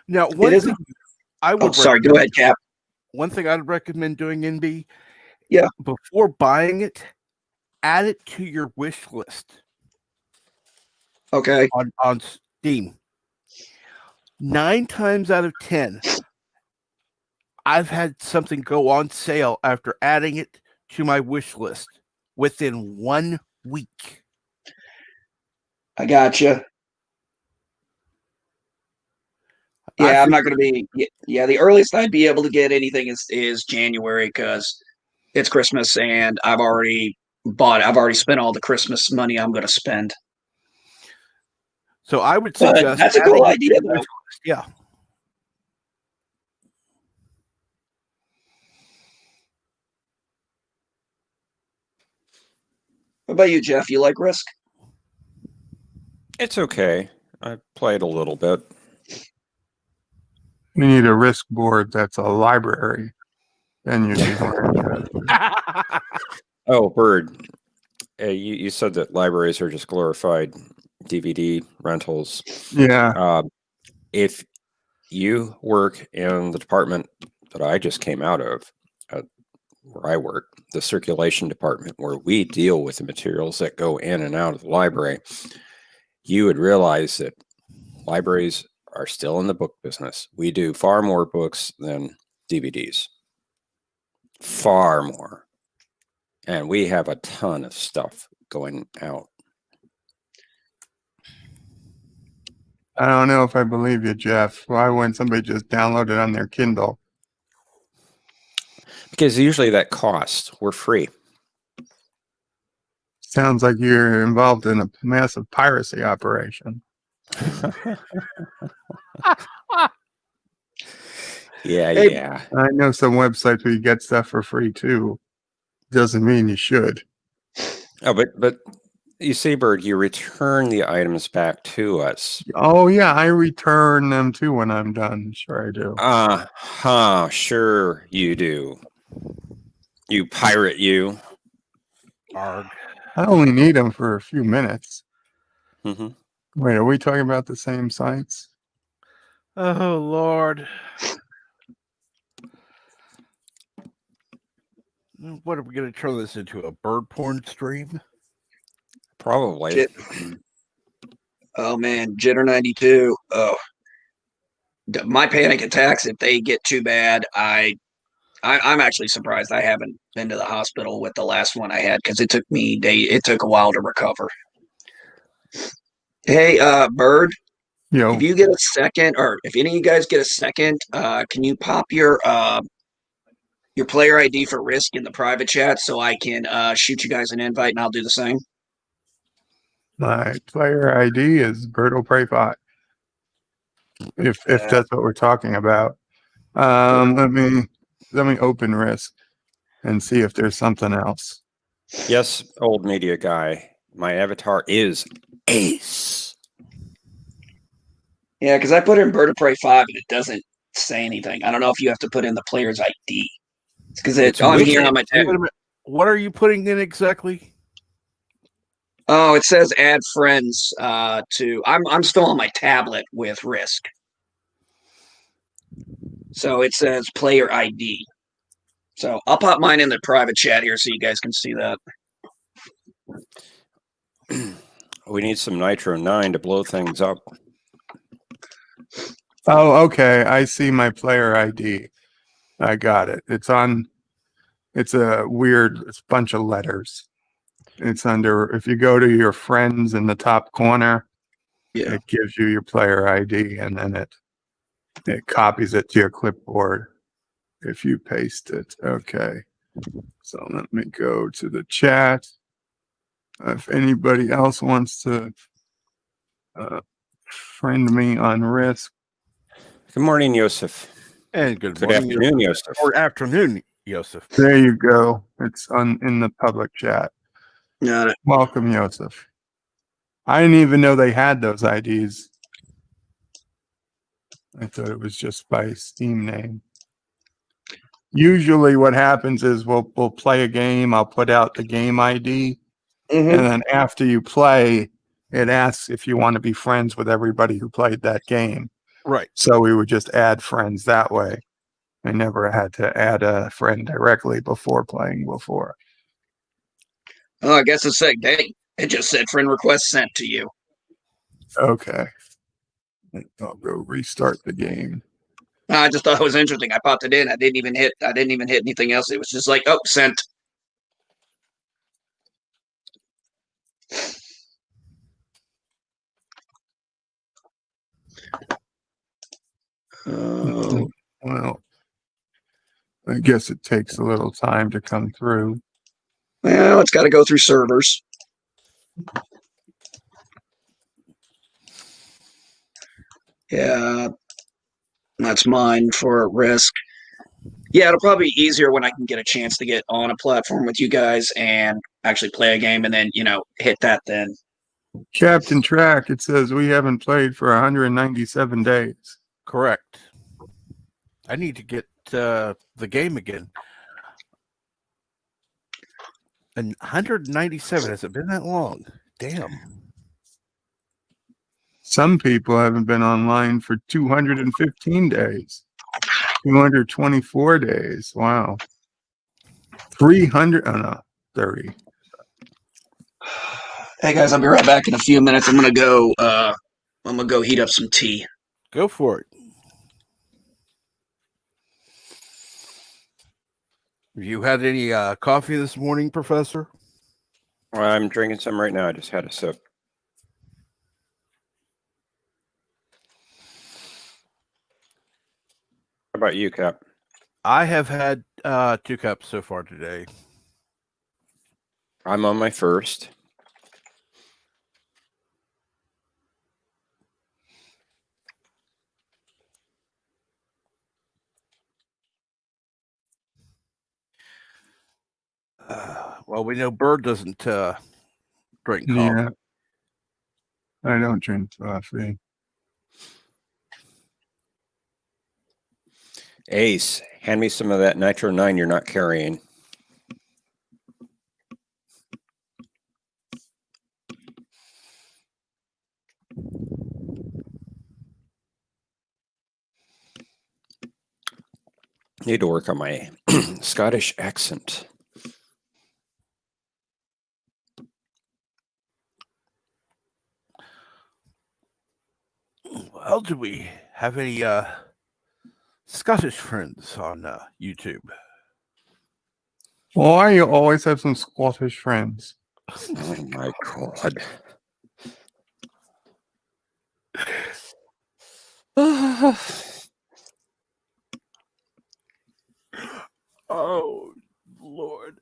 Speaker 1: Now,
Speaker 4: It
Speaker 1: one
Speaker 4: isn't.
Speaker 1: thing I
Speaker 4: Oh,
Speaker 1: would
Speaker 4: sorry. Go ahead, Cap.
Speaker 1: one thing I'd recommend doing, NB,
Speaker 4: Yeah.
Speaker 1: before buying it, add it to your wish list
Speaker 4: Okay.
Speaker 1: on Steam. 9 times out of 10, I've had something go on sale after adding it to my wish list within 1 week.
Speaker 4: I gotcha. Yeah, I'm not going to be. Yeah, the earliest I'd be able to get anything is January because it's Christmas and I've already spent all the Christmas money I'm going to spend.
Speaker 1: So I would
Speaker 4: But
Speaker 1: suggest
Speaker 4: that's a
Speaker 1: adding
Speaker 4: cool
Speaker 1: it to
Speaker 4: idea,
Speaker 1: your
Speaker 4: though.
Speaker 1: wish list. Yeah.
Speaker 4: What about you, Jeff? You like Risk?
Speaker 5: It's okay. I played a little bit.
Speaker 3: You need a Risk board that's a library, then you'd be more interested.
Speaker 5: Oh, Bird, you said that libraries are just glorified DVD rentals.
Speaker 3: Yeah.
Speaker 5: If you work in the department that I just came out of, where I work, the circulation department, where we deal with the materials that go in and out of the library, you would realize that libraries are still in the book business. We do far more books than DVDs. Far more. And we have a ton of stuff going out.
Speaker 3: I don't know if I believe you, Jeff. Why wouldn't somebody just download it on their Kindle?
Speaker 5: Because usually that costs. We're free.
Speaker 3: Sounds like you're involved in a massive piracy operation.
Speaker 5: Yeah,
Speaker 4: Hey,
Speaker 5: yeah.
Speaker 3: I know some websites where you get stuff for free too. Doesn't mean you should.
Speaker 5: Oh, but you see, Bird, you return the items back to us.
Speaker 3: Oh yeah, I return them too when I'm done. Sure I do.
Speaker 5: Sure you do. You pirate, you.
Speaker 1: Arg.
Speaker 3: I only need them for a few minutes.
Speaker 5: Mm-hmm.
Speaker 3: Wait, are we talking about the same sites?
Speaker 1: Oh, Lord. What are we going to turn this into, a bird porn stream?
Speaker 5: Probably.
Speaker 4: Oh man, Jitter 92. Oh, my panic attacks, if they get too bad, I'm actually surprised I haven't been to the hospital with the last one I had because it took a while to recover. Hey, Bird, if you get a second, or if any of you guys get a second, can you pop your player ID for Risk in the private chat so I can shoot you guys an invite and I'll do the same?
Speaker 3: My player ID is Berto Pray 5. If that's what we're talking about. Let me open Risk and see if there's something else.
Speaker 5: Yes, old media guy. My avatar is Ace.
Speaker 4: Yeah, because I put in Bird of Prey 5 and it doesn't say anything. I don't know if you have to put in the player's ID. Because
Speaker 5: It's
Speaker 4: on
Speaker 5: with
Speaker 4: here
Speaker 5: it,
Speaker 4: on my
Speaker 5: too.
Speaker 4: tab.
Speaker 1: Wait a minute. What are you putting in exactly?
Speaker 4: Oh, it says add friends to. I'm still on my tablet with Risk. So it says player ID. So I'll pop mine in the private chat here so you guys can see that.
Speaker 5: We need some Nitro 9 to blow things up.
Speaker 3: Oh, okay. I see my player ID. I got it. It's a weird bunch of letters. It's under, if you go to your friends in the top corner,
Speaker 4: Yeah.
Speaker 3: it gives you your player ID, and then it copies it to your clipboard if you paste it. Okay. So let me go to the chat. If anybody else wants to friend me on Risk.
Speaker 5: Good morning, Yosef.
Speaker 1: And good
Speaker 5: Good
Speaker 1: morning,
Speaker 5: afternoon, Yosef.
Speaker 1: or afternoon, Yosef.
Speaker 3: There you go. It's in the public chat.
Speaker 4: Got it.
Speaker 3: Welcome, Yosef. I didn't even know they had those IDs. I thought it was just by Steam name. Usually what happens is we'll play a game, I'll put out the game ID, and then after you play, it asks if you want to be friends with everybody who played that game.
Speaker 1: Right.
Speaker 3: So we would just add friends that way. I never had to add a friend directly before playing before.
Speaker 4: Oh, I guess it's said, hey, it just said friend request sent to you.
Speaker 3: Okay. I'll go restart the game.
Speaker 4: I just thought it was interesting. I popped it in. I didn't even hit anything else. It was just like, oh, sent. Oh.
Speaker 3: Well, I guess it takes a little time to come through.
Speaker 4: Well, it's got to go through servers. Yeah, that's mine for Risk. Yeah, it'll probably be easier when I can get a chance to get on a platform with you guys and actually play a game and then, hit that then.
Speaker 3: Captain Track, it says we haven't played for 197 days.
Speaker 1: Correct. I need to get the game again. And 197, has it been that long? Damn.
Speaker 3: Some people haven't been online for 215 days. 224 days. Wow. 300, oh no, 30.
Speaker 4: Hey guys, I'll be right back in a few minutes. I'm gonna go heat up some tea.
Speaker 1: Go for it. Have you had any coffee this morning, Professor?
Speaker 5: I'm drinking some right now. I just had a sip. How about you, Cap?
Speaker 1: I have had 2 cups so far today.
Speaker 5: I'm on my first.
Speaker 1: Well, we know Bird doesn't drink coffee.
Speaker 3: Yeah. I don't drink coffee.
Speaker 5: Ace, hand me some of that Nitro 9 you're not carrying. Need to work on my Scottish accent.
Speaker 1: Well, do we have any Scottish friends on YouTube?
Speaker 3: Why you always have some Scottish friends?
Speaker 5: Oh my God.
Speaker 1: Oh, Lord.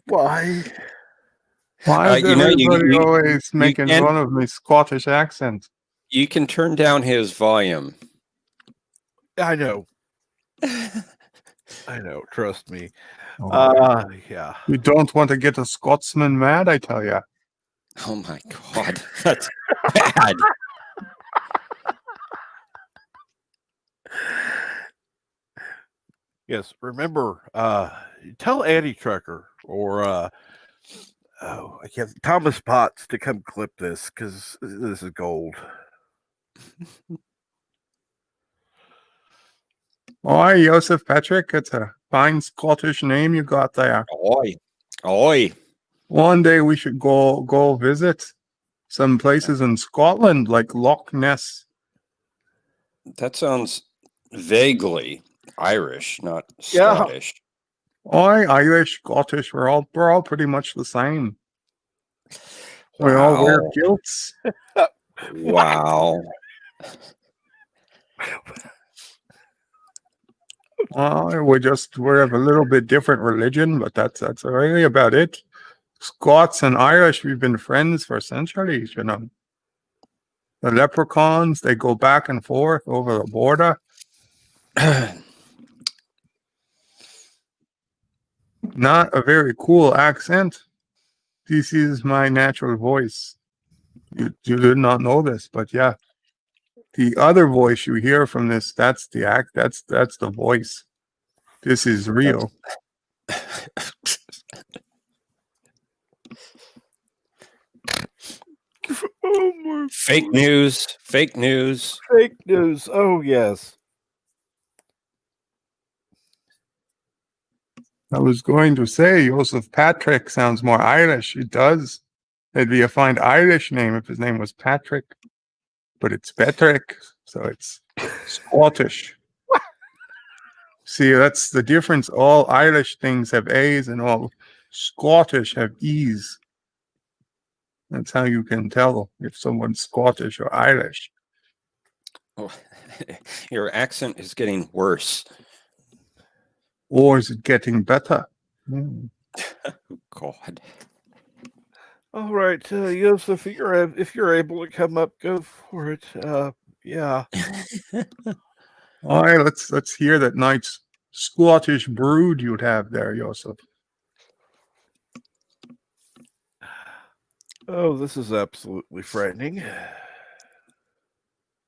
Speaker 1: Why?
Speaker 3: Why is everybody always making
Speaker 5: can,
Speaker 3: fun of my Scottish accent?
Speaker 5: You can turn down his volume.
Speaker 1: I know. I know. Trust me. Yeah.
Speaker 3: You don't want to get a Scotsman mad, I tell you.
Speaker 5: Oh my God. That's bad.
Speaker 1: Yes, remember, tell Andy Trucker or I can't Thomas Potts to come clip this because this is gold.
Speaker 3: Oi, Joseph Patrick, it's a fine Scottish name you got there.
Speaker 5: Oi, oi.
Speaker 3: One day we should go visit some places in Scotland, like Loch Ness.
Speaker 5: That sounds vaguely Irish, not Scottish.
Speaker 3: Oi, Irish, Scottish, we're all pretty much the same. We all wear
Speaker 5: Wow.
Speaker 3: kilts.
Speaker 5: Wow.
Speaker 3: We have a little bit different religion, but that's really about it. Scots and Irish, we've been friends for centuries, you know. The leprechauns, they go back and forth over the border. Not a very cool accent. This is my natural voice. You did not know this, but yeah. The other voice you hear from this, that's the voice. This is real.
Speaker 5: Fake news. Fake news.
Speaker 1: Fake news. Oh, yes.
Speaker 3: I was going to say Joseph Patrick sounds more Irish. It does. It'd be a fine Irish name if his name was Patrick, but it's Patrick, so it's Scottish. See, that's the difference. All Irish things have A's and all Scottish have E's. That's how you can tell if someone's Scottish or Irish.
Speaker 5: Oh, your accent is getting worse.
Speaker 3: Or is it getting better?
Speaker 5: God.
Speaker 1: All right, Joseph, if you're able to come up, go for it. Yeah.
Speaker 3: All right, let's hear that nice Scottish brood you'd have there, Joseph.
Speaker 1: Oh, this is absolutely frightening.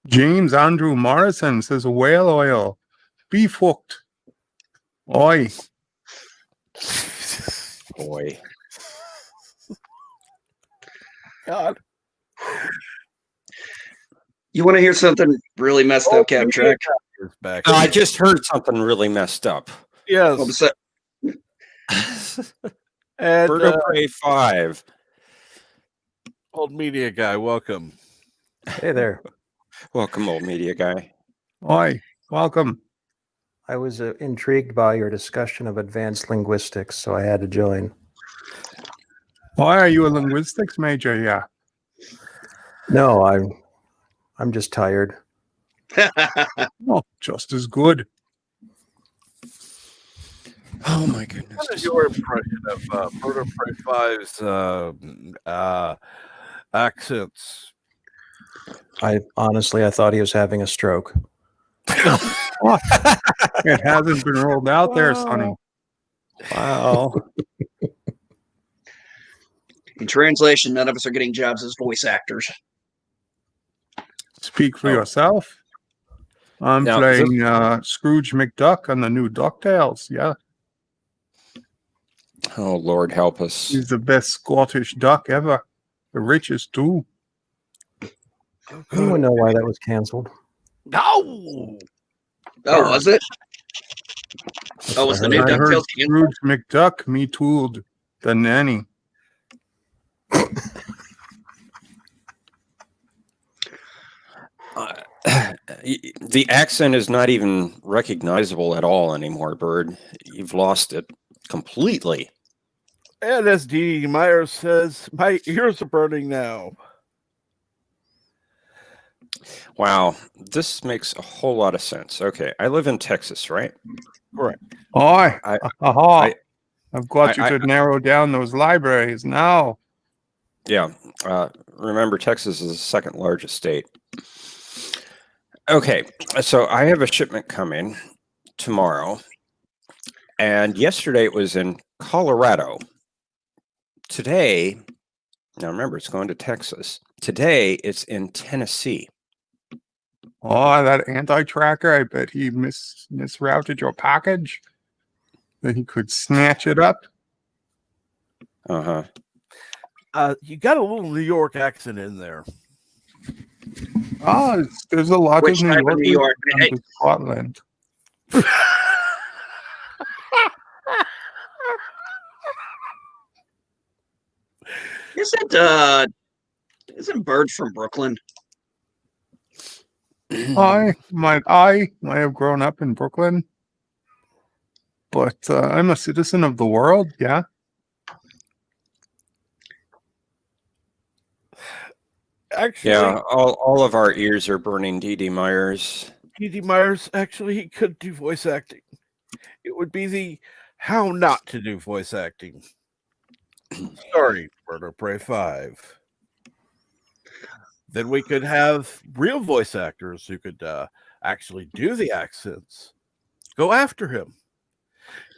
Speaker 3: James Andrew Morrison says whale oil, beef hooked. Oi.
Speaker 5: Boy.
Speaker 1: God.
Speaker 4: You want to hear something really messed up, Captain Track?
Speaker 1: Back.
Speaker 5: No, I just heard something really messed up.
Speaker 1: Yes.
Speaker 4: What was that?
Speaker 1: And
Speaker 5: Bird of Prey 5.
Speaker 1: old media guy, welcome.
Speaker 6: Hey there.
Speaker 5: Welcome, old media guy.
Speaker 3: Oi. Welcome.
Speaker 6: I was intrigued by your discussion of advanced linguistics, so I had to join.
Speaker 3: Why are you a linguistics major? Yeah.
Speaker 6: No, I'm just tired.
Speaker 3: Oh, just as good.
Speaker 5: Oh, my
Speaker 1: What
Speaker 5: goodness.
Speaker 1: is your impression of Bird of Prey 5's accents?
Speaker 6: I thought he was having a stroke.
Speaker 3: It hasn't been rolled out there, Sonny.
Speaker 6: Wow.
Speaker 4: In translation, none of us are getting jobs as voice actors.
Speaker 3: Speak for yourself. I'm
Speaker 5: Now,
Speaker 3: playing Scrooge McDuck on the new DuckTales. Yeah,
Speaker 5: Oh, Lord, help us.
Speaker 3: he's the best Scottish duck ever. The richest too.
Speaker 6: Anyone know why that was canceled?
Speaker 1: No.
Speaker 4: Oh, was it?
Speaker 6: That's
Speaker 4: Oh,
Speaker 6: what
Speaker 4: was the
Speaker 6: I
Speaker 4: new
Speaker 3: I
Speaker 6: heard.
Speaker 3: heard
Speaker 4: DuckTales canceled?
Speaker 3: Scrooge McDuck me tooled the nanny.
Speaker 5: The accent is not even recognizable at all anymore, Bird. You've lost it completely.
Speaker 1: And as Dee Dee Myers says, my ears are burning now.
Speaker 5: Wow, this makes a whole lot of sense. Okay, I live in Texas, right?
Speaker 1: Correct.
Speaker 3: Oi,
Speaker 5: I-
Speaker 3: I've got you
Speaker 5: I-
Speaker 3: to narrow down those libraries now.
Speaker 5: Yeah. Remember, Texas is the second largest state. Okay, so I have a shipment coming tomorrow, and yesterday it was in Colorado. Today, now remember, it's going to Texas. Today it's in Tennessee.
Speaker 3: Oh, that anti-tracker, I bet he misrouted your package. That he could snatch it up.
Speaker 5: Uh-huh.
Speaker 1: You got a little New York accent in there.
Speaker 3: Oh, there's a lot
Speaker 4: Which
Speaker 3: of New
Speaker 4: type of New York?
Speaker 3: York to Scotland.
Speaker 4: Isn't Bird from Brooklyn?
Speaker 3: I might have grown up in Brooklyn, but I'm a citizen of the world. Yeah.
Speaker 1: Actually,
Speaker 5: Yeah, all of our ears are burning. D.D. Myers.
Speaker 1: D.D. Myers, actually, he could do voice acting. It would be the how not to do voice acting. Sorry, Bird of Prey 5. Then we could have real voice actors who could actually do the accents. Go after him.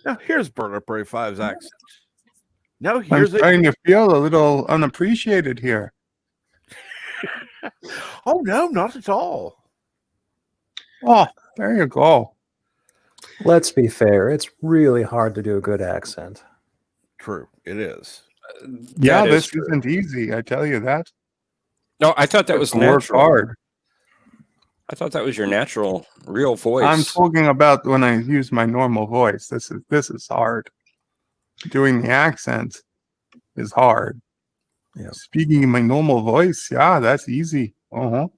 Speaker 1: Now, here's Bird of Prey 5's accent. Now,
Speaker 3: I'm
Speaker 1: here's it.
Speaker 3: starting to feel a little unappreciated here.
Speaker 1: Oh, no, not at all.
Speaker 3: Oh, there you go.
Speaker 6: Let's be fair. It's really hard to do a good accent.
Speaker 1: True, it is.
Speaker 3: Yeah,
Speaker 5: That is
Speaker 3: this
Speaker 5: true.
Speaker 3: isn't easy. I tell you that.
Speaker 5: No, I thought that was
Speaker 3: Work
Speaker 5: natural.
Speaker 3: hard.
Speaker 5: I thought that was your natural, real voice.
Speaker 3: I'm talking about when I use my normal voice. This is hard. Doing the accent is hard.
Speaker 6: Yeah.
Speaker 3: Speaking in my normal voice, yeah, that's easy. Uh-huh.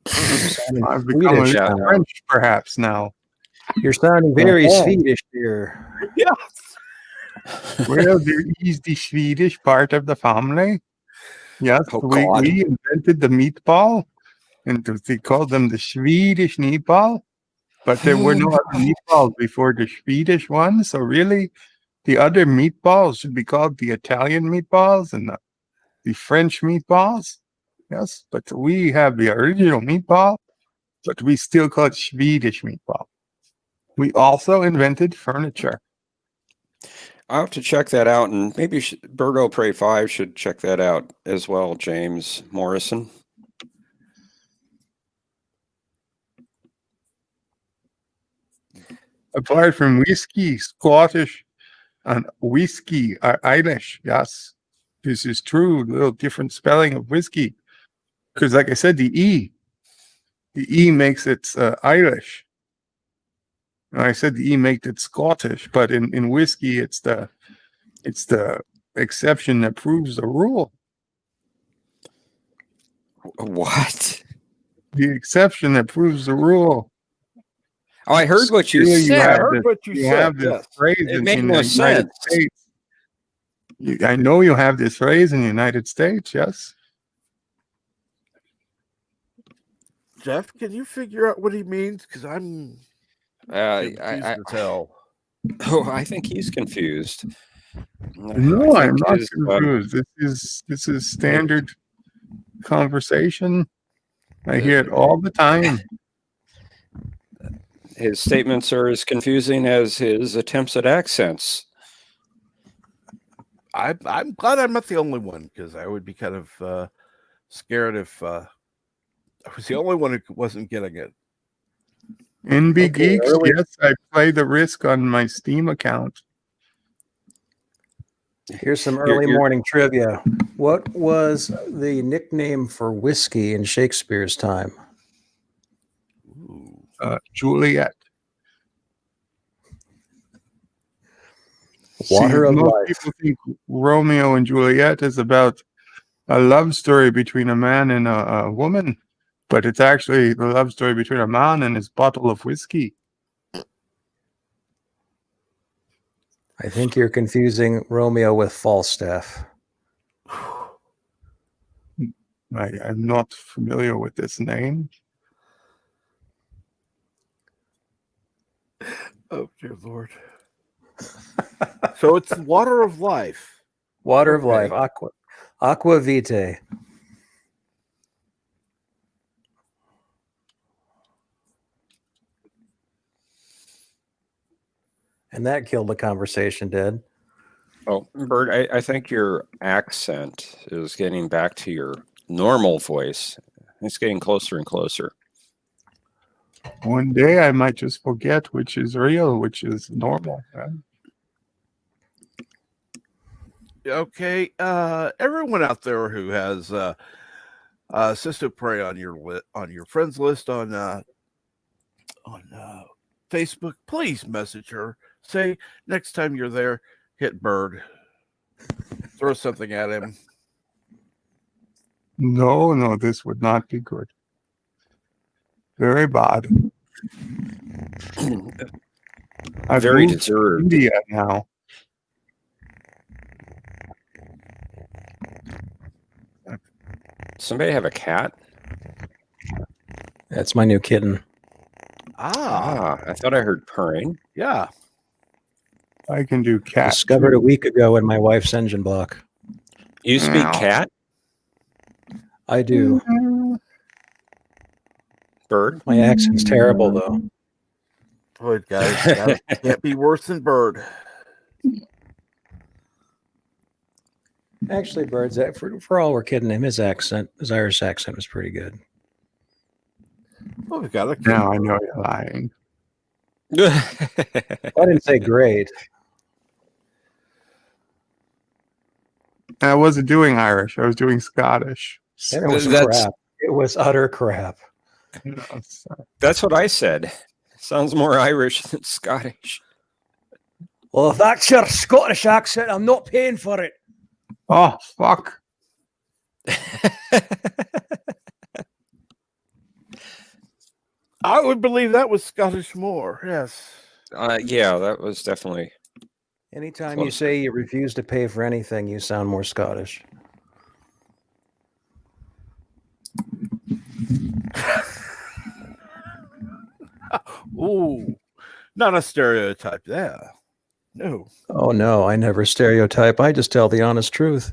Speaker 6: Sounding
Speaker 3: I've become a
Speaker 6: Swedish
Speaker 3: little
Speaker 6: now.
Speaker 3: French, perhaps now.
Speaker 6: You're sounding very
Speaker 3: Oh.
Speaker 6: Swedish here.
Speaker 1: Yeah.
Speaker 3: Well, there is the Swedish part of the family. Yes,
Speaker 5: Oh,
Speaker 3: we
Speaker 5: God.
Speaker 3: invented the meatball, and they called them the Swedish meatball. But there were no other meatballs before the Swedish one. So really, the other meatballs should be called the Italian meatballs and the French meatballs. Yes, but we have the original meatball, but we still call it Swedish meatball. We also invented furniture.
Speaker 5: I'll have to check that out, and maybe Bird of Prey 5 should check that out as well, James Morrison.
Speaker 3: Apart from whiskey, Scottish and whiskey are Irish. Yes, this is true. A little different spelling of whiskey. Because like I said, the E makes it Irish. And I said the E makes it Scottish, but in whiskey, it's the exception that proves the rule.
Speaker 5: What?
Speaker 3: The exception that proves the rule.
Speaker 5: Oh, I heard what you
Speaker 3: Here you
Speaker 5: said.
Speaker 1: I
Speaker 3: have
Speaker 1: heard
Speaker 3: this-
Speaker 1: what you
Speaker 3: You
Speaker 1: said.
Speaker 3: have this
Speaker 1: Yes.
Speaker 3: phrase
Speaker 5: It
Speaker 3: in
Speaker 5: made
Speaker 3: the
Speaker 5: no
Speaker 3: United
Speaker 5: sense.
Speaker 3: States. I know you have this phrase in the United States.
Speaker 1: Jeff, can you figure out what he means? Because I'm confused as hell.
Speaker 5: I think he's confused.
Speaker 3: No,
Speaker 5: I
Speaker 3: I'm
Speaker 5: think
Speaker 3: not
Speaker 5: his,
Speaker 3: confused. This is standard conversation. I hear it all the time.
Speaker 5: his statements are as confusing as his attempts at accents.
Speaker 1: I'm glad I'm not the only one, because I would be kind of scared if I was the only one who wasn't getting it.
Speaker 3: NB
Speaker 6: Okay,
Speaker 3: Geeks,
Speaker 6: early-
Speaker 3: yes, I play the Risk on my Steam account.
Speaker 6: Here's some early morning trivia. What was the nickname for whiskey in Shakespeare's time?
Speaker 1: Ooh.
Speaker 3: Juliet.
Speaker 6: Water of
Speaker 3: most
Speaker 6: life.
Speaker 3: people think Romeo and Juliet is about a love story between a man and a woman, but it's actually the love story between a man and his bottle of whiskey.
Speaker 6: I think you're confusing Romeo with Falstaff.
Speaker 3: I'm not familiar with this name.
Speaker 1: Oh, dear Lord. So it's water of life.
Speaker 6: Water of
Speaker 1: Okay.
Speaker 6: life. Aqua vitae. And that killed the conversation, did.
Speaker 5: Oh, Bert, I think your accent is getting back to your normal voice. It's getting closer and closer.
Speaker 3: One day I might just forget which is real, which is normal. Right?
Speaker 1: Okay, everyone out there who has Sister Prey on your friends list on Facebook, please message her. Say next time you're there, hit Bird, throw something at him.
Speaker 3: No, this would not be good. Very bad. I've
Speaker 5: Very
Speaker 3: moved to
Speaker 5: deserved.
Speaker 3: India now.
Speaker 5: Somebody have a cat?
Speaker 6: That's my new kitten.
Speaker 5: I thought I heard purring.
Speaker 1: Yeah.
Speaker 3: I can do cat.
Speaker 6: Discovered a week ago in my wife's engine block.
Speaker 5: You speak cat?
Speaker 6: I do.
Speaker 5: Bird?
Speaker 6: My accent's terrible, though.
Speaker 1: Boy, guys, can't be worse than Bird.
Speaker 6: Actually, Bird's for all we're kidding him, his Irish accent was pretty good.
Speaker 1: Oh, we got a kid.
Speaker 3: Now I know you're lying.
Speaker 6: I didn't say great.
Speaker 3: I wasn't doing Irish. I was doing Scottish.
Speaker 6: It was crap. It was utter crap.
Speaker 5: That's what I said. Sounds more Irish than Scottish.
Speaker 6: Well, if that's your Scottish accent, I'm not paying for it.
Speaker 3: Oh, fuck.
Speaker 1: I would believe that was Scottish more. Yes.
Speaker 5: Yeah, that was definitely.
Speaker 6: Anytime
Speaker 5: Close.
Speaker 6: you say you refuse to pay for anything, you sound more Scottish.
Speaker 1: Ooh, not a stereotype there. No.
Speaker 6: Oh, no, I never stereotype. I just tell the honest truth.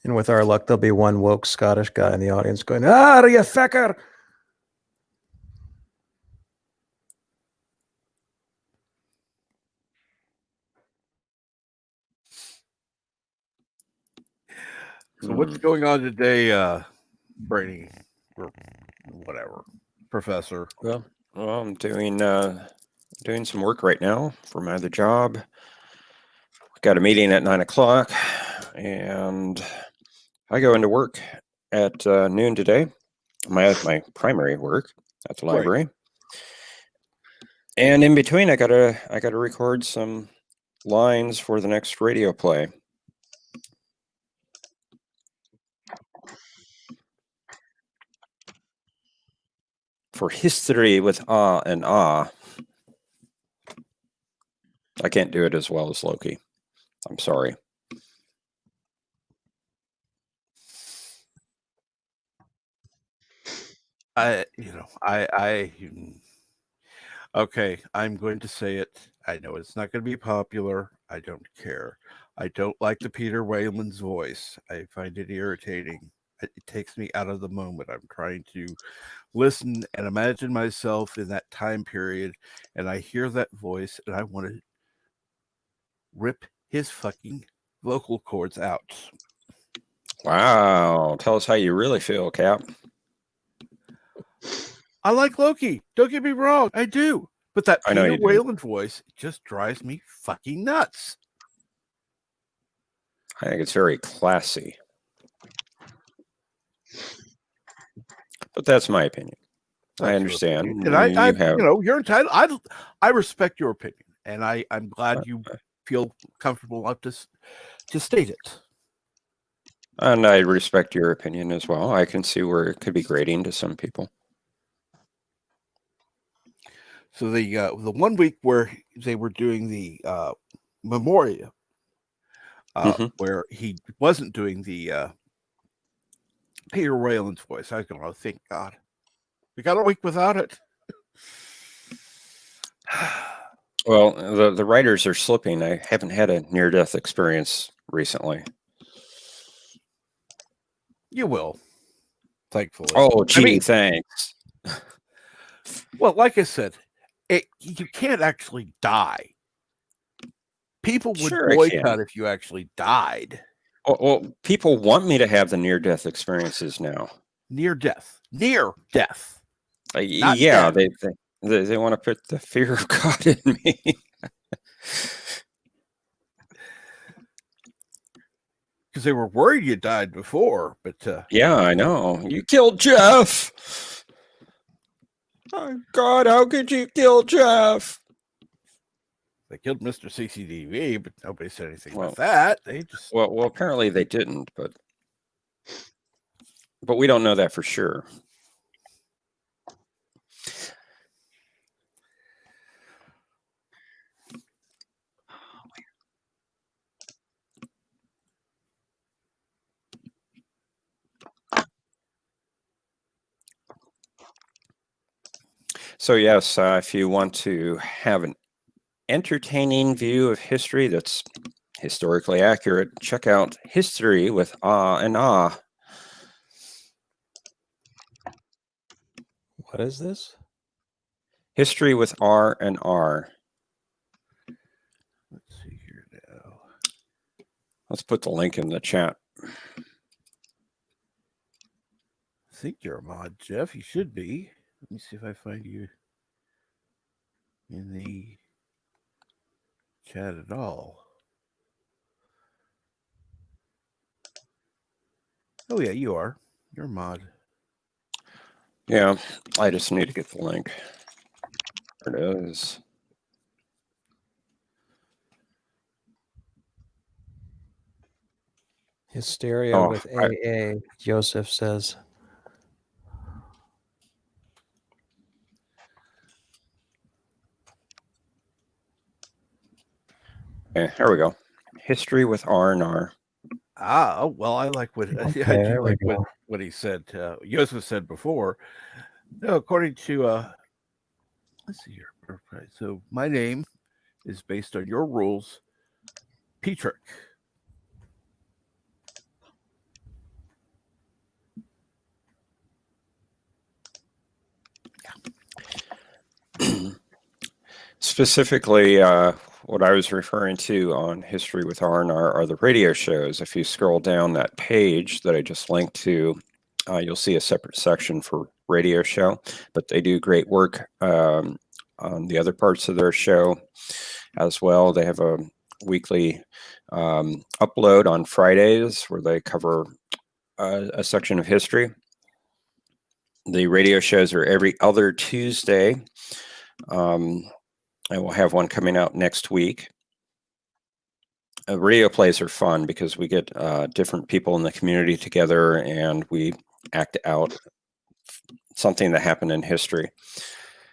Speaker 6: And with our luck, there'll be one woke Scottish guy in the audience going, "Ah, you fecker!"
Speaker 1: So what's going on today, Brady, or whatever, Professor?
Speaker 5: Well, I'm doing some work right now for my other job. Got a meeting at 9:00, and I go into work at noon today. My primary work at the library, right. And in between, I gotta record some lines for the next radio play. For History with Ah and Ah. I can't do it as well as Loki. I'm sorry.
Speaker 1: Okay, I'm going to say it. I know it's not going to be popular. I don't care. I don't like the Peter Wayland's voice. I find it irritating. It takes me out of the moment. I'm trying to listen and imagine myself in that time period, and I hear that voice, and I want to rip his fucking vocal cords out.
Speaker 5: Wow. Tell us how you really feel, Cap.
Speaker 1: I like Loki. Don't get me wrong. I do. But that Peter Wayland voice just drives me fucking nuts.
Speaker 5: I think it's very classy. But that's my opinion. I understand.
Speaker 1: And you're entitled. I respect your opinion. And I'm glad you feel comfortable enough to state it.
Speaker 5: And I respect your opinion as well. I can see where it could be grating to some people.
Speaker 1: So the 1 week where they were doing the Memoria, where he wasn't doing the Peter Wayland's voice, I was going, oh, thank God. We got a week without it.
Speaker 5: Well, the writers are slipping. I haven't had a near-death experience recently.
Speaker 1: You will, thankfully.
Speaker 5: Oh, gee, thanks.
Speaker 1: Well, like I said, you can't actually die. People would boycott if you actually died.
Speaker 5: Well, people want me to have the near-death experiences now.
Speaker 1: Near death. Near death.
Speaker 5: Yeah,
Speaker 1: dead.
Speaker 5: they want to put the fear of God in me.
Speaker 1: Because they were worried you died before, but
Speaker 5: yeah, I know. You killed Jeff. Oh, God, how could you kill Jeff?
Speaker 1: they killed Mr. CCTV, but nobody said anything about that. They just
Speaker 5: well, apparently they didn't, but we don't know that for sure. So yes, if you want to have an entertaining view of history that's historically accurate, check out History with Ah and Ah.
Speaker 6: What is this?
Speaker 5: History with R and R.
Speaker 1: let's see here now.
Speaker 5: Let's put the link in the chat.
Speaker 1: I think you're a mod, Jeff. You should be. Let me see if I find you in the chat at all. Oh yeah, you are. You're a mod.
Speaker 5: Yeah, I just need to get the link. There it is.
Speaker 6: Hysteria with AA, Joseph says.
Speaker 5: Okay, here we go. History with R and R.
Speaker 1: Ah, well, I like what
Speaker 6: Okay,
Speaker 1: I do
Speaker 6: there we
Speaker 1: like
Speaker 6: go.
Speaker 1: what he said. Joseph said before. No, according to let's see here. So my name is based on your rules, Petrick.
Speaker 5: Specifically, what I was referring to on History with R&R are the radio shows. If you scroll down that page that I just linked to, you'll see a separate section for radio show, but they do great work on the other parts of their show as well. They have a weekly upload on Fridays where they cover a section of history. The radio shows are every other Tuesday. I will have one coming out next week. Radio plays are fun because we get different people in the community together and we act out something that happened in history.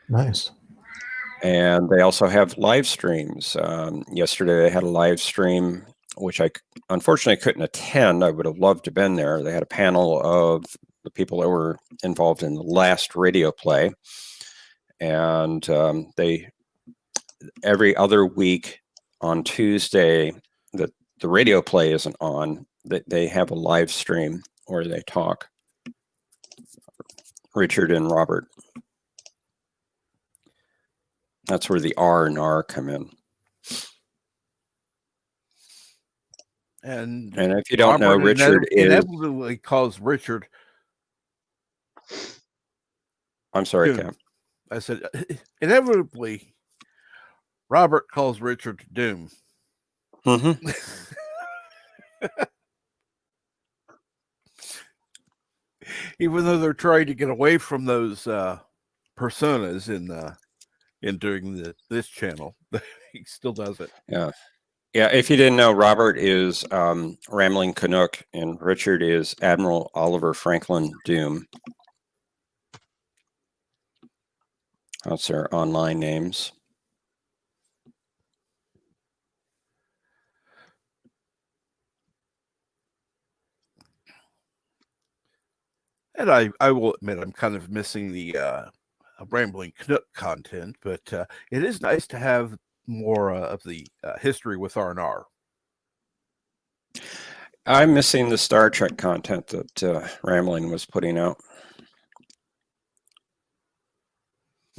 Speaker 6: Nice.
Speaker 5: And they also have live streams. Yesterday they had a live stream, which I unfortunately couldn't attend. I would have loved to have been there. They had a panel of the people that were involved in the last radio play. And they every other week on Tuesday that the radio play isn't on, they have a live stream where they talk. Richard and Robert. That's where the R and R come in.
Speaker 1: And
Speaker 5: if you don't know,
Speaker 1: Robert
Speaker 5: Richard
Speaker 1: inevitably calls Richard.
Speaker 5: I'm sorry,
Speaker 1: Doom.
Speaker 5: Cam.
Speaker 1: I said inevitably Robert calls Richard Doom.
Speaker 5: Mm-hmm.
Speaker 1: Even though they're trying to get away from those personas in doing this channel, he still does it.
Speaker 5: Yeah. Yeah, if you didn't know, Robert is Rambling Canuck and Richard is Admiral Oliver Franklin Doom. That's their online names.
Speaker 1: And I will admit I'm kind of missing the Rambling Canuck content, but it is nice to have more of the history with R&R.
Speaker 5: I'm missing the Star Trek content that Rambling was putting out.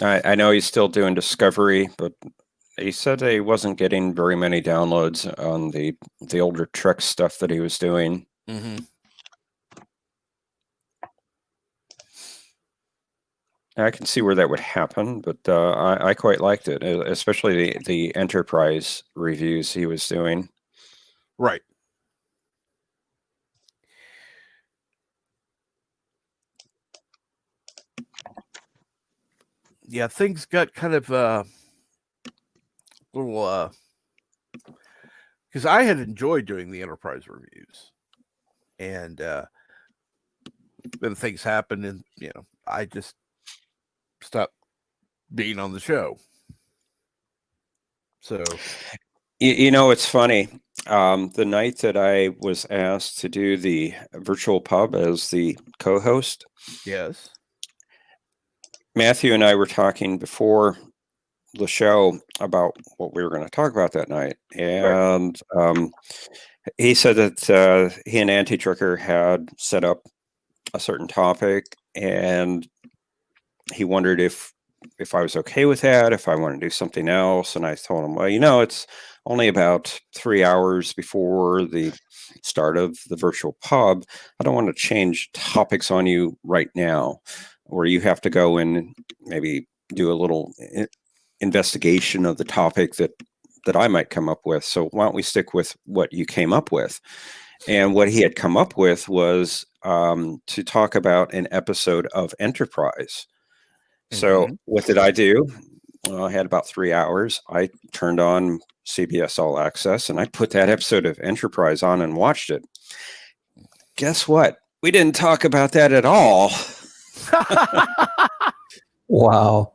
Speaker 5: I know he's still doing Discovery, but he said he wasn't getting very many downloads on the older Trek stuff that he was doing.
Speaker 1: Mm-hmm.
Speaker 5: I can see where that would happen, but I quite liked it, especially the Enterprise reviews he was doing.
Speaker 1: Right. Yeah, things got kind of little because I had enjoyed doing the Enterprise reviews, and then things happened, and I just stopped being on the show. So,
Speaker 5: it's funny. The night that I was asked to do the virtual pub as the co-host,
Speaker 1: yes,
Speaker 5: Matthew and I were talking before the show about what we were going to talk about that night, and he said that he and Anti Trucker had set up a certain topic, and he wondered if I was okay with that, if I want to do something else. And I told him, well, it's only about 3 hours before the start of the virtual pub. I don't want to change topics on you right now, where you have to go and maybe do a little investigation of the topic that I might come up with. So why don't we stick with what you came up with? And what he had come up with was to talk about an episode of Enterprise. So what did I do? Well, I had about 3 hours. I turned on CBS All Access and I put that episode of Enterprise on and watched it. Guess what? We didn't talk about that at all.
Speaker 6: Wow.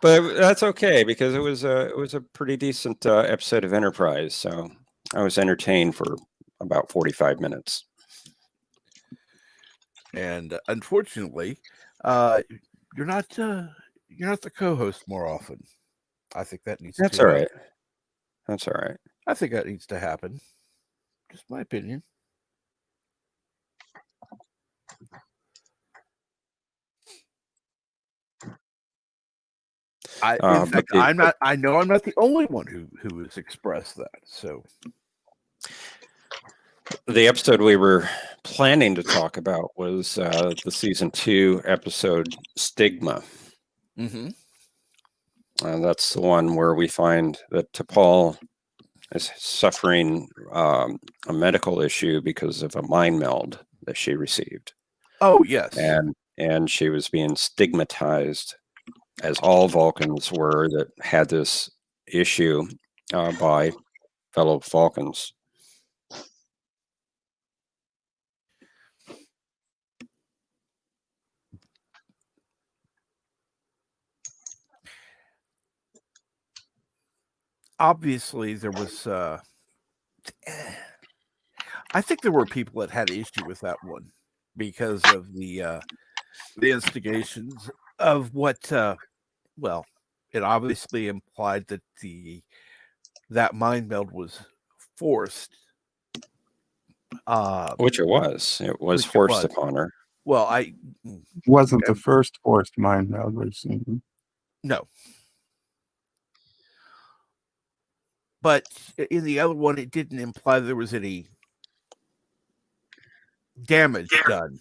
Speaker 5: But that's okay, because it was a pretty decent episode of Enterprise. So I was entertained for about 45 minutes.
Speaker 1: And unfortunately, you're not the co-host more often. I think that needs.
Speaker 5: That's all right. That's all right.
Speaker 1: I think that needs to happen. Just my opinion. In fact, I'm not. I know I'm not the only one who has expressed that. So,
Speaker 5: the episode we were planning to talk about was the season 2 episode Stigma. And that's the one where we find that T'Pol is suffering a medical issue because of a mind meld that she received.
Speaker 1: Oh yes,
Speaker 5: and she was being stigmatized, as all Vulcans were that had this issue, by fellow Vulcans.
Speaker 1: Obviously, there was. I think there were people that had issue with that one because of the instigations of what. Well, it obviously implied that that mind meld was forced.
Speaker 5: Which it was. It was forced upon her.
Speaker 1: Well,
Speaker 3: wasn't the first forced mind meld we've seen.
Speaker 1: No. But in the other one, it didn't imply there was any damage done.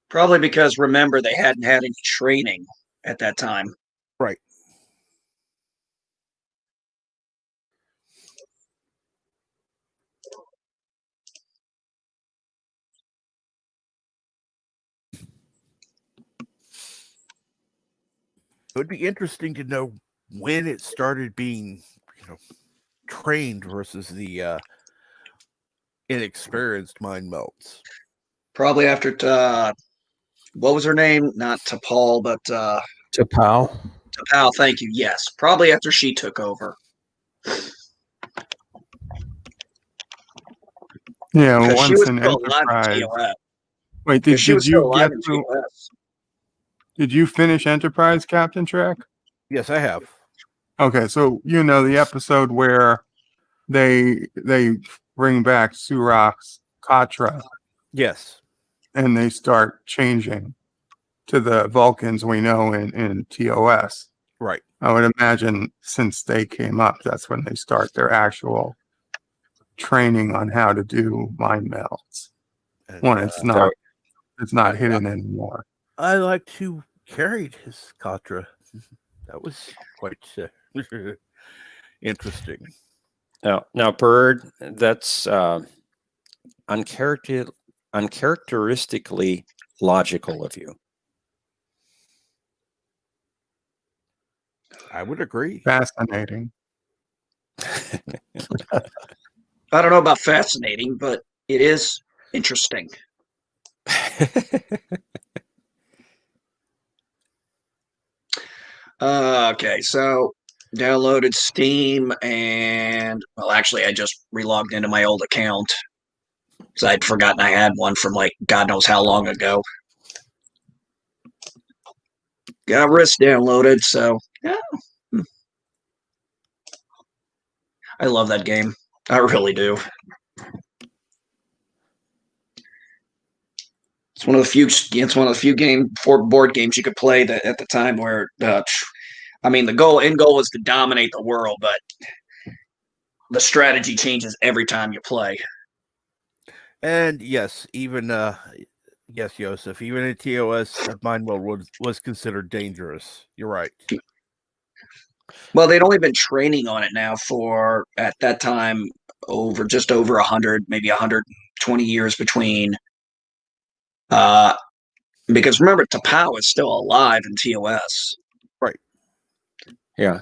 Speaker 4: Probably because, remember, they hadn't had any training at that time.
Speaker 1: Right. It would be interesting to know when it started being, trained versus the inexperienced mind melts.
Speaker 4: Probably after, what was her name? Not T'Pol, but
Speaker 6: T'Pau.
Speaker 4: T'Pau, thank you. Yes, probably after she took over.
Speaker 3: Yeah,
Speaker 4: because
Speaker 3: once
Speaker 4: she was
Speaker 3: an
Speaker 4: still alive
Speaker 3: Enterprise.
Speaker 4: in TOS.
Speaker 3: Wait, did
Speaker 4: She was
Speaker 3: you
Speaker 4: still alive
Speaker 3: get
Speaker 4: in
Speaker 3: through?
Speaker 4: TOS.
Speaker 3: Did you finish Enterprise, Captain Trek?
Speaker 1: Yes, I have.
Speaker 3: Okay, so the episode where they bring back Surak's Katra.
Speaker 1: Yes.
Speaker 3: And they start changing to the Vulcans we know in TOS.
Speaker 1: Right.
Speaker 3: I would imagine since they came up, that's when they start their actual training on how to do mind melds. When it's not hidden anymore.
Speaker 1: I like to carried his Katra. That was quite interesting.
Speaker 5: Now, Bird, that's uncharacteristically logical of you.
Speaker 1: I would agree.
Speaker 3: Fascinating.
Speaker 4: I don't know about fascinating, but it is interesting. Okay, so downloaded Steam, and well, actually, I just relogged into my old account because I'd forgotten I had one from like God knows how long ago. Got Risk downloaded, so yeah. I love that game. I really do. It's one of the few. It's one of the few board games you could play that at the time where, I mean, the end goal is to dominate the world, but the strategy changes every time you play.
Speaker 1: And yes, even yes, Joseph, even in TOS, Mind World was considered dangerous. You're right.
Speaker 4: Well, they'd only been training on it now for at that time just over 100, maybe 120 years between. Because remember, Tapao is still alive in TOS.
Speaker 1: Right.
Speaker 5: Yeah.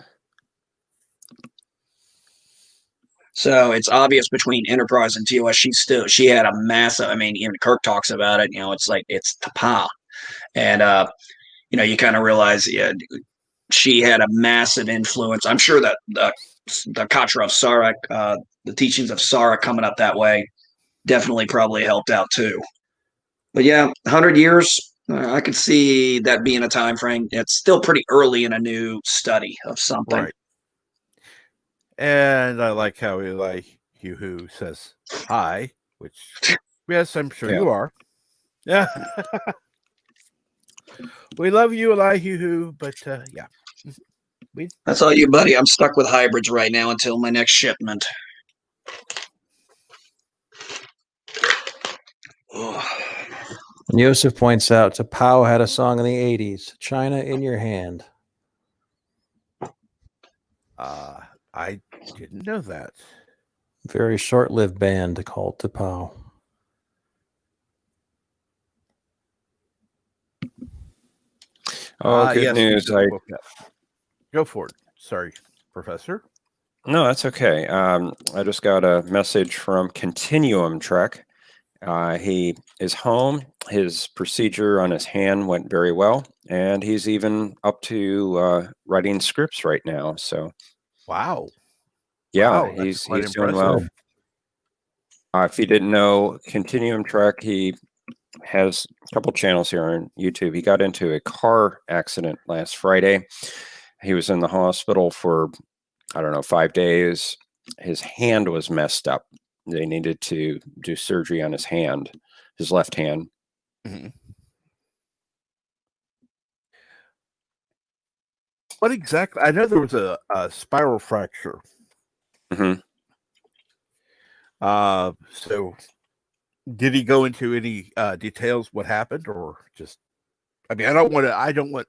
Speaker 4: So it's obvious between Enterprise and TOS, she had a massive. I mean, even Kirk talks about it. It's like it's Tapao, and you kind of realize, yeah, she had a massive influence. I'm sure that the Katra of Sarek, the teachings of Sarek coming up that way, definitely probably helped out too. But yeah, 100 years, I could see that being a time frame. It's still pretty early in a new study of something.
Speaker 1: Right. And I like how Eli Hugh says hi, which yes, I'm sure you are. Yeah. We love you, Eli Hugh, but yeah.
Speaker 4: That's all you, buddy. I'm stuck with hybrids right now until my next shipment.
Speaker 6: And Yosef points out, Tapao had a song in the 80s, China in Your Hand.
Speaker 1: I didn't know that.
Speaker 6: Very short-lived band called Tapao.
Speaker 5: Oh, good news.
Speaker 1: Go for it. Sorry, Professor.
Speaker 5: No, that's okay. I just got a message from Continuum Trek. He is home. His procedure on his hand went very well, and he's even up to writing scripts right now. So,
Speaker 1: wow,
Speaker 5: yeah,
Speaker 1: wow,
Speaker 5: he's
Speaker 1: impressive.
Speaker 5: doing well. If you didn't know, Continuum Trek, he has a couple channels here on YouTube. He got into a car accident last Friday. He was in the hospital for, I don't know, 5 days. His hand was messed up. They needed to do surgery on his hand, his left hand.
Speaker 1: Mm-hmm. What exactly? I know there was a spiral fracture.
Speaker 5: Mm-hmm.
Speaker 1: So did he go into any details what happened, or just? I mean, I don't want to. I don't want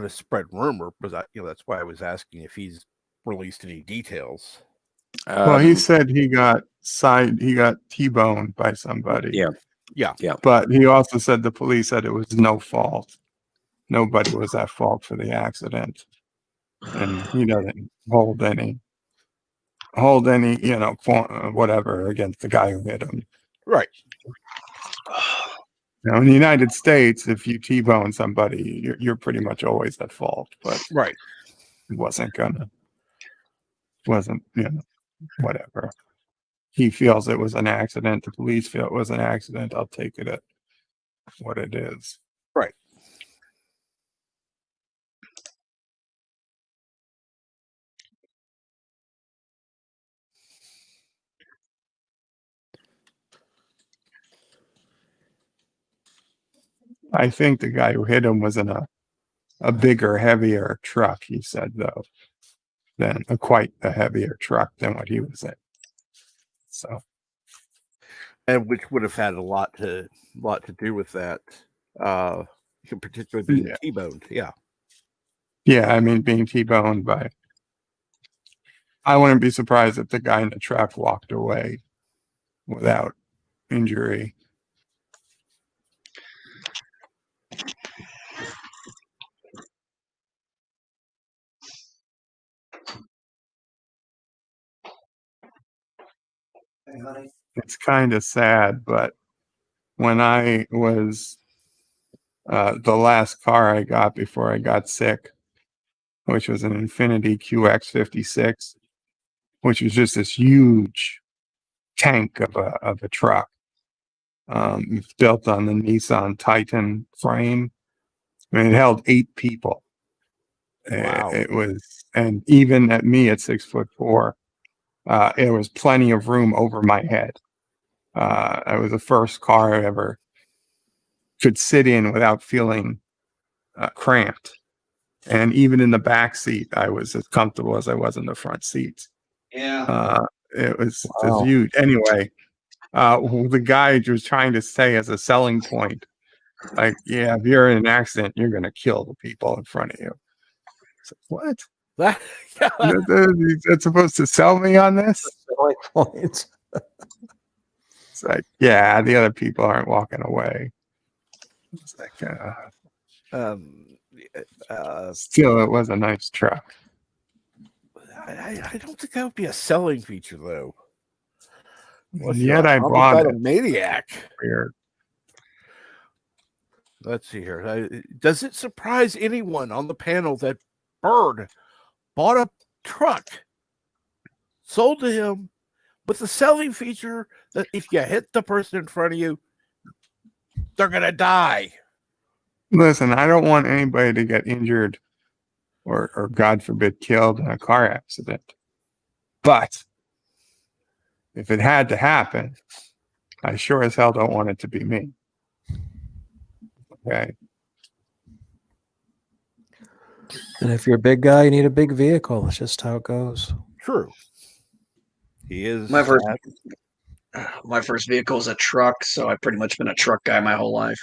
Speaker 1: to spread rumor, because that's why I was asking if he's released any details.
Speaker 3: Well, he said he got T-boned by somebody.
Speaker 5: Yeah.
Speaker 3: But he also said the police said it was no fault. Nobody was at fault for the accident, and he doesn't hold any whatever against the guy who hit him.
Speaker 1: Right.
Speaker 3: In the United States, if you T-bone somebody, you're pretty much always at fault. But
Speaker 1: right,
Speaker 3: it wasn't whatever. He feels it was an accident. The police feel it was an accident. I'll take it at what it is.
Speaker 1: Right.
Speaker 3: I think the guy who hit him was in a bigger, heavier truck, he said, though, quite a heavier truck than what he was in. So,
Speaker 1: and which would have had a lot to do with that, particularly being T-boned. Yeah.
Speaker 3: Yeah, I mean, being T-boned by. I wouldn't be surprised if the guy in the truck walked away without injury. It's kind of sad, but when I was the last car I got before I got sick, which was an Infiniti QX56, which was just this huge tank of a truck. It's built on the Nissan Titan frame. I mean, it held 8 people.
Speaker 1: Wow.
Speaker 3: It was, and even at me at 6'4", it was plenty of room over my head. It was the first car I ever could sit in without feeling cramped. And even in the back seat, I was as comfortable as I was in the front seats.
Speaker 4: Yeah.
Speaker 3: It was just huge. Anyway, the guy was trying to say as a selling point, like, yeah, if you're in an accident, you're going to kill the people in front of you. It's like, what? That's supposed to sell me on this?
Speaker 6: Selling points.
Speaker 3: It's like, yeah, the other people aren't walking away. It's like, still, it was a nice truck.
Speaker 1: I don't think that would be a selling feature, though.
Speaker 3: And yet I bought it.
Speaker 1: A maniac.
Speaker 3: Weird.
Speaker 1: Let's see here. Does it surprise anyone on the panel that Bird bought a truck sold to him with the selling feature that if you hit the person in front of you, they're going to die?
Speaker 3: Listen, I don't want anybody to get injured or God forbid, killed in a car accident. But if it had to happen, I sure as hell don't want it to be me. Okay.
Speaker 6: And if you're a big guy, you need a big vehicle. That's just how it goes.
Speaker 1: True. He is.
Speaker 4: My first vehicle is a truck, so I've pretty much been a truck guy my whole life.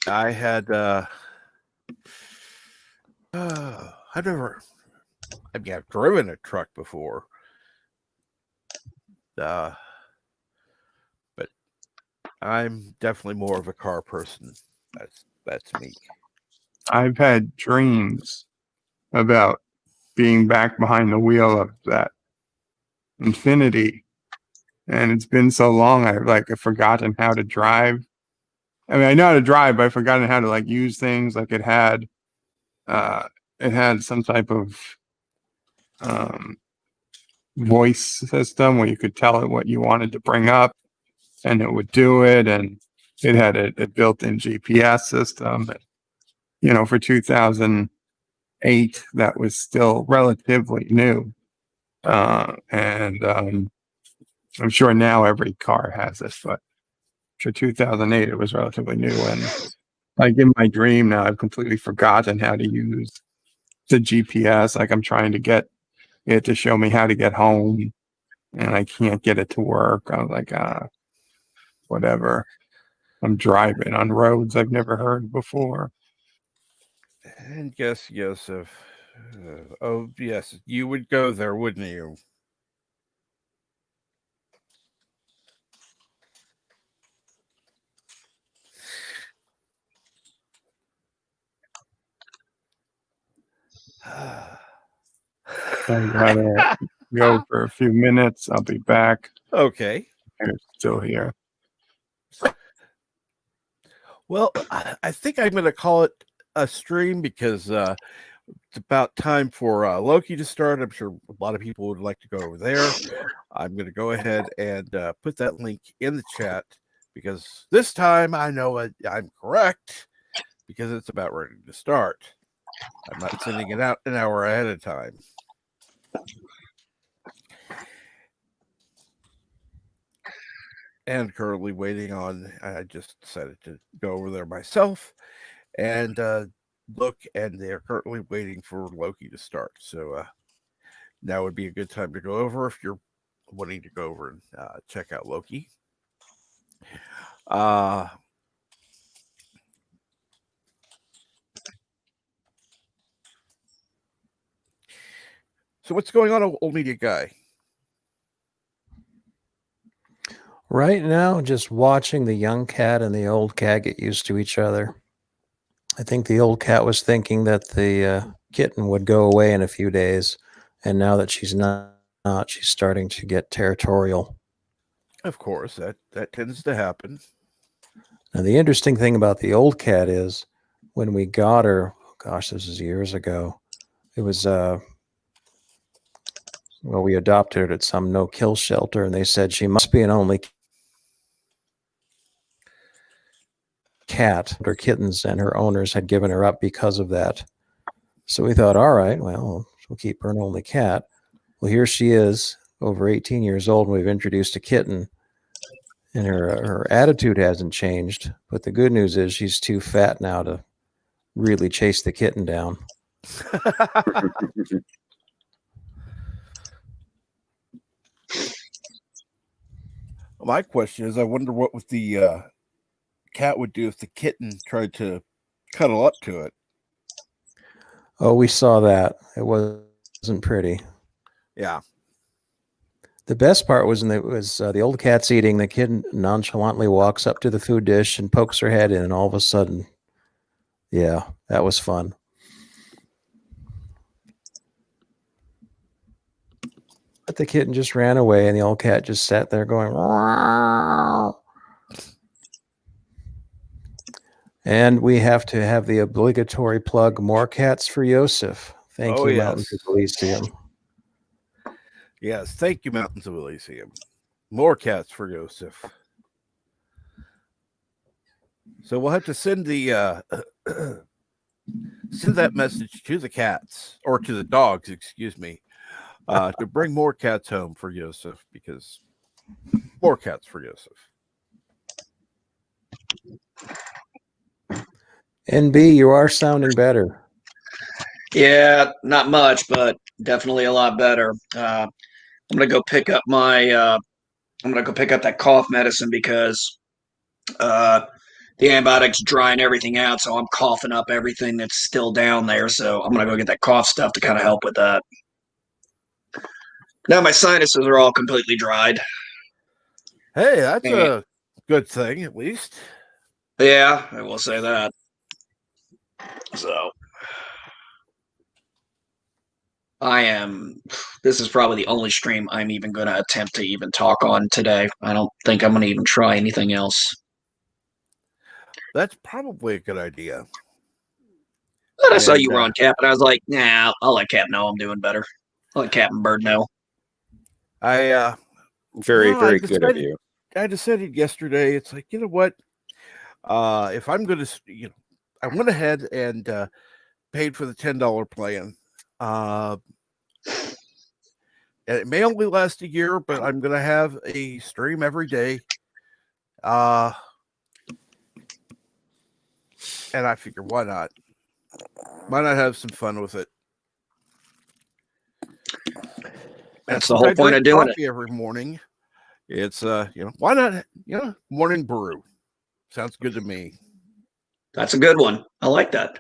Speaker 1: I had I've driven a truck before. But I'm definitely more of a car person. That's me.
Speaker 3: I've had dreams about being back behind the wheel of that Infiniti, and it's been so long I've forgotten how to drive. I mean, I know how to drive, but I've forgotten how to use things. Like it had some type of voice system where you could tell it what you wanted to bring up, and it would do it. And it had a built-in GPS system. And, for 2008, that was still relatively new. And I'm sure now every car has it, but for 2008, it was relatively new. And like in my dream now, I've completely forgotten how to use the GPS. Like I'm trying to get it to show me how to get home, and I can't get it to work. I was like, whatever. I'm driving on roads I've never heard before.
Speaker 1: And yes, oh yes, you would go there, wouldn't you?
Speaker 3: I gotta go for a few minutes. I'll be back.
Speaker 1: Okay.
Speaker 3: I'm still here.
Speaker 1: Well, I think I'm going to call it a stream because it's about time for Loki to start. I'm sure a lot of people would like to go over there. I'm going to go ahead and put that link in the chat because this time I know I'm correct because it's about ready to start. I'm not sending it out an hour ahead of time. And currently waiting on, I just decided to go over there myself and look, and they're currently waiting for Loki to start. So now would be a good time to go over if you're wanting to go over and check out Loki. So what's going on, old media guy?
Speaker 6: Right now, just watching the young cat and the old cat get used to each other. I think the old cat was thinking that the kitten would go away in a few days, and now that she's not, she's starting to get territorial.
Speaker 1: Of course, that tends to happen.
Speaker 6: Now, the interesting thing about the old cat is when we got her, gosh, this is years ago, it was, well, we adopted her at some no-kill shelter, and they said she must be an only cat. Her kittens and her owners had given her up because of that. So we thought, all right, well, we'll keep her an only cat. Well, here she is, over 18 years old, and we've introduced a kitten. And her attitude hasn't changed, but the good news is she's too fat now to really chase the kitten down.
Speaker 1: My question is, I wonder what the cat would do if the kitten tried to cuddle up to it.
Speaker 6: Oh, we saw that. It wasn't pretty.
Speaker 1: Yeah.
Speaker 6: The best part was the old cat's eating. The kid nonchalantly walks up to the food dish and pokes her head in, and all of a sudden, yeah, that was fun. But the kitten just ran away, and the old cat just sat there going, "Wow." And we have to have the obligatory plug, more cats for Yosef. Thank you,
Speaker 1: yes.
Speaker 6: Mountains of Elysium.
Speaker 1: Yes, thank you, Mountains of Elysium. More cats for Yosef. So we'll have to send the send that message to the cats, or to the dogs, excuse me, to bring more cats home for Yosef, because more cats for Yosef.
Speaker 6: NB, you are sounding better.
Speaker 4: Yeah, not much, but definitely a lot better. I'm gonna go pick up that cough medicine because the antibiotics drying everything out, so I'm coughing up everything that's still down there. So I'm gonna go get that cough stuff to kind of help with that. Now my sinuses are all completely dried.
Speaker 1: Hey, that's a good thing, at least.
Speaker 4: Yeah, I will say that. So this is probably the only stream I'm even going to attempt to even talk on today. I don't think I'm going to even try anything else.
Speaker 1: That's probably a good idea.
Speaker 4: But I saw you were on Cap, and I was like, nah, I'll let Cap know I'm doing better. I'll let Captain Bird know.
Speaker 5: Very good of you.
Speaker 1: I decided yesterday, it's like, you know what? If I'm going to, I went ahead and paid for the $10 plan. And it may only last a year, but I'm going to have a stream every day. And I figure, why not? Why not have some fun with it?
Speaker 4: That's the whole point of doing it.
Speaker 1: Every morning, it's why not? Morning brew sounds good to me.
Speaker 4: That's a good one. I like that.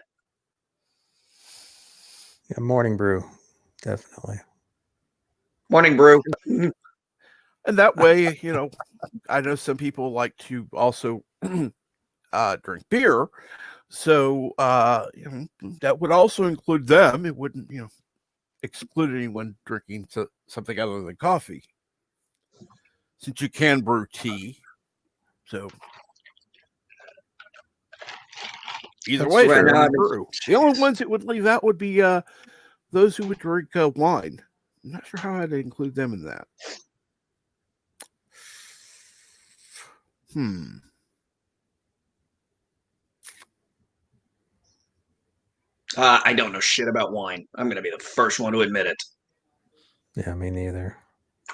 Speaker 6: Yeah, morning brew, definitely.
Speaker 4: Morning brew.
Speaker 1: And that way, I know some people like to also drink beer. So that would also include them. It wouldn't, exclude anyone drinking something other than coffee. Since you can brew tea. So either way, right brew. The only ones it would leave out would be those who would drink wine. I'm not sure how I'd include them in that.
Speaker 4: I don't know shit about wine. I'm going to be the first one to admit it.
Speaker 6: Yeah, me neither.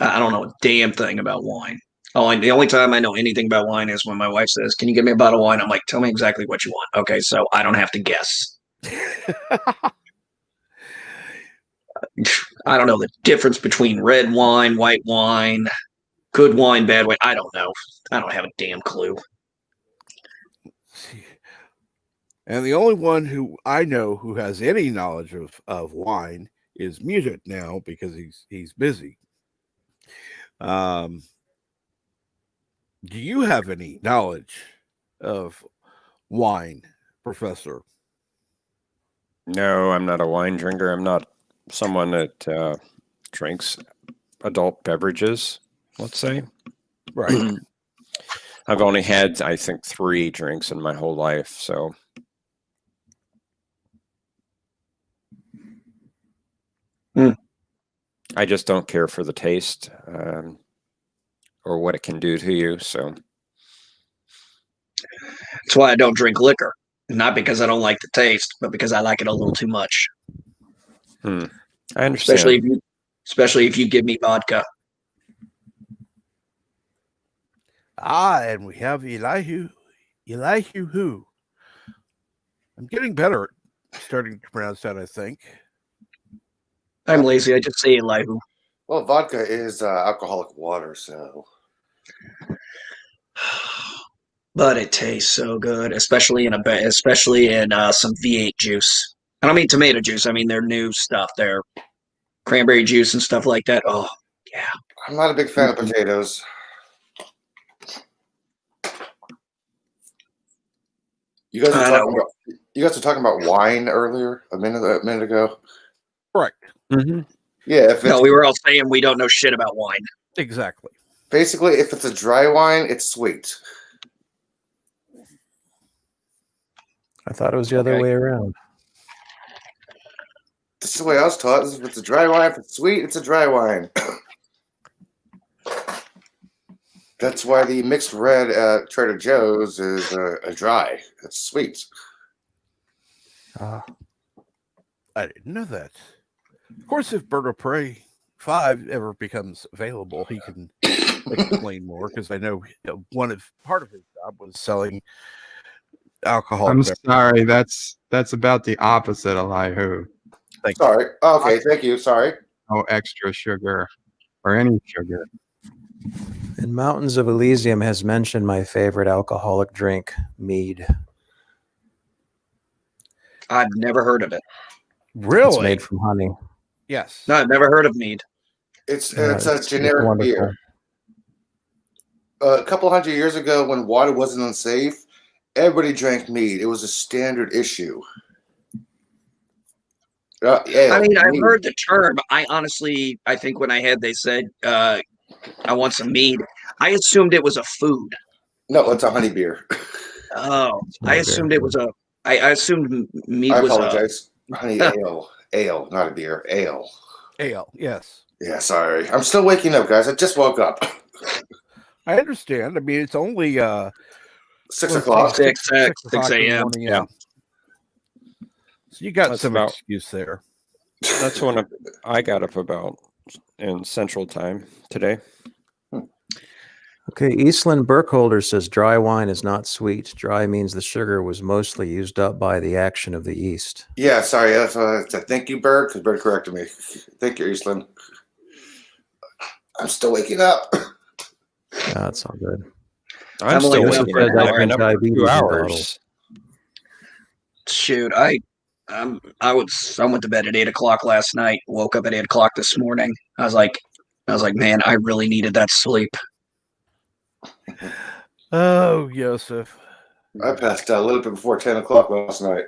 Speaker 4: I don't know a damn thing about wine. The only time I know anything about wine is when my wife says, "Can you give me a bottle of wine?" I'm like, "Tell me exactly what you want." Okay, so I don't have to guess. I don't know the difference between red wine, white wine, good wine, bad wine. I don't know. I don't have a damn clue.
Speaker 1: And the only one who I know who has any knowledge of wine is Muted now because he's busy. Do you have any knowledge of wine, Professor?
Speaker 5: No, I'm not a wine drinker. I'm not someone that drinks adult beverages, let's say.
Speaker 1: Right.
Speaker 5: I've only had, I think, 3 drinks in my whole life. So I just don't care for the taste or what it can do to you. So
Speaker 4: That's why I don't drink liquor. Not because I don't like the taste, but because I like it a little too much.
Speaker 5: I understand.
Speaker 4: Especially if you give me vodka.
Speaker 1: And we have Elihu. Elihu who? I'm getting better at starting to pronounce that, I think.
Speaker 4: I'm lazy. I just say Elihu.
Speaker 7: Well, vodka is alcoholic water, so.
Speaker 4: But it tastes so good, especially in some V8 juice. I don't mean tomato juice. I mean their new stuff, their cranberry juice and stuff like that. Oh, yeah.
Speaker 7: I'm not a big fan of potatoes. You guys were talking about wine earlier a minute ago.
Speaker 1: Right.
Speaker 5: Mm-hmm.
Speaker 7: Yeah.
Speaker 4: No, we were all saying we don't know shit about wine.
Speaker 1: Exactly.
Speaker 7: Basically, if it's a dry wine, it's sweet.
Speaker 6: I thought it was the other way around.
Speaker 7: This is the way I was taught. If it's a dry wine, if it's sweet, it's a dry wine. That's why the mixed red at Trader Joe's is a dry. It's sweet.
Speaker 1: I didn't know that. Of course, if Bird of Prey 5 ever becomes available, he can explain more because I know part of his job was selling alcohol.
Speaker 3: I'm sorry, that's about the opposite of Elihu.
Speaker 7: Sorry. Okay, thank you. Sorry.
Speaker 3: No extra sugar or any sugar.
Speaker 6: And Mountains of Elysium has mentioned my favorite alcoholic drink, mead.
Speaker 4: I've never heard of it.
Speaker 1: Really?
Speaker 6: It's made from honey.
Speaker 1: Yes.
Speaker 4: No, I've never heard of mead.
Speaker 7: It's a generic beer. A couple hundred years ago, when water wasn't unsafe, everybody drank mead. It was a standard issue.
Speaker 4: I mean, I've heard the term. I think when they said, I want some mead, I assumed it was a food.
Speaker 7: No, it's a honey beer.
Speaker 4: Oh, I assumed it was I assumed mead was
Speaker 7: apologize. Honey ale, not a beer. Ale,
Speaker 1: yes.
Speaker 7: Yeah, sorry. I'm still waking up, guys. I just woke up.
Speaker 1: I understand. I mean, it's only
Speaker 7: 6 o'clock.
Speaker 4: 6 a.m.
Speaker 1: Yeah. So you got some excuse there.
Speaker 5: That's when I got up about in Central Time today.
Speaker 6: Okay, Eastland Burkholder says dry wine is not sweet. Dry means the sugar was mostly used up by the action of the yeast.
Speaker 7: Yeah, sorry. That's what I said. Thank you, Bird, because Bird corrected me. Thank you, Eastland. I'm still waking up.
Speaker 6: That's all good.
Speaker 5: I'm still waking up.
Speaker 6: I've been
Speaker 5: for 2 hours.
Speaker 4: Shoot, I went to bed at 8 o'clock last night. Woke up at 8 o'clock this morning. I was like, man, I really needed that sleep.
Speaker 1: Oh, Joseph.
Speaker 7: I passed out a little bit before 10 o'clock last night.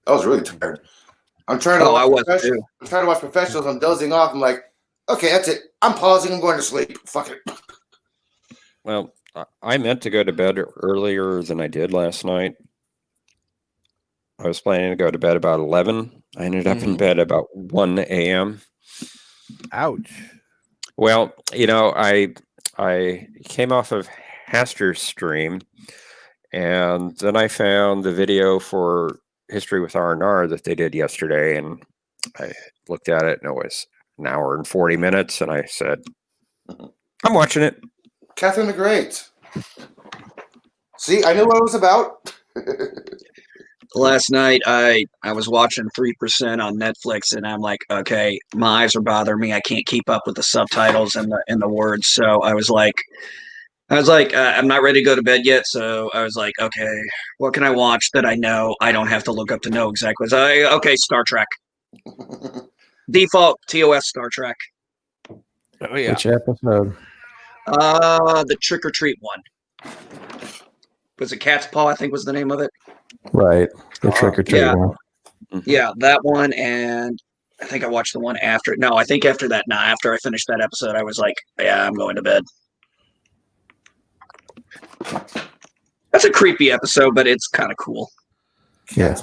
Speaker 7: I was really tired. I'm trying to watch Professionals. I'm dozing off. I'm like, okay, that's it. I'm pausing. I'm going to sleep. Fuck it.
Speaker 5: Well, I meant to go to bed earlier than I did last night. I was planning to go to bed about 11. I ended up in bed about 1 a.m.
Speaker 1: Ouch.
Speaker 5: Well, I came off of Haster's stream, and then I found the video for History with R&R that they did yesterday, and I looked at it, and it was an hour and 40 minutes, and I said, I'm watching it.
Speaker 7: Catherine the Great. See, I knew what it was about.
Speaker 4: last night I was watching 3% on Netflix, and I'm like, okay, my eyes are bothering me. I can't keep up with the subtitles and the words. So I'm not ready to go to bed yet. So I was like, okay, what can I watch that I know I don't have to look up to know exactly? So okay, Star Trek. Default TOS Star Trek.
Speaker 1: Oh yeah.
Speaker 6: Which episode?
Speaker 4: The Trick or Treat one. Was it Cat's Paw? I think was the name of it.
Speaker 6: Right. The trick or treat
Speaker 4: Yeah.
Speaker 6: one.
Speaker 4: Yeah, that one, and I think I watched the one after. No, I think after that. After I finished that episode, I was like, yeah, I'm going to bed. That's a creepy episode, but it's kind of cool.
Speaker 6: Yeah.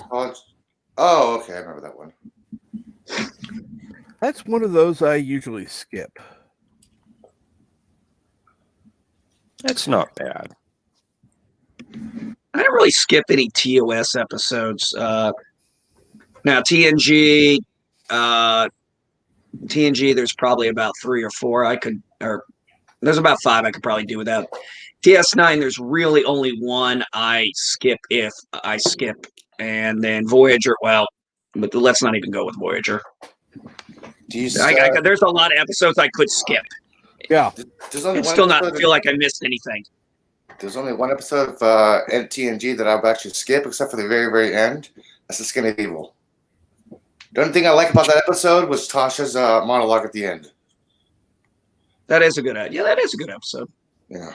Speaker 7: Oh, okay, I remember that one.
Speaker 1: That's one of those I usually skip.
Speaker 5: That's not bad.
Speaker 4: I don't really skip any TOS episodes. Now TNG, there's probably about 3 or 4 there's about 5 I could probably do without. DS9, there's really only one I skip if I skip, and then Voyager. Well, but let's not even go with Voyager. There's a lot of episodes I could skip.
Speaker 1: Yeah,
Speaker 4: and still not feel like I missed anything.
Speaker 7: There's only one episode of TNG that I've actually skipped, except for the very, very end. That's The Skin of Evil. The only thing I like about that episode was Tasha's monologue at the end.
Speaker 4: That is a good episode.
Speaker 7: Yeah.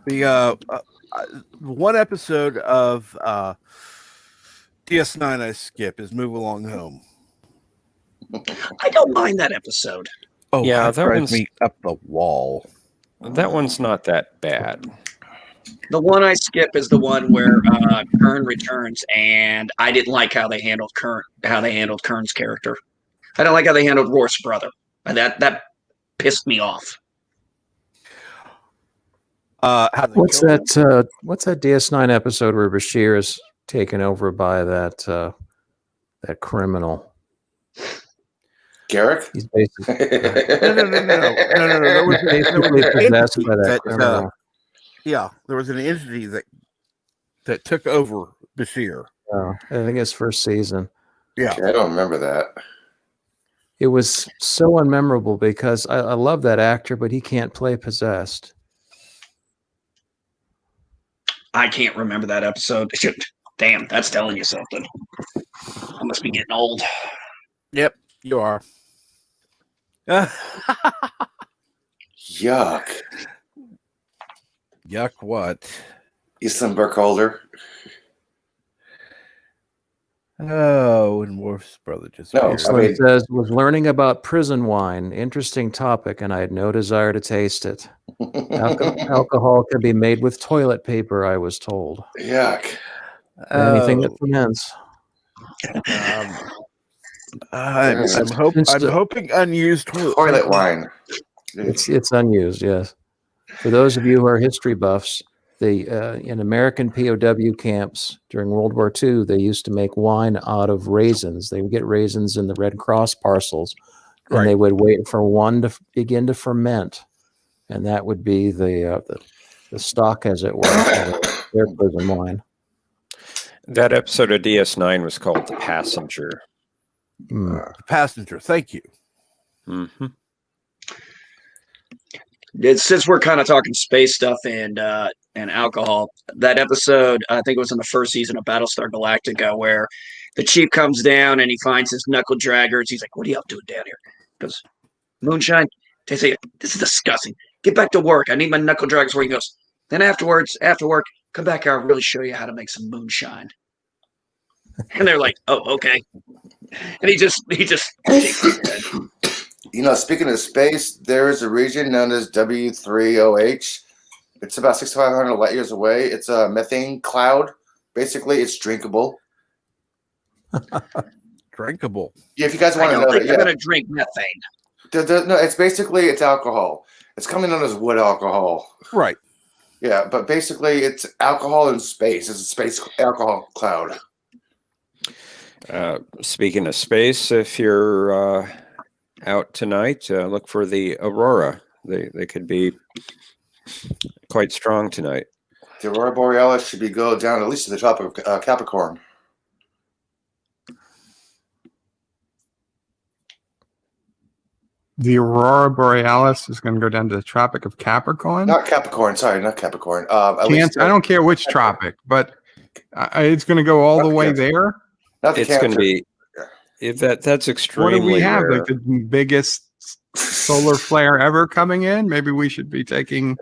Speaker 1: The one episode of DS9 I skip is Move Along Home.
Speaker 4: I don't mind that episode.
Speaker 1: Oh
Speaker 5: yeah, that
Speaker 1: drives
Speaker 5: one's
Speaker 1: me up the wall.
Speaker 5: That one's not that bad.
Speaker 4: The one I skip is the one where Kern returns, and I didn't like how they handled Kern's character. I don't like how they handled Worf's brother. And that pissed me off.
Speaker 6: What's that DS9 episode where Bashir is taken over by that criminal?
Speaker 7: Garrick?
Speaker 6: He's basically
Speaker 1: No. There was
Speaker 6: basically possessed by that
Speaker 1: that
Speaker 6: criminal.
Speaker 1: there was an entity that took over Bashir.
Speaker 6: I think it's first season.
Speaker 1: Yeah,
Speaker 7: I don't remember that.
Speaker 6: It was so unmemorable because I love that actor, but he can't play possessed.
Speaker 4: I can't remember that episode. Damn, that's telling you something. I must be getting old.
Speaker 1: Yep, you are.
Speaker 7: Yuck.
Speaker 1: Yuck what?
Speaker 7: Eastland Burkholder.
Speaker 1: Oh, and Worf's brother just
Speaker 7: No,
Speaker 1: appeared.
Speaker 7: I mean-
Speaker 6: Says, was learning about prison wine. Interesting topic, and I had no desire to taste it. Alcohol can be made with toilet paper, I was told.
Speaker 7: Yuck.
Speaker 6: Anything that ferments.
Speaker 1: I'm hoping unused
Speaker 7: Toilet wine.
Speaker 6: It's unused, yes. For those of you who are history buffs, in American POW camps during World War II, they used to make wine out of raisins. They would get raisins in the Red Cross parcels, and they would wait for one to begin to ferment, and that would be the stock, as it were, of their prison wine.
Speaker 5: That episode of DS9 was called The Passenger.
Speaker 1: Passenger. Thank you.
Speaker 5: Mm-hmm.
Speaker 4: Since we're kind of talking space stuff and alcohol, that episode, I think it was in the first season of Battlestar Galactica, where the chief comes down and he finds his knuckle draggers. He's like, "What are y'all doing down here?" He goes, "Moonshine." They say, "This is disgusting. Get back to work. I need my knuckle draggers." Where he goes, "Then after work, come back here. I'll really show you how to make some moonshine." And they're like, "Oh, okay." And he just shakes his head.
Speaker 7: You know, speaking of space, there is a region known as W3OH. It's about 6,500 light years away. It's a methane cloud. Basically, it's drinkable.
Speaker 1: Drinkable.
Speaker 7: Yeah, if you guys want to
Speaker 4: I
Speaker 7: know
Speaker 4: don't think
Speaker 7: it,
Speaker 4: they're
Speaker 7: yeah.
Speaker 4: going to drink methane.
Speaker 7: No, it's alcohol. It's commonly known as wood alcohol.
Speaker 1: Right.
Speaker 7: Yeah, but basically, it's alcohol in space. It's a space alcohol cloud.
Speaker 5: Speaking of space, if you're out tonight, look for the aurora. They could be quite strong tonight.
Speaker 7: The aurora borealis should go down at least to the tropic of Capricorn.
Speaker 3: The aurora borealis is going to go down to the Tropic of Capricorn.
Speaker 7: Not Capricorn. Sorry, not Capricorn. At least
Speaker 3: I don't care which tropic, but it's going to go all the way there.
Speaker 7: Not the
Speaker 5: It's going to be. If that's extremely
Speaker 3: What do we have?
Speaker 5: rare.
Speaker 3: Like the biggest solar flare ever coming in? Maybe we should be taking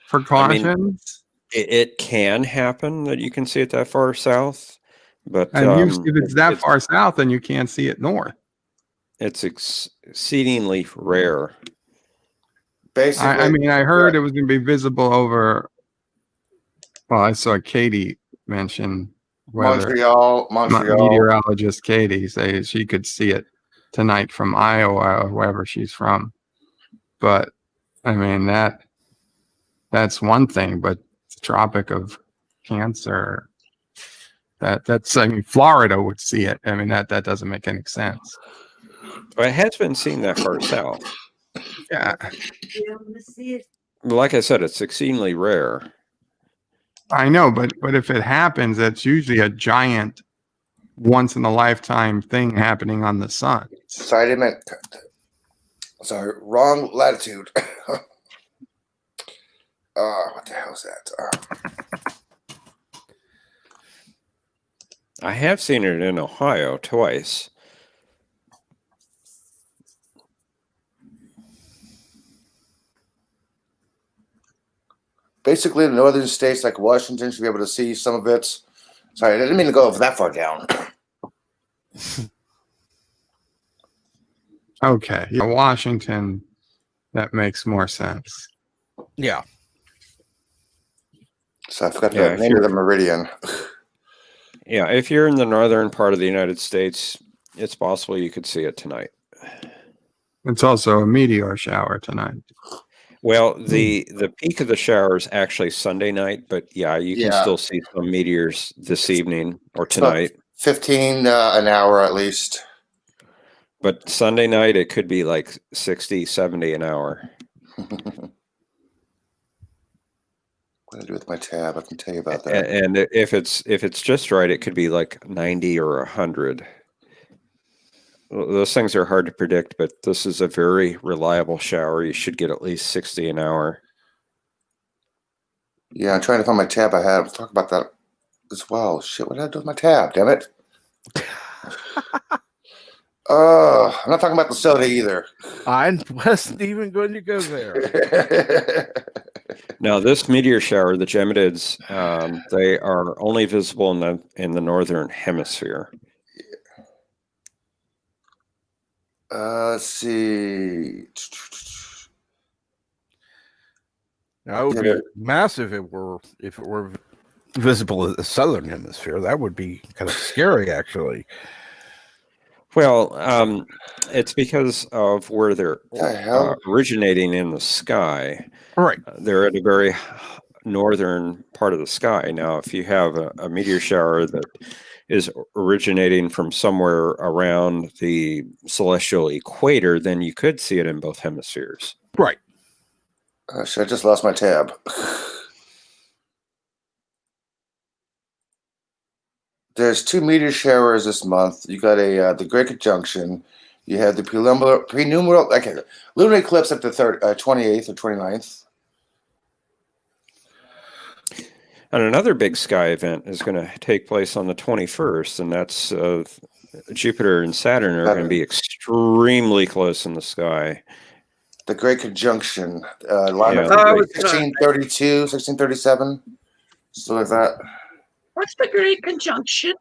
Speaker 3: precautions.
Speaker 5: It can happen that you can see it that far south, but
Speaker 3: And if it's that far south, then you can't see it north.
Speaker 5: It's exceedingly rare.
Speaker 7: Basically,
Speaker 3: I heard it was going to be visible over. Well, I saw Katie mention
Speaker 7: Montreal.
Speaker 3: Meteorologist Katie say she could see it tonight from Iowa or wherever she's from. But I mean that's one thing, but the Tropic of Cancer, that's Florida would see it. I mean that doesn't make any sense.
Speaker 5: But it has been seen that far south.
Speaker 3: Yeah.
Speaker 5: Like I said, it's exceedingly rare.
Speaker 3: I know, but if it happens, that's usually a giant once in a lifetime thing happening on the sun.
Speaker 7: Sorry, wrong latitude. What the hell is that?
Speaker 5: I have seen it in Ohio twice.
Speaker 7: Basically, the northern states like Washington should be able to see some of it. Sorry, I didn't mean to go that far down.
Speaker 3: Okay. Yeah, Washington, that makes more sense.
Speaker 1: Yeah.
Speaker 7: So I forgot the name of the meridian.
Speaker 5: Yeah, if you're in the northern part of the United States, it's possible you could see it tonight.
Speaker 3: It's also a meteor shower tonight.
Speaker 5: Well, the peak of the shower is actually Sunday night, but you can still see some meteors this evening or tonight.
Speaker 7: 15 an hour at least.
Speaker 5: But Sunday night, it could be like 60, 70 an hour.
Speaker 7: What do I do with my tab? I can tell you about that.
Speaker 5: And if it's just right, it could be like 90 or 100. Those things are hard to predict, but this is a very reliable shower. You should get at least 60 an hour.
Speaker 7: Yeah, I'm trying to find my tab I had. We'll talk about that as well. Shit, what did I do with my tab? Damn it. I'm not talking about the soda either.
Speaker 1: I wasn't even going to go there.
Speaker 5: Now, this meteor shower, the Geminids, they are only visible in the northern hemisphere.
Speaker 7: Let's see.
Speaker 1: That would be massive if it were visible in the southern hemisphere. That would be kind of scary, actually.
Speaker 5: Well, it's because of where they're originating in the sky.
Speaker 1: Right.
Speaker 5: They're at a very northern part of the sky. Now, if you have a meteor shower that is originating from somewhere around the celestial equator, then you could see it in both hemispheres.
Speaker 1: Right.
Speaker 7: Shit, I just lost my tab. There's 2 meteor showers this month. You got the Great Conjunction. You had the prenumeral lunar eclipse at the 28th or 29th.
Speaker 5: And another big sky event is going to take place on the 21st, and that's Jupiter and Saturn are going to be extremely close in the sky.
Speaker 7: The Great Conjunction, alignment 1632, 1637, something like that.
Speaker 4: What's the Great Conjunction?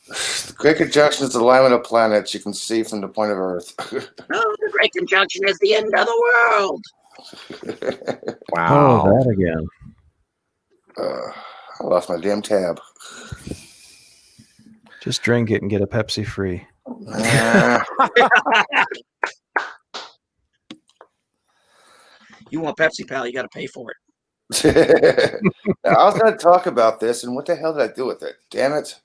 Speaker 7: The Great Conjunction is the alignment of planets you can see from the point of Earth.
Speaker 4: The Great Conjunction is the end of the world.
Speaker 6: Wow. Oh, that again.
Speaker 7: I lost my damn tab.
Speaker 6: Just drink it and get a Pepsi free.
Speaker 4: You want Pepsi, pal, you got to pay for it.
Speaker 7: I was going to talk about this, and what the hell did I do with it? Damn it.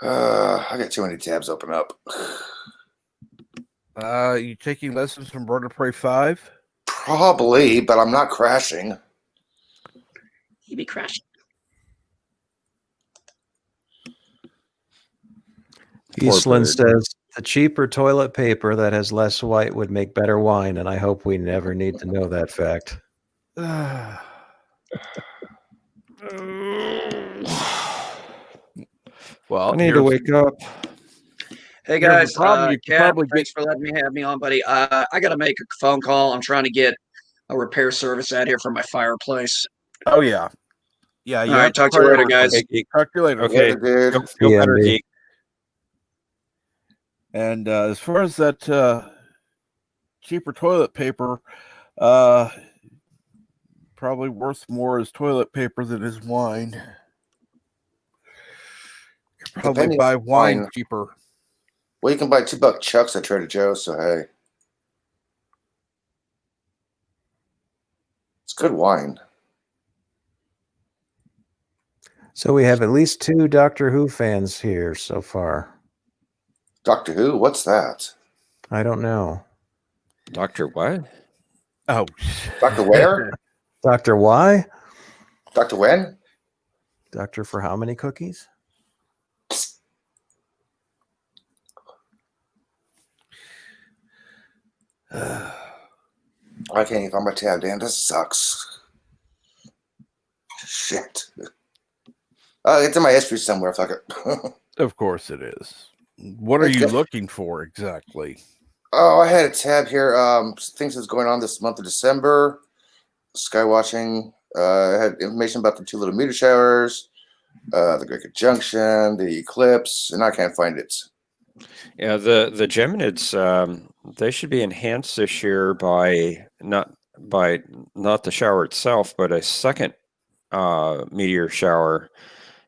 Speaker 7: I got too many tabs open up.
Speaker 1: You taking lessons from Bird of Prey 5?
Speaker 7: Probably, but I'm not crashing.
Speaker 4: He'd be crashing.
Speaker 6: Eastland says the cheaper toilet paper that has less white would make better wine, and I hope we never need to know that fact.
Speaker 5: Well, I need to wake up.
Speaker 4: Hey guys, Kat, thanks for letting me have me on, buddy. I got to make a phone call. I'm trying to get a repair service out here for my fireplace.
Speaker 1: Oh yeah, yeah.
Speaker 4: All right, talk to you later, guys.
Speaker 1: Talk to you later.
Speaker 5: Okay,
Speaker 7: dude.
Speaker 5: Feel better, geek.
Speaker 1: And as far as that cheaper toilet paper, probably worth more as toilet paper than as wine. You could probably
Speaker 7: Depending
Speaker 1: buy
Speaker 7: on
Speaker 1: wine cheaper.
Speaker 7: Well, you can buy $2 chucks at Trader Joe's, so hey. It's good wine.
Speaker 6: So we have at least 2 Doctor Who fans here so far.
Speaker 7: Doctor Who? What's that?
Speaker 6: I don't know.
Speaker 5: Doctor what?
Speaker 1: Oh.
Speaker 7: Doctor where?
Speaker 6: Doctor why?
Speaker 7: Doctor when?
Speaker 6: Doctor for how many cookies?
Speaker 7: I can't even find my tab. Damn, this sucks. Shit. It's in my history somewhere. Fuck it.
Speaker 1: Of course it is. What are you looking for exactly?
Speaker 7: Oh, I had a tab here. Things that's going on this month of December. Sky watching. I had information about the 2 little meteor showers, the Great Conjunction, the eclipse, and I can't find it.
Speaker 5: Yeah, the Geminids, they should be enhanced this year by not the shower itself, but a second meteor shower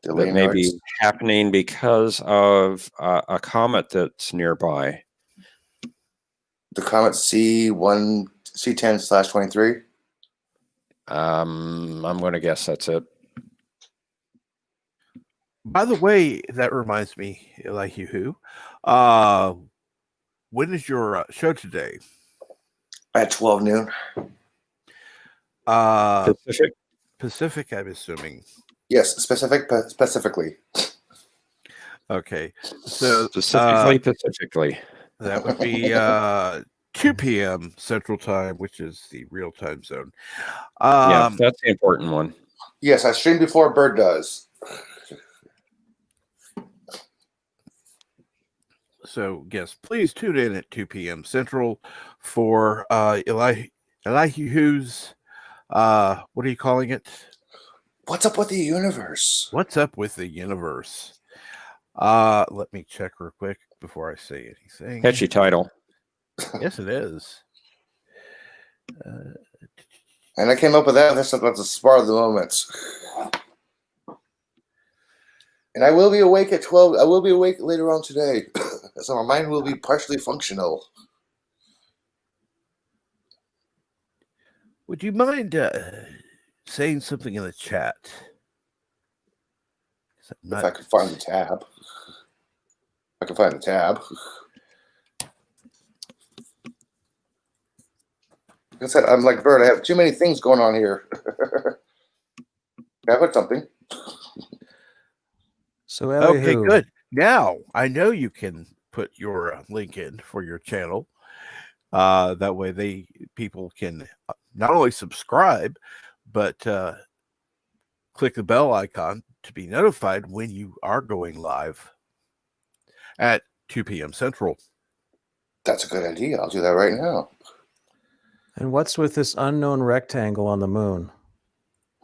Speaker 5: that may be happening because of a comet that's nearby.
Speaker 7: The comet C10/23.
Speaker 5: I'm going to guess that's it.
Speaker 1: By the way, that reminds me, like you who, when is your show today?
Speaker 7: At 12 noon.
Speaker 1: Pacific, I'm assuming.
Speaker 7: Yes, specifically.
Speaker 1: Okay, so
Speaker 5: specifically,
Speaker 1: that would be 2 p.m. Central Time, which is the real time zone.
Speaker 5: Yeah, that's the important one.
Speaker 7: Yes, I stream before Bird does.
Speaker 1: So, yes, please tune in at 2 p.m. Central for Elihu's, what are you calling it?
Speaker 7: What's up with the universe?
Speaker 1: What's up with the universe? Let me check real quick before I say anything.
Speaker 5: Catchy title.
Speaker 1: Yes, it is.
Speaker 7: And I came up with that. That's the spur of the moment. And I will be awake at 12. I will be awake later on today. So my mind will be partially functional.
Speaker 1: Would you mind saying something in the chat?
Speaker 7: If I could find the tab. I can find the tab. Like I said, I'm like Bird. I have too many things going on here. I put something.
Speaker 6: So
Speaker 1: okay, good. Now I know you can put your link in for your channel. That way, people can not only subscribe, but click the bell icon to be notified when you are going live at 2 p.m. Central.
Speaker 7: That's a good idea. I'll do that right now.
Speaker 6: And what's with this unknown rectangle on the moon?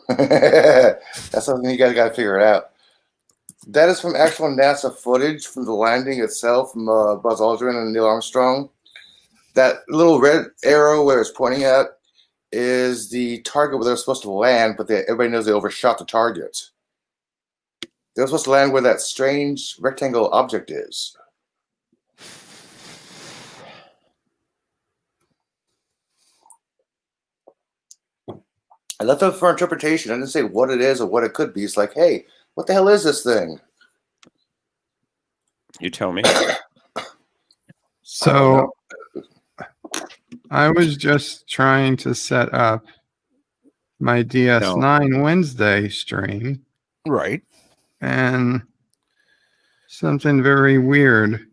Speaker 7: That's something you guys got to figure it out. That is from actual NASA footage from the landing itself, from Buzz Aldrin and Neil Armstrong. That little red arrow where it's pointing at is the target where they're supposed to land, but everybody knows they overshot the target. They're supposed to land where that strange rectangle object is. I left it for interpretation. I didn't say what it is or what it could be. It's like, hey, what the hell is this thing?
Speaker 5: You tell me.
Speaker 3: So I was just trying to set up my DS9 Wednesday stream.
Speaker 1: Right.
Speaker 3: And something very weird.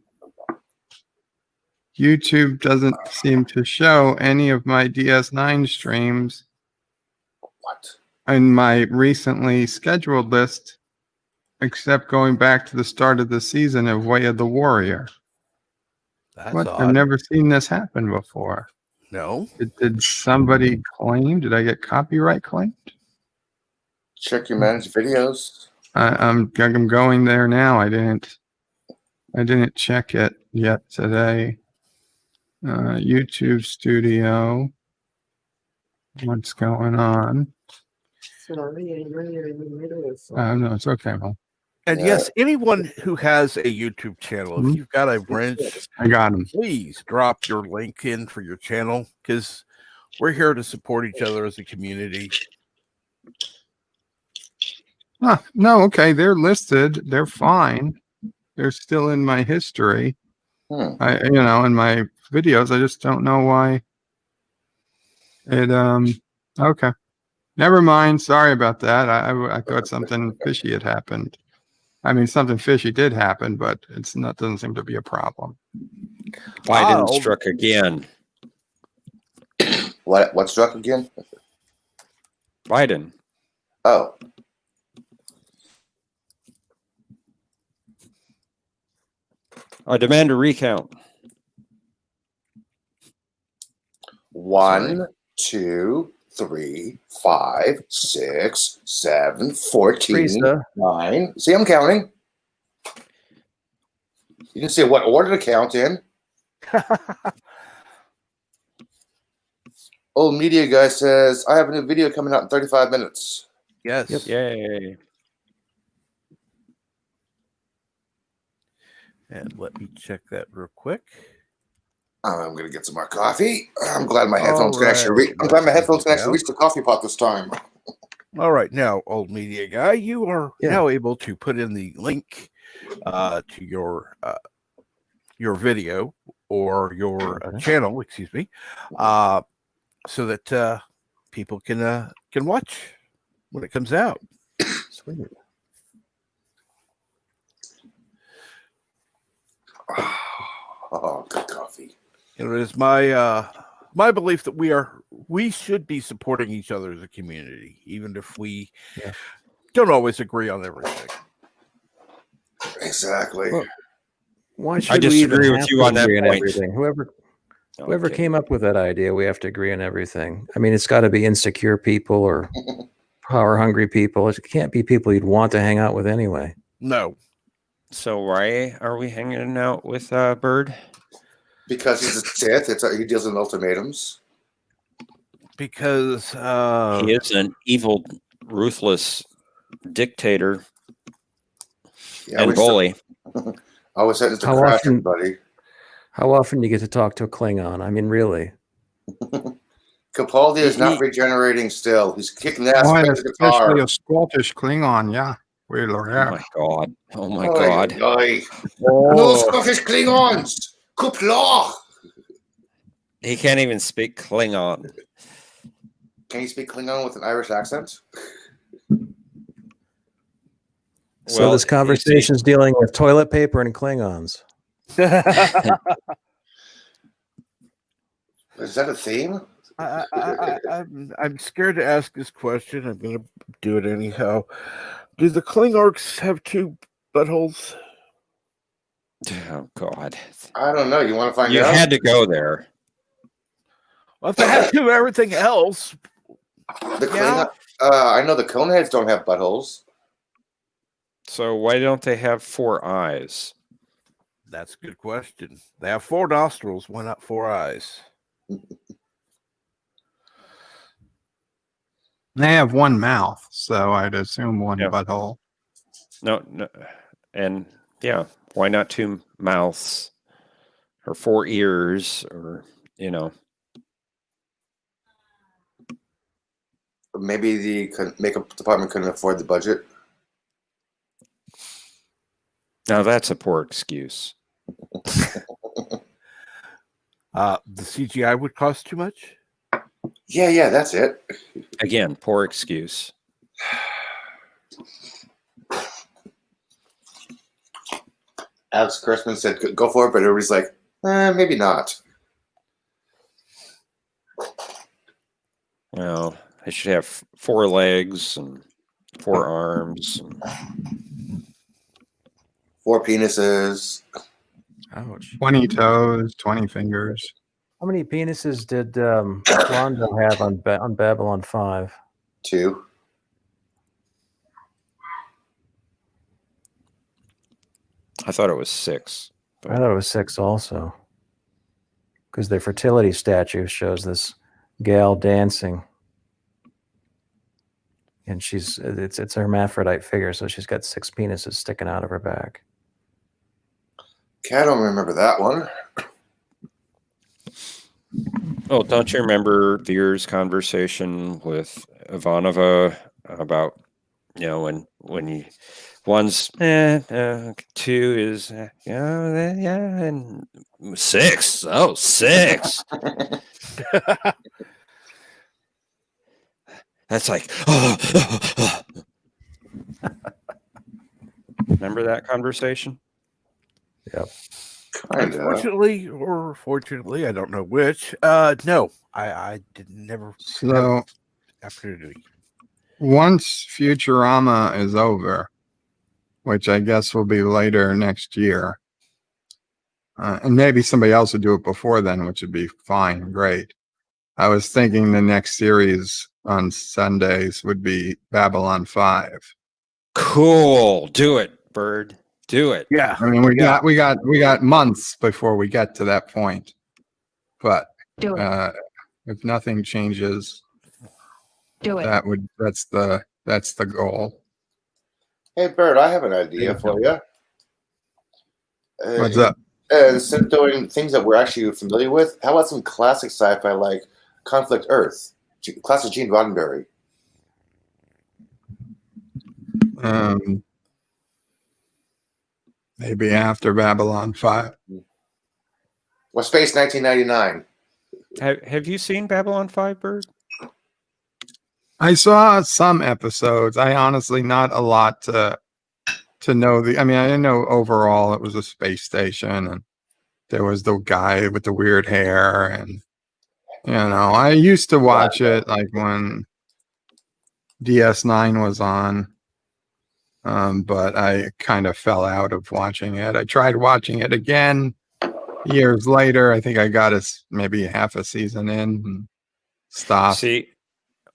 Speaker 3: YouTube doesn't seem to show any of my DS9 streams
Speaker 7: What?
Speaker 3: in my recently scheduled list, except going back to the start of the season of Way of the Warrior.
Speaker 1: That's
Speaker 3: What?
Speaker 1: odd.
Speaker 3: I've never seen this happen before.
Speaker 1: No.
Speaker 3: Did somebody claim? Did I get copyright claimed?
Speaker 7: Check your managed videos.
Speaker 3: I'm going there now. I didn't check it yet today. YouTube Studio. What's going on? No, it's okay, Mom.
Speaker 1: And yes, anyone who has a YouTube channel, if you've got a wrench,
Speaker 3: I got him.
Speaker 1: Please drop your link in for your channel, because we're here to support each other as a community.
Speaker 3: No, okay, they're listed. They're fine. They're still in my history. In my videos. I just don't know why it. Okay, never mind. Sorry about that. I thought something fishy had happened. I mean, something fishy did happen, but it's not. Doesn't seem to be a problem.
Speaker 5: Biden struck again.
Speaker 7: What struck again?
Speaker 5: Biden.
Speaker 7: Oh.
Speaker 5: I demand a recount.
Speaker 7: 1, 2, 3, 5, 6, 7, 14,
Speaker 6: Teresa.
Speaker 7: 9. See, I'm counting. You can see what order to count in. Old media guy says, I have a new video coming out in 35 minutes.
Speaker 1: Yes.
Speaker 6: Yep.
Speaker 5: Yay.
Speaker 1: And let me check that real quick.
Speaker 7: I'm gonna get some more coffee. I'm glad my headphones can actually reach. I'm
Speaker 1: Let's
Speaker 7: glad my
Speaker 1: check
Speaker 7: headphones
Speaker 1: it
Speaker 7: can actually
Speaker 1: out.
Speaker 7: reach the coffee pot this time.
Speaker 1: All right, now, old media guy, you are now able to put in the link to your video or your channel, excuse me, so that people can watch when it comes out.
Speaker 6: Sweet.
Speaker 7: Oh, good coffee.
Speaker 1: It is my my belief that we should be supporting each other as a community, even if we don't always agree on everything.
Speaker 7: Exactly.
Speaker 6: Well, why should
Speaker 5: I disagree
Speaker 6: we
Speaker 5: with
Speaker 6: have
Speaker 5: you
Speaker 6: to
Speaker 5: on that
Speaker 6: agree on
Speaker 5: point.
Speaker 6: everything? Whoever
Speaker 5: Okay.
Speaker 6: came up with that idea, we have to agree on everything. I mean, it's got to be insecure people or power hungry people. It can't be people you'd want to hang out with anyway.
Speaker 1: No.
Speaker 5: So why are we hanging out with Bird?
Speaker 7: Because he's a Sith. He deals in ultimatums.
Speaker 1: Because
Speaker 5: He is an evil, ruthless dictator and bully.
Speaker 7: I was sentenced to
Speaker 6: How
Speaker 7: crash
Speaker 6: often-
Speaker 7: everybody.
Speaker 6: How often do you get to talk to a Klingon? I mean, really?
Speaker 7: Capaldi is not regenerating still. He's kicking the ass
Speaker 3: Why,
Speaker 7: with the guitar.
Speaker 3: especially a Scottish Klingon, yeah.
Speaker 5: Oh my god! Oh my
Speaker 7: Oy,
Speaker 5: god!
Speaker 7: oy. No Scottish Klingons! Kupla!
Speaker 5: He can't even speak Klingon.
Speaker 7: Can you speak Klingon with an Irish accent?
Speaker 6: So
Speaker 5: Well,
Speaker 6: this conversation is dealing with toilet paper and Klingons.
Speaker 7: Is that a theme?
Speaker 1: I'm scared to ask this question. I'm going to do it anyhow. Do the Klingorks have two buttholes?
Speaker 5: Oh god!
Speaker 7: I don't know. You want to find
Speaker 5: You
Speaker 7: out?
Speaker 5: had to go there.
Speaker 1: Well, if they have to everything else,
Speaker 7: The Klingon. I know the Coneheads don't have buttholes.
Speaker 5: So why don't they have 4 eyes?
Speaker 1: that's a good question. They have 4 nostrils, why not 4 eyes?
Speaker 3: They have one mouth, so I'd assume one butthole.
Speaker 5: No, and yeah, why not 2 mouths or 4 ears, or
Speaker 7: Maybe the makeup department couldn't afford the budget.
Speaker 5: Now that's a poor excuse.
Speaker 1: The CGI would cost too much?
Speaker 7: Yeah, that's it.
Speaker 5: Again, poor excuse.
Speaker 7: Alex Kurtzman said, "Go for it," but everybody's like, maybe not.
Speaker 5: Well, I should have 4 legs and 4 arms. And
Speaker 7: 4 penises.
Speaker 6: Ouch.
Speaker 3: 20 toes, 20 fingers.
Speaker 6: How many penises did Rondo have on Babylon 5?
Speaker 7: 2.
Speaker 5: I thought it was 6.
Speaker 6: I thought it was 6 also. Because their fertility statue shows this gal dancing. And it's a hermaphrodite figure, so she's got 6 penises sticking out of her back.
Speaker 7: Okay, I don't remember that one.
Speaker 5: Oh, don't you remember Veer's conversation with Ivanova about, when you one's 2 is and 6. Oh, 6. That's like, remember that conversation?
Speaker 6: Yep.
Speaker 1: Unfortunately or fortunately, I don't know which. No, I never
Speaker 3: So
Speaker 1: opportunity.
Speaker 3: once Futurama is over, which I guess will be later next year, and maybe somebody else would do it before then, which would be fine, great. I was thinking the next series on Sundays would be Babylon 5.
Speaker 5: Cool. Do it, Bird. Do it.
Speaker 1: Yeah.
Speaker 3: I mean, we got months before we get to that point. But if nothing changes, that's the goal.
Speaker 7: Hey, Bird, I have an idea for you.
Speaker 3: What's up?
Speaker 7: Instead of doing things that we're actually familiar with, how about some classic sci-fi like Conflict Earth, classic Gene Roddenberry?
Speaker 3: Maybe after Babylon 5.
Speaker 7: Well, Space 1999.
Speaker 5: Have you seen Babylon 5, Bird?
Speaker 3: I saw some episodes. I honestly not a lot to know I mean, I know overall it was a space station and there was the guy with the weird hair, and I used to watch it like when DS9 was on. But I kind of fell out of watching it. I tried watching it again years later. I think I got maybe half a season in and stopped.
Speaker 5: See,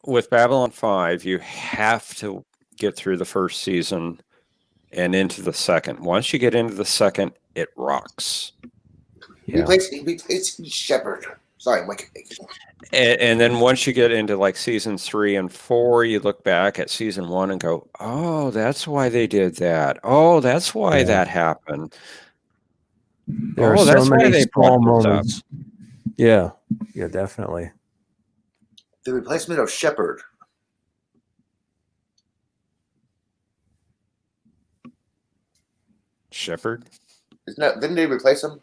Speaker 5: with Babylon 5, you have to get through the first season and into the second. Once you get into the second, it rocks.
Speaker 7: Yeah. It's Shepard. Sorry, Mike.
Speaker 5: And then once you get into like seasons 3 and 4, you look back at season 1 and go, "Oh, that's why they did that. Oh, that's why that happened."
Speaker 6: There are so many small moments. Yeah, definitely.
Speaker 7: The replacement of Shepard.
Speaker 5: Shepard?
Speaker 7: Didn't they replace him?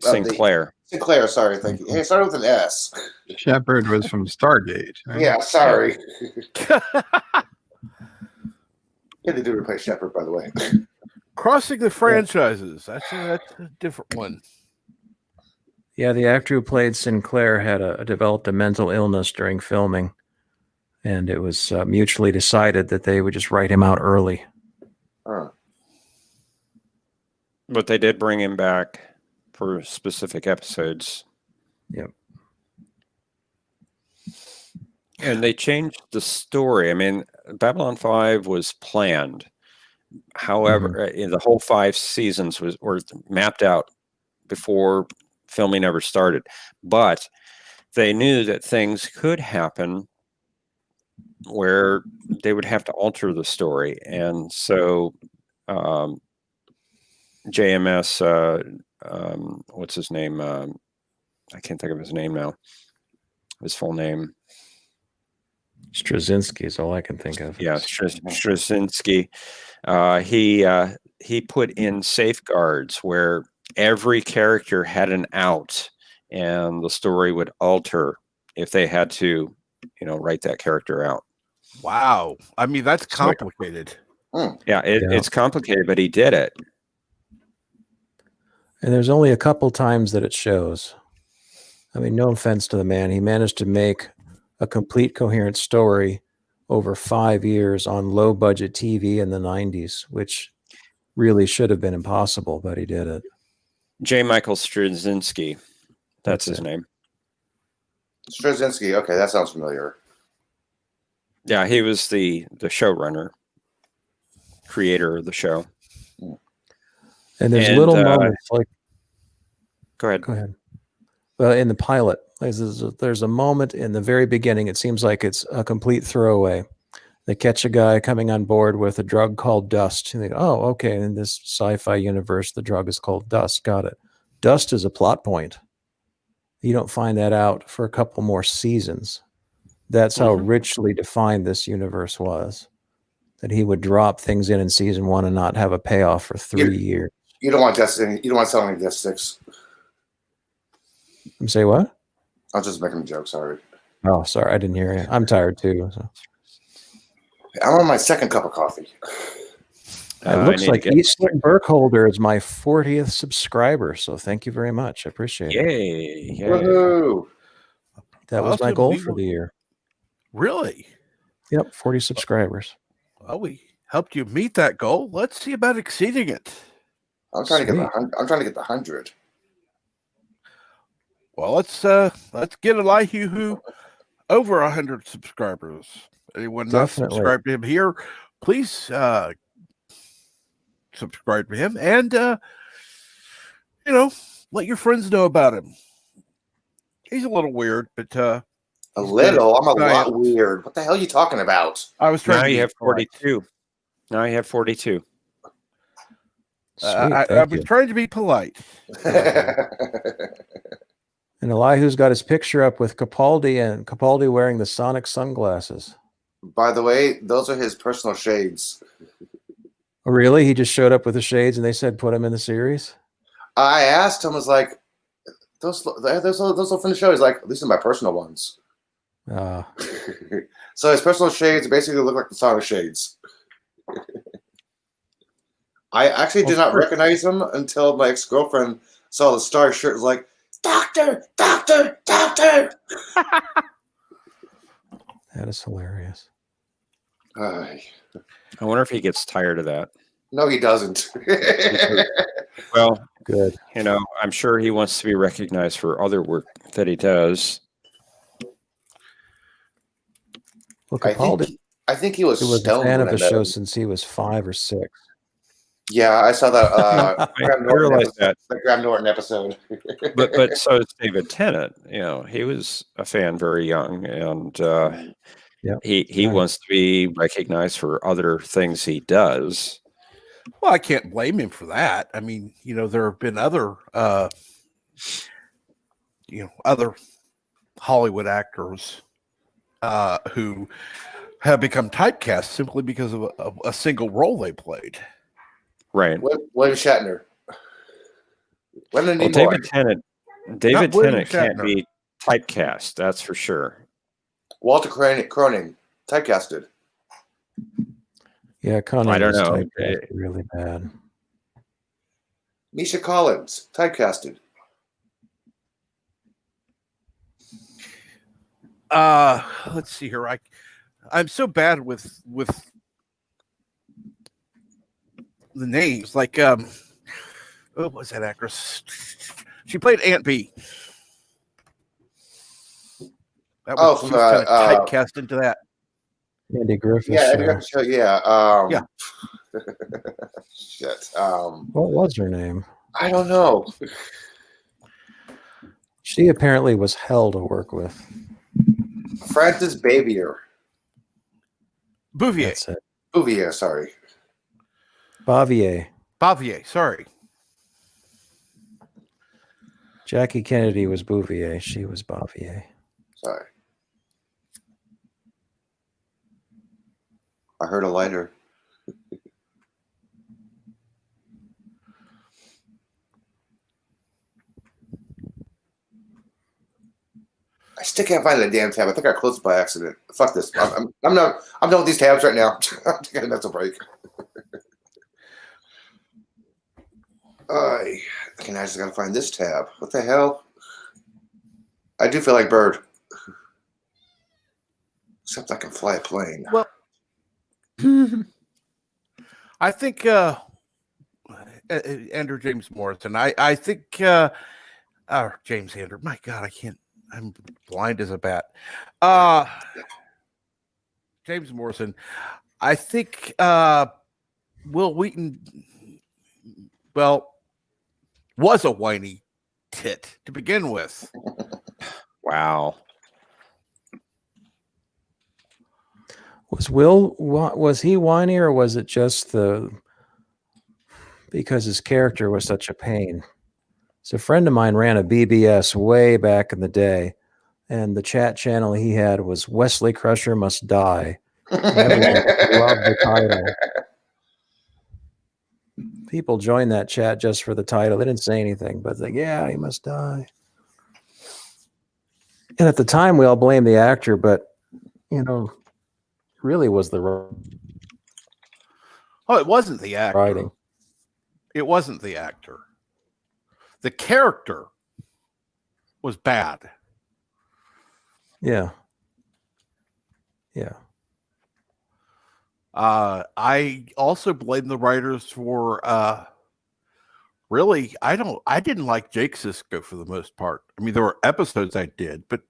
Speaker 5: Sinclair.
Speaker 7: Sinclair, sorry, thank you. Hey, it started with an S.
Speaker 3: Shepard was from Stargate. Right?
Speaker 7: Yeah, sorry. Yeah, they do replace Shepard, by the way.
Speaker 1: Crossing the franchises. That's a different one.
Speaker 6: Yeah, the actor who played Sinclair had developed a mental illness during filming, and it was mutually decided that they would just write him out early.
Speaker 5: But they did bring him back for specific episodes.
Speaker 6: Yep.
Speaker 5: And they changed the story. I mean, Babylon 5 was planned. However, in the whole 5 seasons were mapped out before filming ever started. But they knew that things could happen where they would have to alter the story. And so JMS, what's his name? I can't think of his name now. His full name.
Speaker 6: Straczynski is all I can think of.
Speaker 5: Yeah, Straczynski. He put in safeguards where every character had an out and the story would alter if they had to, write that character out.
Speaker 1: Wow. I mean, that's complicated.
Speaker 5: Yeah, it's complicated, but he did it.
Speaker 6: And there's only a couple times that it shows. I mean, no offense to the man. He managed to make a complete coherent story over 5 years on low budget TV in the 90s, which really should have been impossible, but he did it.
Speaker 5: J. Michael Straczynski. That's his name.
Speaker 7: Straczynski. Okay, that sounds familiar.
Speaker 5: Yeah, he was the showrunner, creator of the show.
Speaker 6: And there's little moments like.
Speaker 5: Go ahead.
Speaker 6: Go ahead. Well, in the pilot, there's a moment in the very beginning. It seems like it's a complete throwaway. They catch a guy coming on board with a drug called dust. And they go, oh, okay. In this sci-fi universe, the drug is called dust. Got it. Dust is a plot point. You don't find that out for a couple more seasons. That's how richly defined this universe was. That he would drop things in season 1 and not have a payoff for 3 years.
Speaker 7: You don't want Destiny. You don't want selling any Death Sticks.
Speaker 6: Say what?
Speaker 7: I was just making a joke. Sorry.
Speaker 6: Oh, sorry. I didn't hear you. I'm tired too. So.
Speaker 7: I'm on my second cup of coffee.
Speaker 6: It looks like Eastland Burkholder is my 40th subscriber. So thank you very much. I appreciate it.
Speaker 5: Yay.
Speaker 7: Woohoo.
Speaker 6: That was my goal for the year.
Speaker 1: Really?
Speaker 6: Yep. 40 subscribers.
Speaker 1: Well, we helped you meet that goal. Let's see about exceeding it.
Speaker 7: I'm trying to get the 100.
Speaker 1: Well, let's get Elihu over 100 subscribers. Anyone not subscribed to him here, please subscribe to him and let your friends know about him. He's a little weird, but
Speaker 7: a little. I'm a lot weird. What the hell are you talking about?
Speaker 1: I was trying.
Speaker 5: Now you have 42. Now you have 42.
Speaker 1: I was trying to be polite.
Speaker 6: And Elihu's got his picture up with Capaldi and Capaldi wearing the Sonic sunglasses.
Speaker 7: By the way, those are his personal shades.
Speaker 6: Oh, really? He just showed up with the shades and they said put him in the series?
Speaker 7: I asked him, I was like, those look from the show. He's like, these are my personal ones. So his personal shades basically look like the Sonic shades. I actually did not recognize him until my ex-girlfriend saw the star shirt and was like, Doctor! Doctor! Doctor!
Speaker 6: That is hilarious.
Speaker 5: I wonder if he gets tired of that.
Speaker 7: No, he doesn't.
Speaker 5: Well,
Speaker 6: good.
Speaker 5: I'm sure he wants to be recognized for other work that he does.
Speaker 6: Well, Capaldi,
Speaker 7: I think he was
Speaker 6: a fan of the show since he was 5 or 6.
Speaker 7: Yeah, I saw that Graham Norton episode.
Speaker 5: but so is David Tennant. He was a fan very young, and he wants to be recognized for other things he does.
Speaker 1: Well, I can't blame him for that. I mean, there have been other Hollywood actors who have become typecast simply because of a single role they played.
Speaker 5: Right.
Speaker 7: William Shatner.
Speaker 5: David Tennant can't be typecast. That's for sure.
Speaker 7: Walter Cronin, typecasted.
Speaker 6: Yeah, Conan
Speaker 5: I don't know.
Speaker 6: Typecast really bad.
Speaker 7: Misha Collins, typecasted.
Speaker 1: Let's see here. I'm so bad with the names. Like, what was that actress? She played Aunt B. That was kind of typecast into that.
Speaker 6: Andy Griffith.
Speaker 7: Yeah, Andy Griffith show. Yeah.
Speaker 1: Yeah.
Speaker 7: Shit.
Speaker 6: What was her name?
Speaker 7: I don't know.
Speaker 6: She apparently was hell to work with.
Speaker 7: Frances Bouvier.
Speaker 1: Bouvier.
Speaker 6: That's it.
Speaker 7: Bouvier, sorry.
Speaker 6: Bavier.
Speaker 1: Sorry.
Speaker 6: Jackie Kennedy was Bouvier. She was Bavier.
Speaker 7: Sorry. I heard a lighter. I still can't find that damn tab. I think I closed it by accident. Fuck this. I'm done with these tabs right now. I'm taking a mental break. Okay, now I just gotta find this tab. What the hell? I do feel like Bird. Except I can fly a plane.
Speaker 1: Well, I think Andrew James Morrison. I think James Andrew. My God, I can't. I'm blind as a bat. James Morrison. I think Will Wheaton. Well, was a whiny tit to begin with.
Speaker 5: Wow.
Speaker 6: Was he whiny, or was it just because his character was such a pain? So a friend of mine ran a BBS way back in the day, and the chat channel he had was Wesley Crusher Must Die. And everyone loved the title. People joined that chat just for the title. They didn't say anything, but like, yeah, he must die. And at the time, we all blamed the actor, but really was the
Speaker 1: Oh, it wasn't the actor.
Speaker 6: writing.
Speaker 1: It wasn't the actor. The character was bad.
Speaker 6: Yeah. Yeah.
Speaker 1: I also blame the writers for really, I didn't like Jake Sisko for the most part. I mean, there were episodes I did, but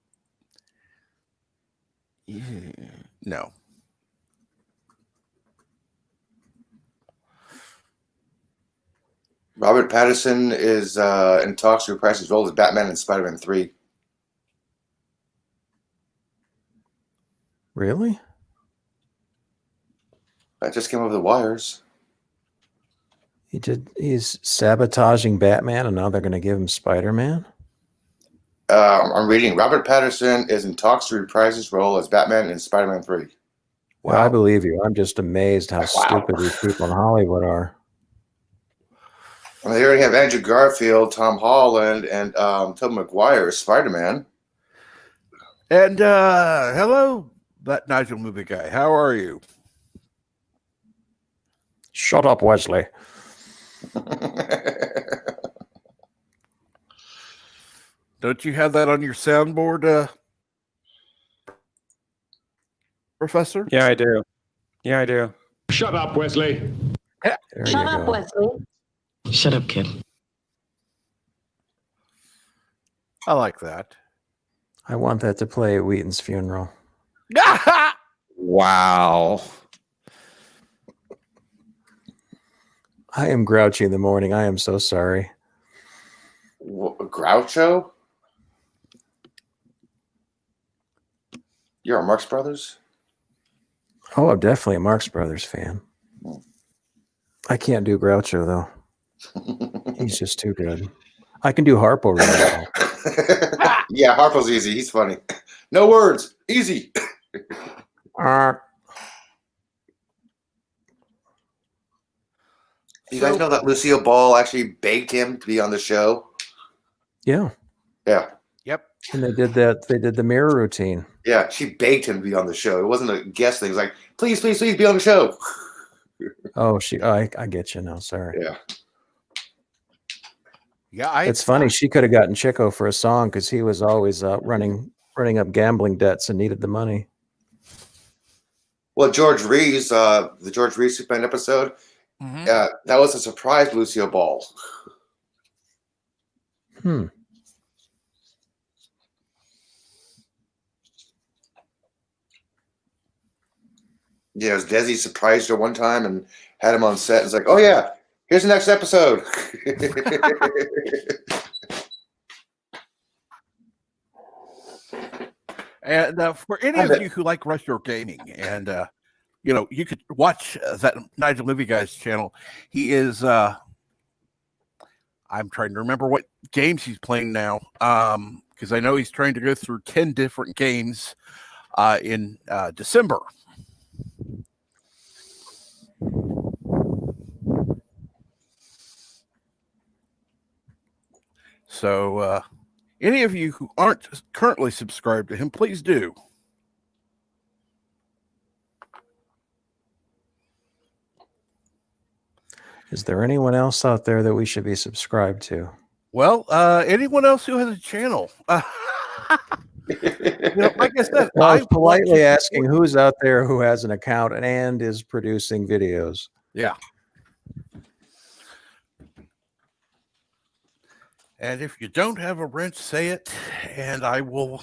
Speaker 1: no.
Speaker 7: Robert Pattinson is in talks to reprise his role as Batman in Spider-Man 3.
Speaker 6: Really?
Speaker 7: That just came over the wires.
Speaker 6: He's sabotaging Batman, and now they're going to give him Spider-Man?
Speaker 7: I'm reading. Robert Pattinson is in talks to reprise his role as Batman in Spider-Man 3.
Speaker 6: Well, I believe you. I'm just amazed how stupid these people in Hollywood are.
Speaker 7: Well, they already have Andrew Garfield, Tom Holland, and Tobey Maguire as Spider-Man.
Speaker 1: And hello, that Nigel movie guy. How are you?
Speaker 6: Shut up, Wesley.
Speaker 1: Don't you have that on your soundboard, Professor?
Speaker 5: Yeah, I do. Yeah, I do.
Speaker 8: Shut up, Wesley.
Speaker 9: Shut up, Wesley.
Speaker 8: Shut up, kid.
Speaker 1: I like that.
Speaker 6: I want that to play at Wheaton's funeral.
Speaker 5: Wow.
Speaker 6: I am grouchy in the morning. I am so sorry.
Speaker 7: Groucho? You're a Marx Brothers?
Speaker 6: Oh, I'm definitely a Marx Brothers fan. I can't do Groucho, though. He's just too good. I can do Harpo really well.
Speaker 7: Yeah, Harpo's easy. He's funny. No words. Easy. You guys know that Lucille Ball actually begged him to be on the show?
Speaker 6: Yeah.
Speaker 7: Yeah.
Speaker 1: Yep.
Speaker 6: And they did that. They did the mirror routine.
Speaker 7: Yeah, she begged him to be on the show. It wasn't a guest thing. It was like, please, please, please be on the show.
Speaker 6: Oh, I get you now. Sorry.
Speaker 7: Yeah.
Speaker 1: Yeah,
Speaker 6: It's funny. She could have gotten Chico for a song because he was always running up gambling debts and needed the money.
Speaker 7: Well, George Reeves, the George Reeves Superman episode, that was a surprise Lucille Ball. Yeah, Desi surprised her one time and had him on set. It's like, oh yeah, here's the next episode.
Speaker 1: And for any of you who like retro gaming, and you could watch that Nigel Movie Guy's channel. He is. I'm trying to remember what games he's playing now, because I know he's trying to go through 10 different games in December. So Any of you who aren't currently subscribed to him, please do.
Speaker 6: Is there anyone else out there that we should be subscribed to?
Speaker 1: Well, anyone else who has a channel? Like I said,
Speaker 6: well, I was politely asking who's out there who has an account and is producing videos.
Speaker 1: Yeah. And if you don't have a wrench, say it, and I will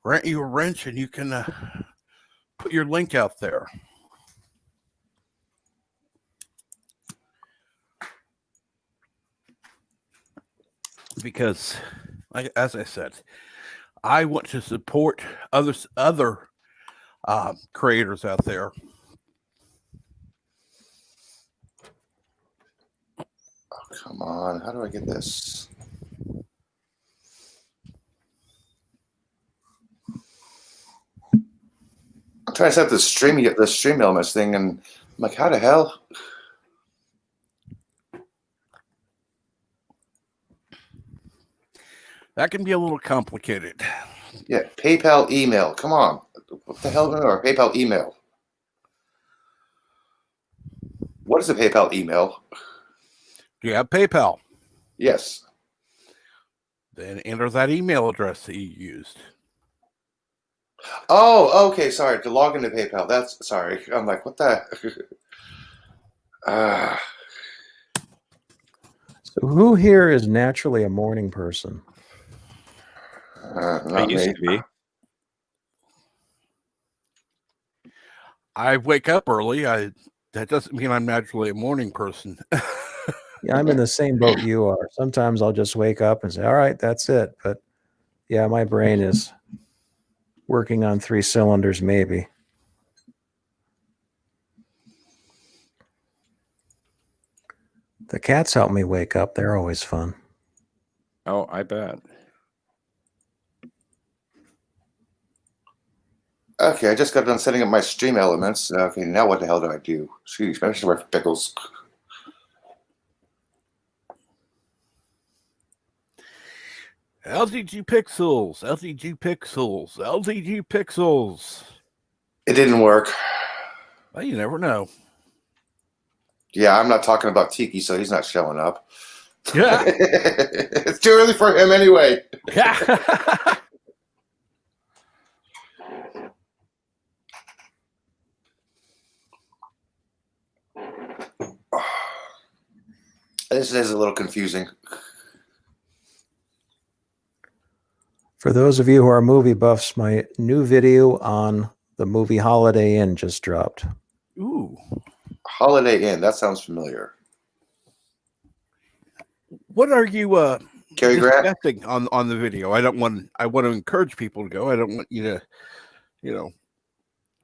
Speaker 1: rent you a wrench, and you can put your link out there. Because, as I said, I want to support other creators out there.
Speaker 7: Oh, come on. How do I get this? I'm trying to set up the stream elements thing, and I'm like, how the hell?
Speaker 1: That can be a little complicated.
Speaker 7: Yeah, PayPal email. Come on. What the hell? Or PayPal email. What is a PayPal email?
Speaker 1: Do you have PayPal?
Speaker 7: Yes.
Speaker 1: Then enter that email address that you used.
Speaker 7: Oh, okay. Sorry. To log into PayPal. That's sorry. I'm like, what the?
Speaker 6: So who here is naturally a morning person?
Speaker 5: I used to be.
Speaker 1: I wake up early. That doesn't mean I'm naturally a morning person.
Speaker 6: Yeah, I'm in the same boat you are. Sometimes I'll just wake up and say, all right, that's it. But yeah, my brain is working on 3 cylinders, maybe. The cats help me wake up. They're always fun.
Speaker 5: Oh, I bet.
Speaker 7: Okay, I just got done setting up my stream elements. Okay, now what the hell do I do? Excuse me, for pickles.
Speaker 1: LTG pixels, LTG pixels, LTG pixels.
Speaker 7: It didn't work.
Speaker 1: Well, you never know.
Speaker 7: Yeah, I'm not talking about Tiki, so he's not showing up.
Speaker 1: Yeah.
Speaker 7: It's too early for him anyway. This is a little confusing.
Speaker 6: For those of you who are movie buffs, my new video on the movie Holiday Inn just dropped.
Speaker 1: Ooh.
Speaker 7: Holiday Inn, that sounds familiar.
Speaker 1: What are you
Speaker 7: Cary Grant
Speaker 1: discussing on the video? I want to encourage people to go. I don't want you to,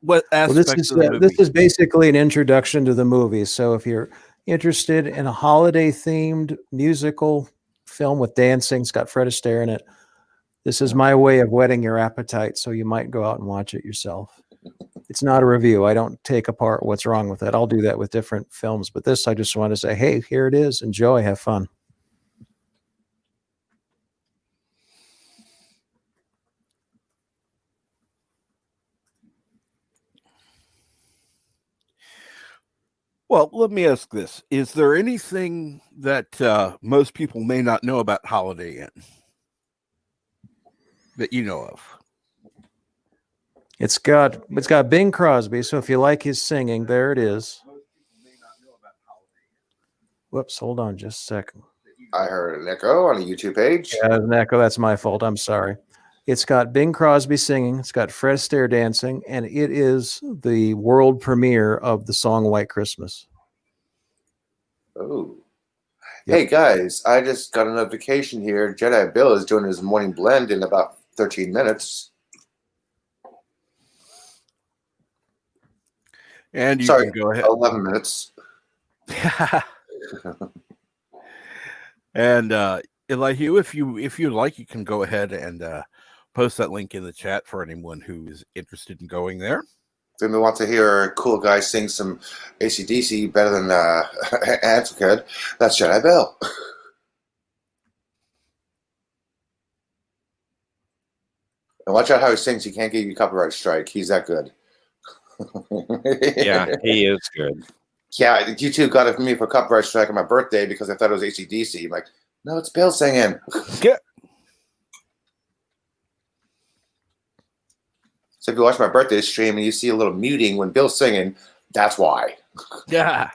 Speaker 1: what aspect of the movie?
Speaker 6: This is basically an introduction to the movie. So if you're interested in a holiday themed musical film with dancing, it's got Fred Astaire in it. This is my way of whetting your appetite, so you might go out and watch it yourself. It's not a review. I don't take apart what's wrong with it. I'll do that with different films, but this I just want to say, hey, here it is. Enjoy, have fun.
Speaker 1: Well, let me ask this. Is there anything that most people may not know about Holiday Inn that you know of?
Speaker 6: It's got Bing Crosby, so if you like his singing, there it is. Whoops, hold on just a second.
Speaker 7: I heard an echo on a YouTube page.
Speaker 6: Yeah, an echo, that's my fault. I'm sorry. It's got Bing Crosby singing, it's got Fred Astaire dancing, and it is the world premiere of the song White Christmas.
Speaker 7: Oh.
Speaker 6: Yep.
Speaker 7: Hey guys, I just got a notification here. Jedi Bill is doing his morning blend in about 13 minutes.
Speaker 1: And you
Speaker 7: Sorry,
Speaker 1: can go ahead.
Speaker 7: 11 minutes.
Speaker 1: And Elihu, if you like, you can go ahead and post that link in the chat for anyone who is interested in going there.
Speaker 7: If anyone wants to hear a cool guy sing some AC/DC better than Ansel could, that's Jedi Bill. And watch out how he sings. He can't give you a copyright strike. He's that good.
Speaker 5: Yeah, he is good.
Speaker 7: Yeah, YouTube got it for me for copyright strike on my birthday because I thought it was AC/DC. I'm like, no, it's Bill singing.
Speaker 1: Yeah.
Speaker 7: So if you watch my birthday stream and you see a little muting when Bill's singing, that's why.
Speaker 1: Yeah.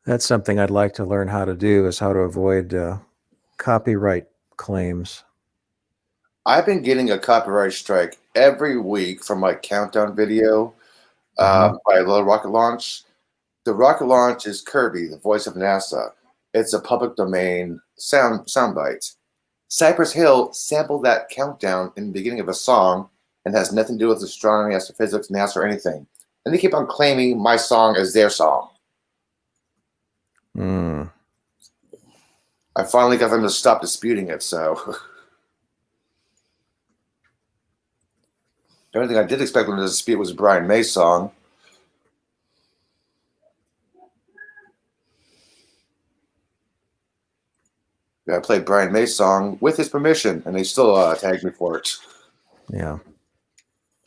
Speaker 6: That's something I'd like to learn how to do, is how to avoid copyright claims.
Speaker 7: I've been getting a copyright strike every week from my countdown video by Little Rocket Launch. The rocket launch is Kirby, the voice of NASA. It's a public domain soundbite. Cypress Hill sampled that countdown in the beginning of a song and has nothing to do with astronomy, astrophysics, NASA, or anything. And they keep on claiming my song as their song. I finally got them to stop disputing it, so. The only thing I did expect them to dispute was Brian May's song. I played Brian May's song with his permission, and they still tagged me for it.
Speaker 6: Yeah.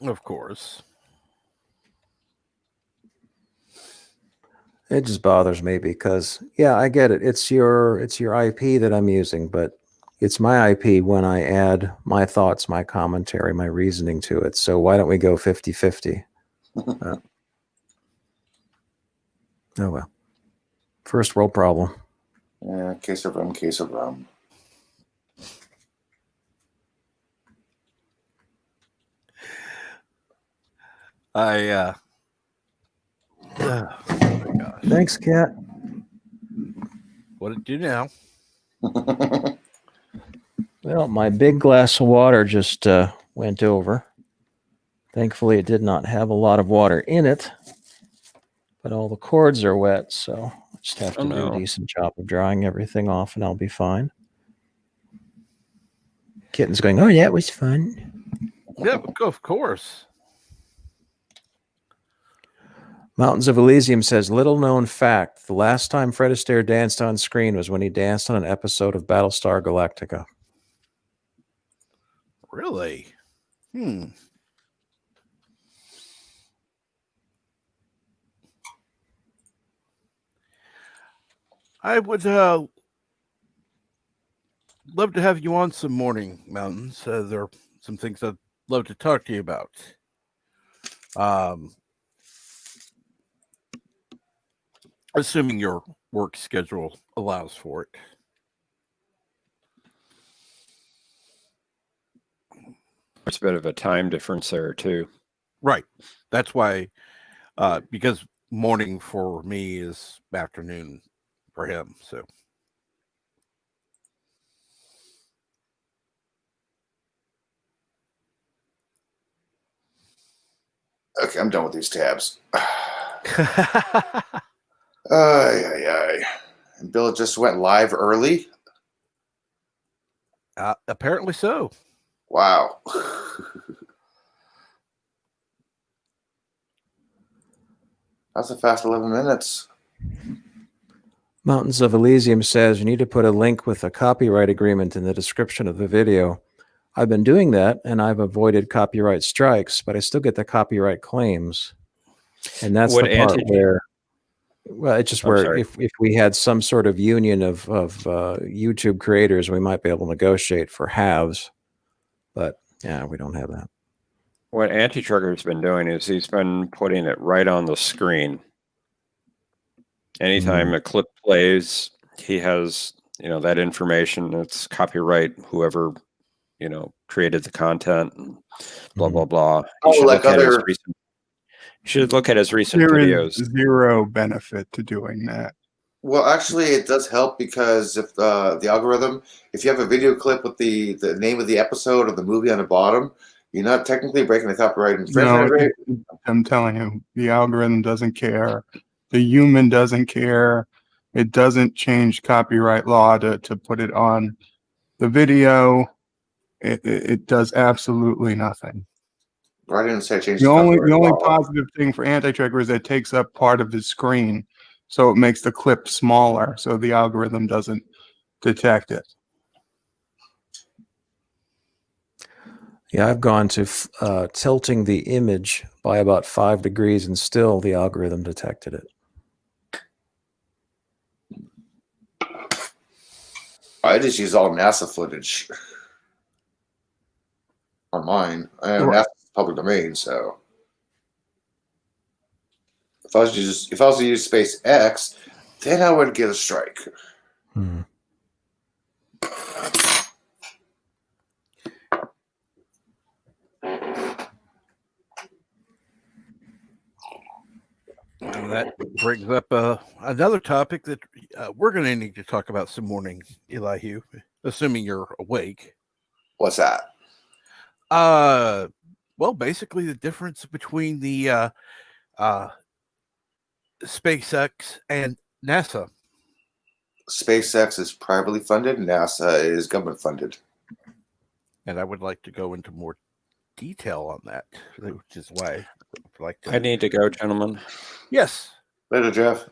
Speaker 1: Of course.
Speaker 6: It just bothers me because, yeah, I get it. It's your IP that I'm using, but it's my IP when I add my thoughts, my commentary, my reasoning to it. So why don't we go 50-50? Oh, well. First world problem.
Speaker 7: Yeah, case of rum, case of rum.
Speaker 1: Oh my gosh.
Speaker 6: Thanks, Kat.
Speaker 1: What did it do now?
Speaker 6: Well, my big glass of water just went over. Thankfully, it did not have a lot of water in it, but all the cords are wet, so I just have to do a decent job of drying everything off, and I'll be fine. Kitten's going, oh, yeah, it was fun.
Speaker 1: Yeah, of course.
Speaker 6: Mountains of Elysium says, little known fact, the last time Fred Astaire danced on screen was when he danced on an episode of Battlestar Galactica.
Speaker 1: Really? I would love to have you on some morning, Mountains. There are some things I'd love to talk to you about. Assuming your work schedule allows for it.
Speaker 5: There's a bit of a time difference there, too.
Speaker 1: Right. That's why, because morning for me is afternoon for him. So.
Speaker 7: Okay, I'm done with these tabs. And Bill just went live early?
Speaker 1: Apparently so.
Speaker 7: Wow. That's a fast 11 minutes.
Speaker 6: Mountains of Elysium says you need to put a link with a copyright agreement in the description of the video. I've been doing that, and I've avoided copyright strikes, but I still get the copyright claims. And that's the part where, well, it's just where if we had some sort of union of YouTube creators, we might be able to negotiate for halves. But, yeah, we don't have that.
Speaker 5: What Anti-Trigger's been doing is he's been putting it right on the screen. Anytime a clip plays, he has, that information. It's copyright, whoever, created the content, and blah, blah, blah. You should look at his recent videos.
Speaker 3: There is zero benefit to doing that.
Speaker 7: Well, actually, it does help because if the algorithm, if you have a video clip with the name of the episode or the movie on the bottom, you're not technically breaking the copyright infringement rate.
Speaker 3: I'm telling you, the algorithm doesn't care. The human doesn't care. It doesn't change copyright law to put it on the video. It does absolutely nothing.
Speaker 7: I didn't say change
Speaker 3: the only positive thing for Anti-Trigger is that it takes up part of his screen. So it makes the clip smaller, so the algorithm doesn't detect it.
Speaker 6: Yeah, I've gone to tilting the image by about 5 degrees, and still the algorithm detected it.
Speaker 7: I just use all NASA footage on mine. I know
Speaker 3: Right.
Speaker 7: NASA's public domain, so if I was to use SpaceX, then I would get a strike.
Speaker 6: Hmm.
Speaker 1: And that brings up another topic that we're going to need to talk about some morning, Elihu, assuming you're awake.
Speaker 7: What's that?
Speaker 1: Well, basically the difference between the SpaceX and NASA.
Speaker 7: SpaceX is privately funded, NASA is government funded.
Speaker 1: And I would like to go into more detail on that, which is why I'd like to.
Speaker 5: I need to go, gentlemen.
Speaker 1: Yes.
Speaker 7: Later, Jeff.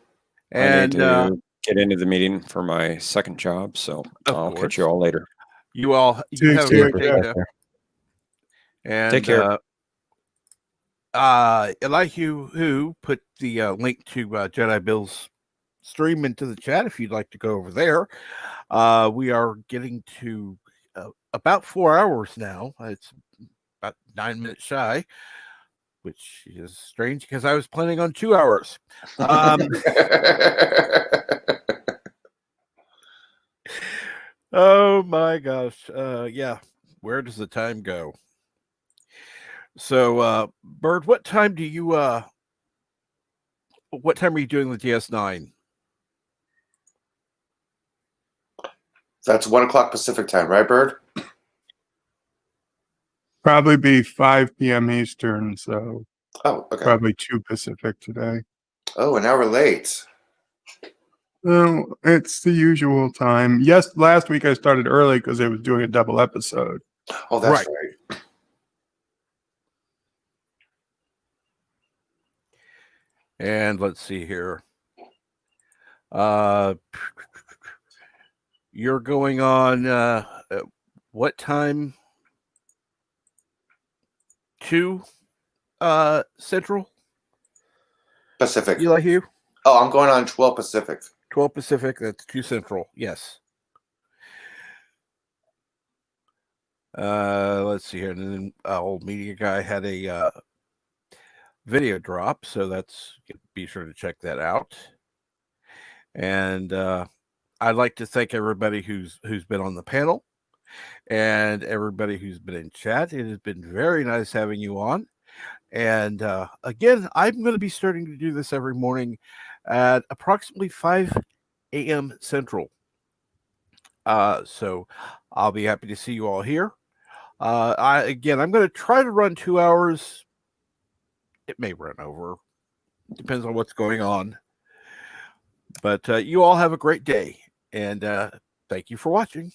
Speaker 1: And
Speaker 5: I need to get into the meeting for my second job, so I'll catch you all later.
Speaker 1: You have a
Speaker 3: Take
Speaker 1: great
Speaker 3: care.
Speaker 1: day, Jeff. And
Speaker 5: Take care.
Speaker 1: Elihu, who put the link to Jedi Bill's stream into the chat if you'd like to go over there. We are getting to about 4 hours now. It's about 9 minutes shy, which is strange because I was planning on 2 hours. Oh my gosh. Yeah. Where does the time go? So, Bird, what time are you doing the DS9?
Speaker 7: That's 1 o'clock Pacific time, right, Bird?
Speaker 3: Probably be 5 p.m. Eastern, so
Speaker 7: okay.
Speaker 3: Probably 2 Pacific today.
Speaker 7: Oh, an hour late.
Speaker 3: Well, it's the usual time. Yes, last week I started early because I was doing a double episode.
Speaker 7: Oh, that's right.
Speaker 1: And let's see here. You're going on what time? 2 Central?
Speaker 7: Pacific.
Speaker 1: Elihu?
Speaker 7: Oh, I'm going on 12 Pacific.
Speaker 1: 12 Pacific, that's 2 Central. Yes. Let's see here. And then old media guy had a video drop, so be sure to check that out. And I'd like to thank everybody who's been on the panel and everybody who's been in chat. It has been very nice having you on. And again, I'm going to be starting to do this every morning at approximately 5 a.m. Central. So I'll be happy to see you all here. I'm going to try to run 2 hours. It may run over. Depends on what's going on. But you all have a great day. And thank you for watching.